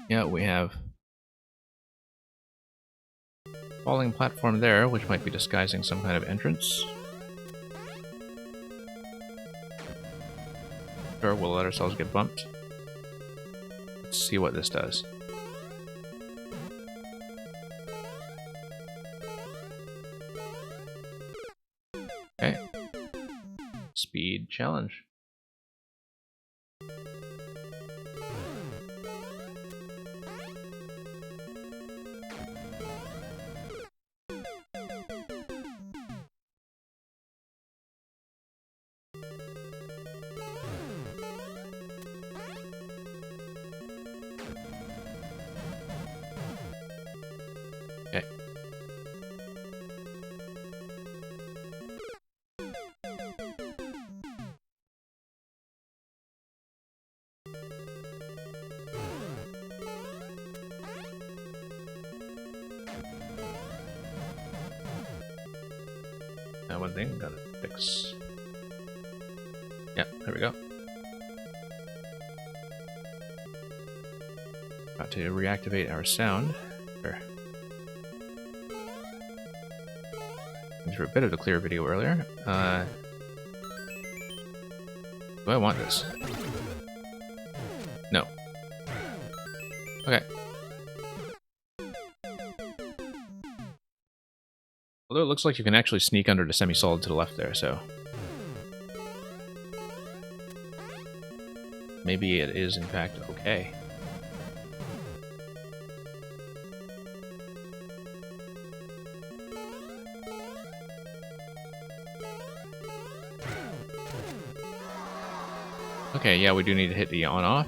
Yeah, we have falling platform there, which might be disguising some kind of entrance. Sure, we'll let ourselves get bumped. Let's see what this does. Okay. Speed challenge. Okay. Now one thing, gotta fix. Yeah, there we go. Got to reactivate our sound. Sure. Went through a bit of the clear video earlier. Do I want this? No. Okay. Although it looks like you can actually sneak under the semi-solid to the left there, so... maybe it is, in fact, okay. Okay, yeah, we do need to hit the on-off.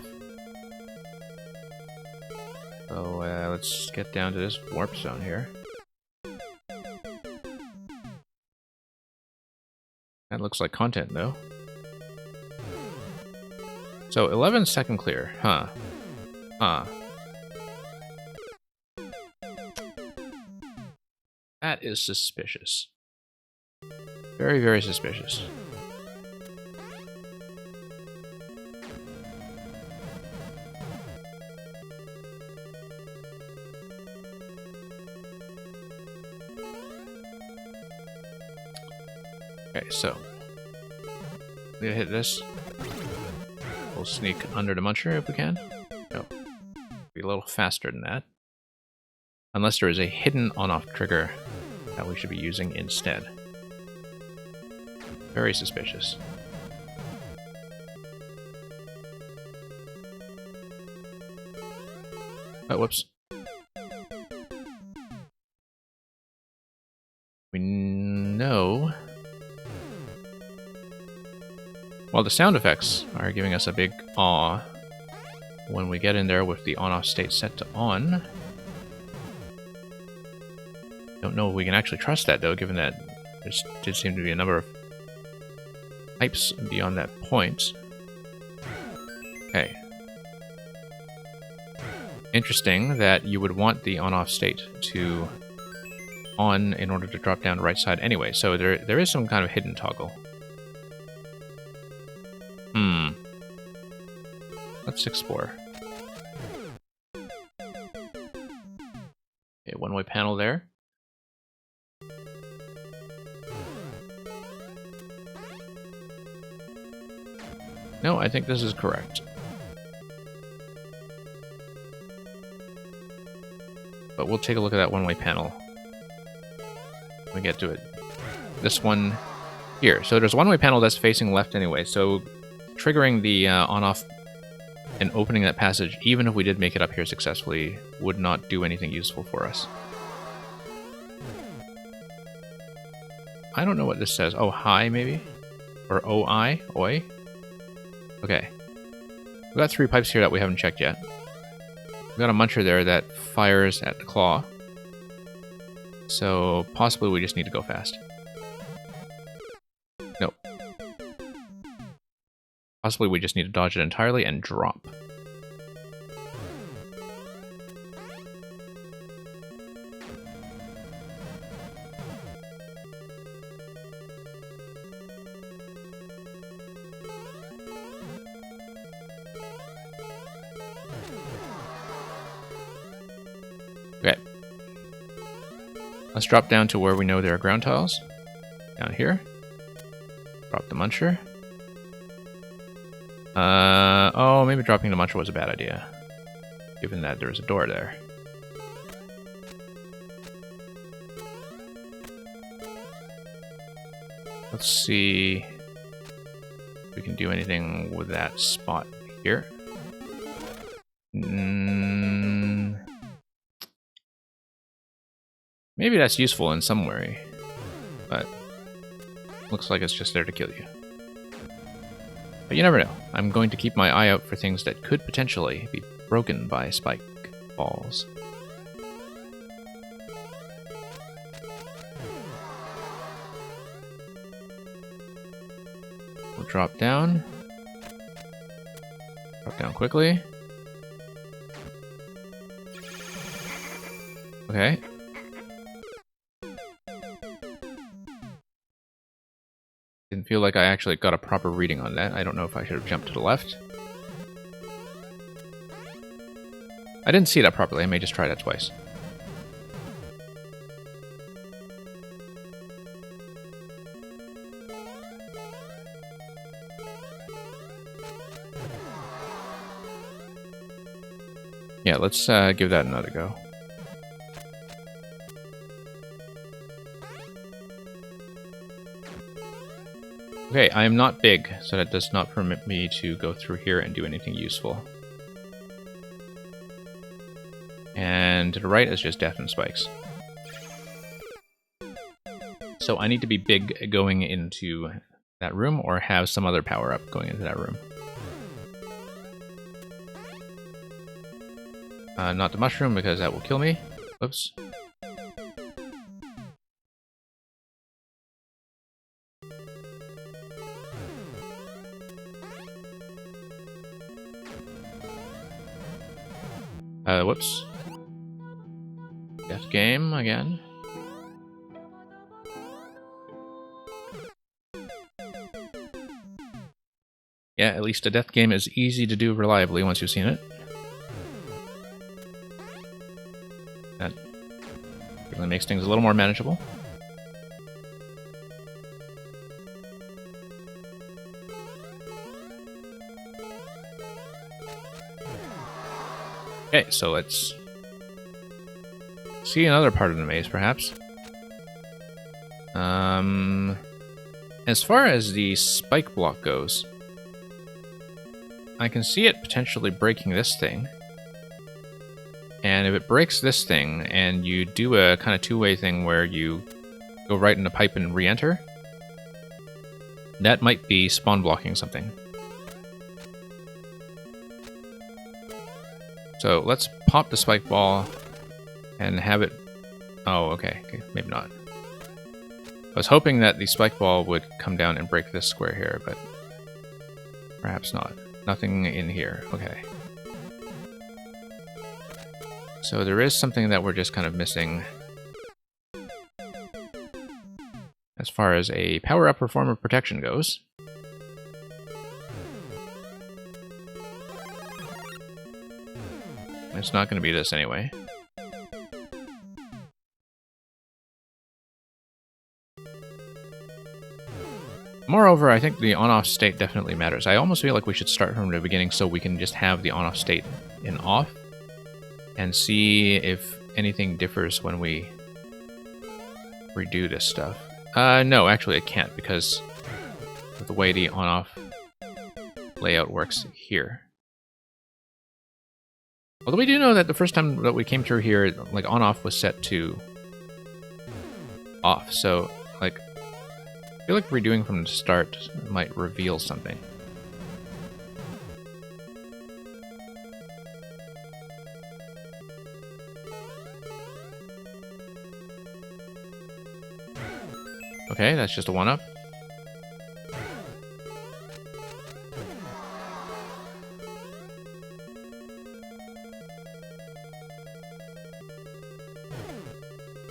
So, let's get down to this warp zone here. That looks like content, though. So, 11 second clear, huh? Huh. That is suspicious. Very, very suspicious. Okay, so we gotta hit this. We'll sneak under the muncher if we can. No, be a little faster than that. Unless there is a hidden on-off trigger that we should be using instead. Very suspicious. Oh, whoops. We know... well, the sound effects are giving us a big awe when we get in there with the on-off state set to on. Don't know if we can actually trust that, though, given that there did seem to be a number of pipes beyond that point. Okay. Interesting that you would want the on-off state to on in order to drop down the right side anyway, so there is some kind of hidden toggle. Let's explore. Okay, one-way panel there. No, I think this is correct. But we'll take a look at that one-way panel when we get to it. This one here. So there's a one-way panel that's facing left anyway, so triggering the on-off and opening that passage, even if we did make it up here successfully, would not do anything useful for us. I don't know what this says. Oh, hi, maybe? Or OI? Oi? Okay. We've got 3 pipes here that we haven't checked yet. We've got a muncher there that fires at the claw. So, possibly we just need to go fast. Nope. Possibly we just need to dodge it entirely and drop. Let's drop down to where we know there are ground tiles. Down here. Drop the muncher. Oh, maybe dropping the muncher was a bad idea, given that there's a door there. Let's see if we can do anything with that spot here. Maybe that's useful in some way, but looks like it's just there to kill you. But you never know. I'm going to keep my eye out for things that could potentially be broken by spike balls. We'll drop down. Drop down quickly. Okay. Didn't feel like I actually got a proper reading on that. I don't know if I should have jumped to the left. I didn't see that properly. I may just try that twice. Yeah, let's give that another go. Okay, I am not big, so that does not permit me to go through here and do anything useful. And to the right is just death and spikes. So I need to be big going into that room, or have some other power-up going into that room. Not the mushroom, because that will kill me. Oops. Whoops. Death game again. Yeah, at least a death game is easy to do reliably once you've seen it. That really makes things a little more manageable. Okay, so let's see another part of the maze, perhaps. As far as the spike block goes, I can see it potentially breaking this thing. And if it breaks this thing, and you do a kind of two-way thing where you go right in the pipe and re-enter, that might be spawn blocking something. So let's pop the spike ball and have it... Oh, okay, maybe not. I was hoping that the spike ball would come down and break this square here, but perhaps not. Nothing in here, okay. So there is something that we're just kind of missing as far as a power-up or form of protection goes. It's not going to be this anyway. Moreover, I think the on-off state definitely matters. I almost feel like we should start from the beginning so we can just have the on-off state in off and see if anything differs when we redo this stuff. No, actually it can't, because of the way the on-off layout works here. Although we do know that the first time that we came through here, like, on-off was set to off, so, like, I feel like redoing from the start might reveal something. Okay, that's just a one-up.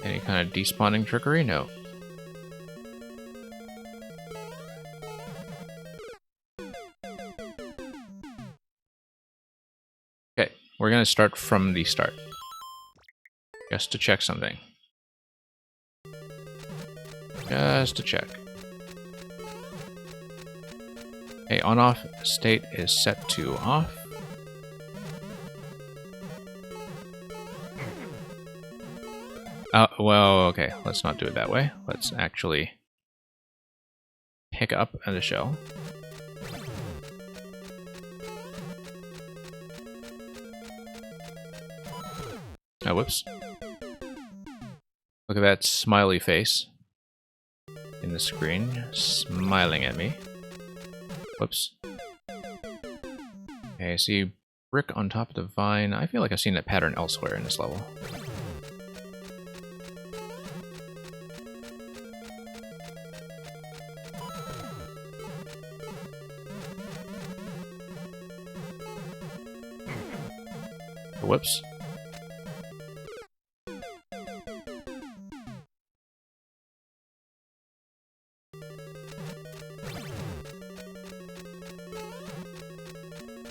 Any kind of despawning trickery? No. Okay, we're going to start from the start, just to check something. Just to check. Okay, on-off state is set to off. Well, okay, let's not do it that way. Let's actually pick up the shell. Oh, whoops. Look at that smiley face in the screen, smiling at me. Whoops. Okay, I see brick on top of the vine. I feel like I've seen that pattern elsewhere in this level. Whoops.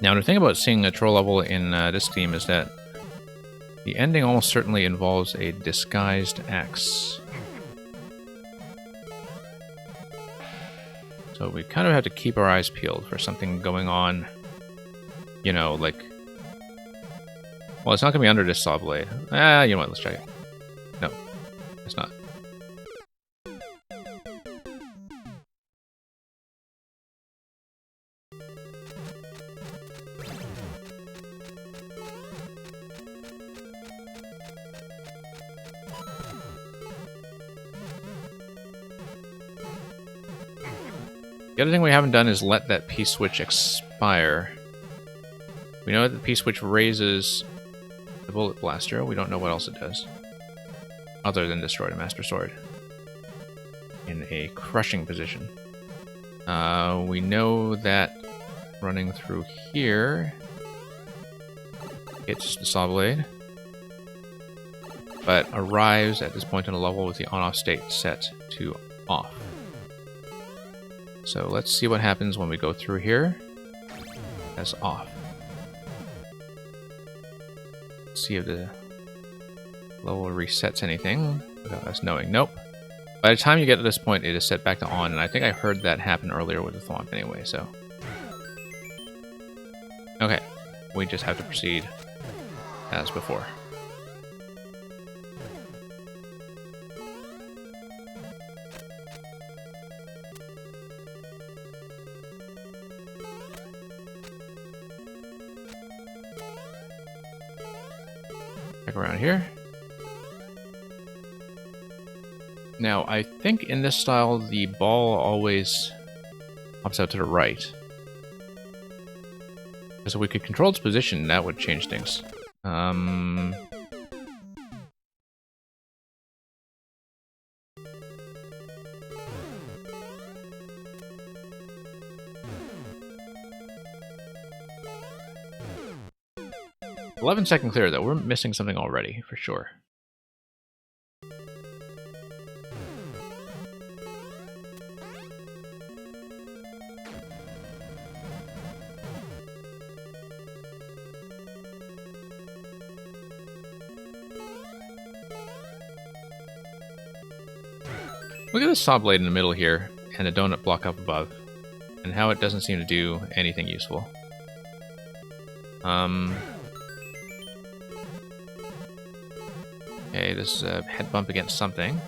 Now, the thing about seeing a troll level in this game is that the ending almost certainly involves a disguised axe. So we kind of have to keep our eyes peeled for something going on, you know, like... Well, it's not going to be under this saw blade. You know what, let's check it. No, it's not. The other thing we haven't done is let that P-switch expire. We know that the P-switch raises the bullet blaster. We don't know what else it does. Other than destroy the Master Sword. In a crushing position. We know that running through here hits the saw blade. But arrives at this point in the level with the on-off state set to off. So let's see what happens when we go through here. As off. Let's see if the level resets anything without us knowing. Nope. By the time you get to this point, it is set back to on, and I think I heard that happen earlier with the Thwomp anyway, so... Okay. We just have to proceed as before. Around here. Now, I think in this style, the ball always pops out to the right. So if we could control its position, that would change things. 11-second clear, though. We're missing something already, for sure. Look at the saw blade in the middle here, and the donut block up above, and how it doesn't seem to do anything useful. Okay, this is a head bump against something.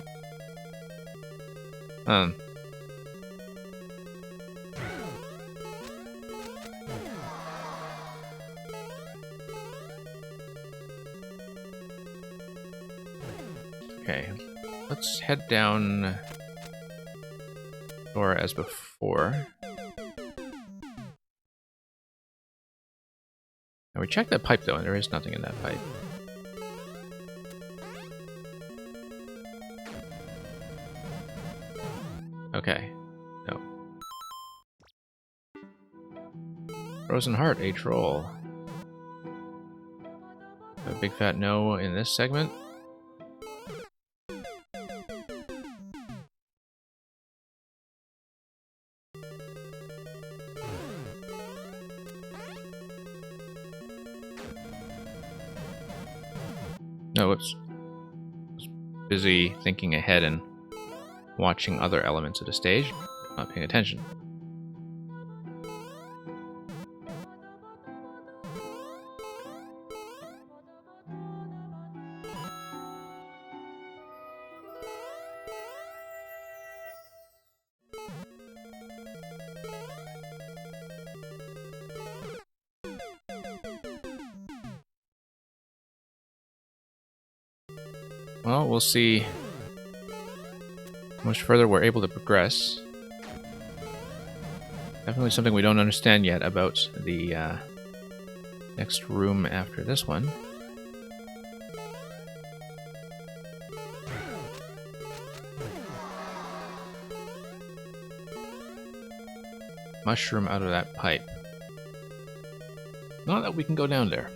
Okay, let's head down door as before. Now we checked that pipe though, and there is nothing in that pipe. Okay, no. Frozen Heart, a troll. A big fat no in this segment. No, whoops. I was busy thinking ahead and watching other elements of the stage, not paying attention. Well, we'll see how much further we're able to progress. Definitely something we don't understand yet about the next room after this one. Mushroom out of that pipe. Not that we can go down there.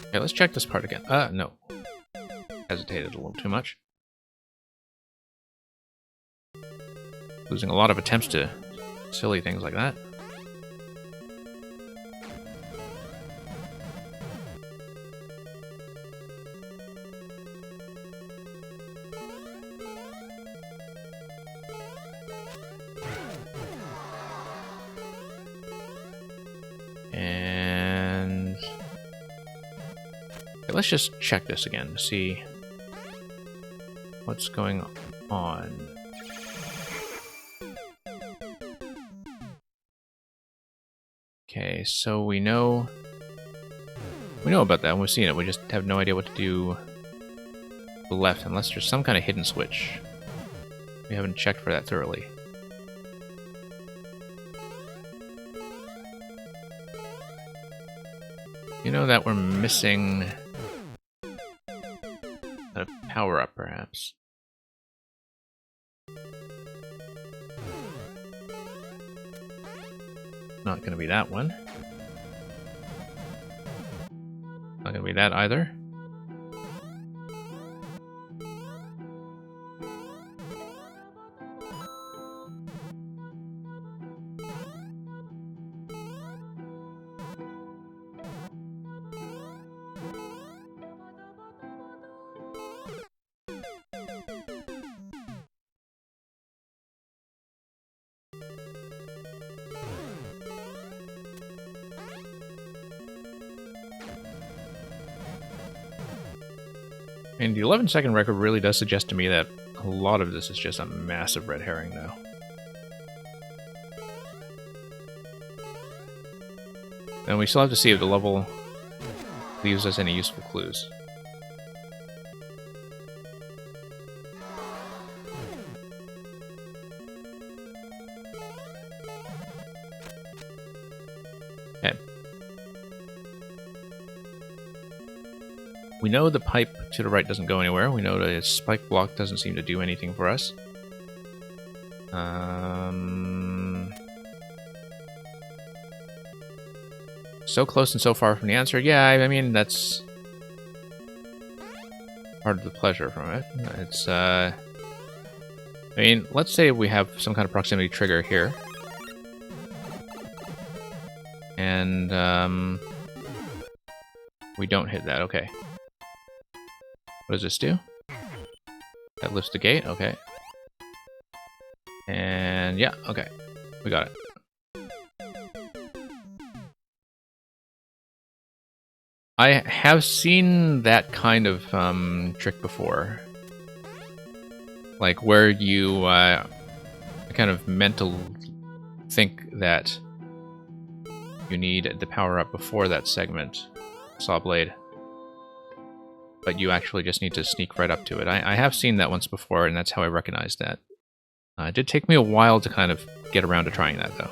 Okay, let's check this part again. No. Hesitated a little too much. Losing a lot of attempts to silly things like that. Let's just check this again to see what's going on. Okay, so we know about that, and we've seen it. We just have no idea what to do to the left, unless there's some kind of hidden switch. We haven't checked for that thoroughly. You know that we're missing a power-up, perhaps. Not gonna be that one. Not gonna be that either. And the 11-second record really does suggest to me that a lot of this is just a massive red herring now. And we still have to see if the level leaves us any useful clues. Okay. We know the pipe to the right doesn't go anywhere. We know the spike block doesn't seem to do anything for us. So close and so far from the answer. Yeah, I mean, that's part of the pleasure from it. It's, I mean, let's say we have some kind of proximity trigger here. And, we don't hit that, okay. What does this do? That lifts the gate, okay. And yeah, okay. We got it. I have seen that kind of trick before. Like where you kind of mental think that you need the power up before that segment, Saw Blade. But you actually just need to sneak right up to it. I have seen that once before, and that's how I recognized that. It did take me a while to kind of get around to trying that, though.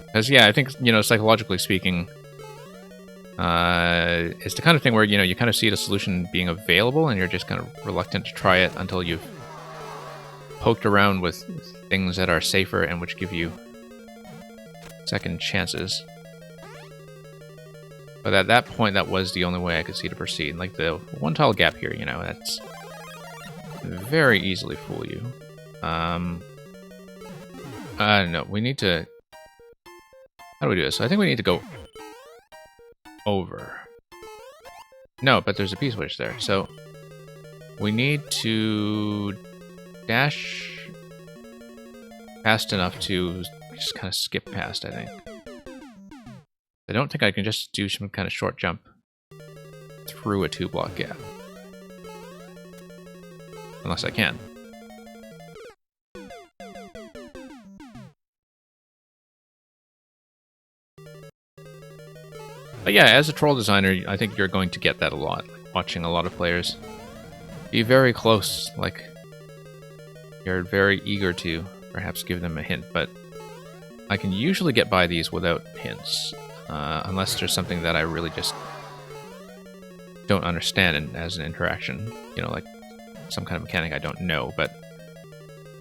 Because, yeah, I think, you know, psychologically speaking, it's the kind of thing where, you know, you kind of see the solution being available, and you're just kind of reluctant to try it until you've poked around with things that are safer and which give you second chances. But at that point, that was the only way I could see to proceed. Like the one tile gap here, you know, that's very easily fool you. No, we need to... How do we do this? I think we need to go over. No, but there's a P-switch there, so... We need to dash fast enough to just kind of skip past, I think. I don't think I can just do some kind of short jump through a 2-block gap. Unless I can. But yeah, as a troll designer, I think you're going to get that a lot. Like watching a lot of players be very close, like you're very eager to perhaps give them a hint, but I can usually get by these without hints, unless there's something that I really just don't understand as an interaction, you know, like some kind of mechanic I don't know, but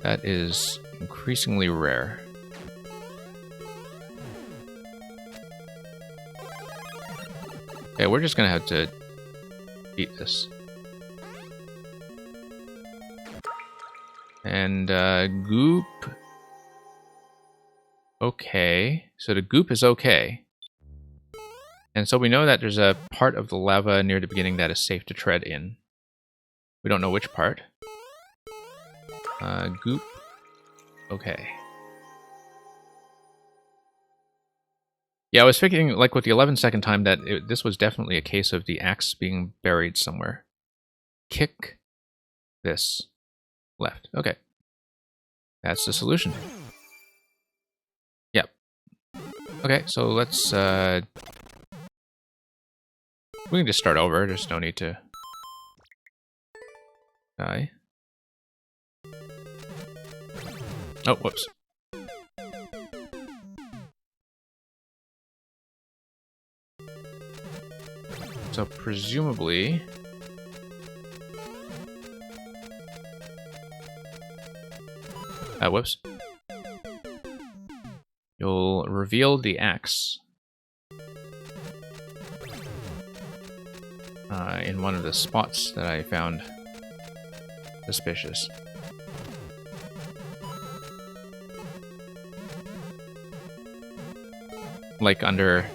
that is increasingly rare. Okay, we're just gonna have to beat this. And goop. Okay, so the goop is okay. And so we know that there's a part of the lava near the beginning that is safe to tread in. We don't know which part. Goop. Okay. Yeah, I was thinking, like with the 11-second time, that this was definitely a case of the axe being buried somewhere. Kick this. Left. Okay. That's the solution. Yep. Okay, so let's, we can just start over. There's no need to die. Oh, whoops. So presumably... whoops. You'll reveal the axe in one of the spots that I found suspicious. Like under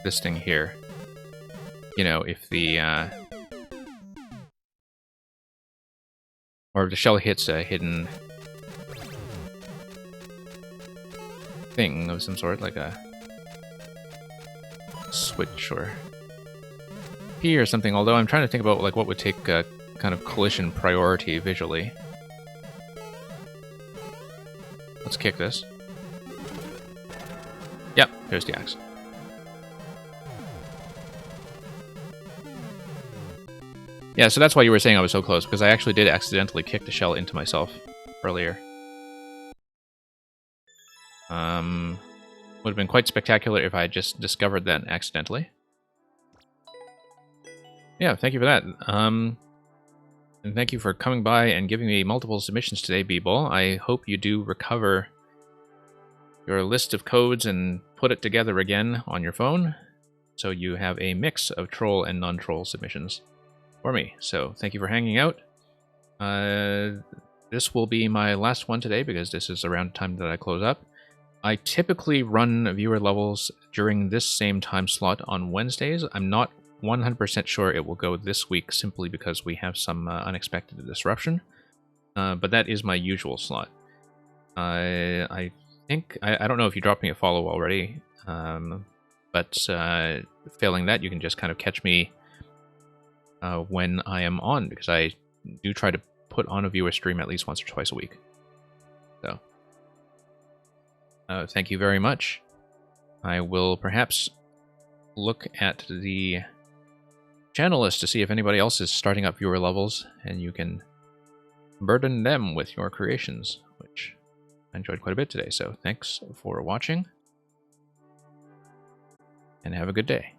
this thing here. You know, if the... or if the shell hits a hidden... thing of some sort, like a switch or key or something, although I'm trying to think about like what would take a kind of collision priority visually. Let's kick this. Yep, there's the axe. Yeah, so that's why you were saying I was so close, because I actually did accidentally kick the shell into myself earlier. Would have been quite spectacular if I had just discovered that accidentally. Yeah, thank you for that. And thank you for coming by and giving me multiple submissions today, B-Ball. I hope you do recover your list of codes and put it together again on your phone, so you have a mix of troll and non-troll submissions for me. So thank you for hanging out. This will be my last one today, because this is around the time that I close up. I typically run viewer levels during this same time slot on Wednesdays. I'm not 100% sure it will go this week, simply because we have some unexpected disruption. But that is my usual slot. I think... I don't know if you dropped me a follow already. But failing that, you can just kind of catch me when I am on, because I do try to put on a viewer stream at least once or twice a week. So... thank you very much. I will perhaps look at the channel list to see if anybody else is starting up viewer levels, and you can burden them with your creations, which I enjoyed quite a bit today. So thanks for watching, and have a good day.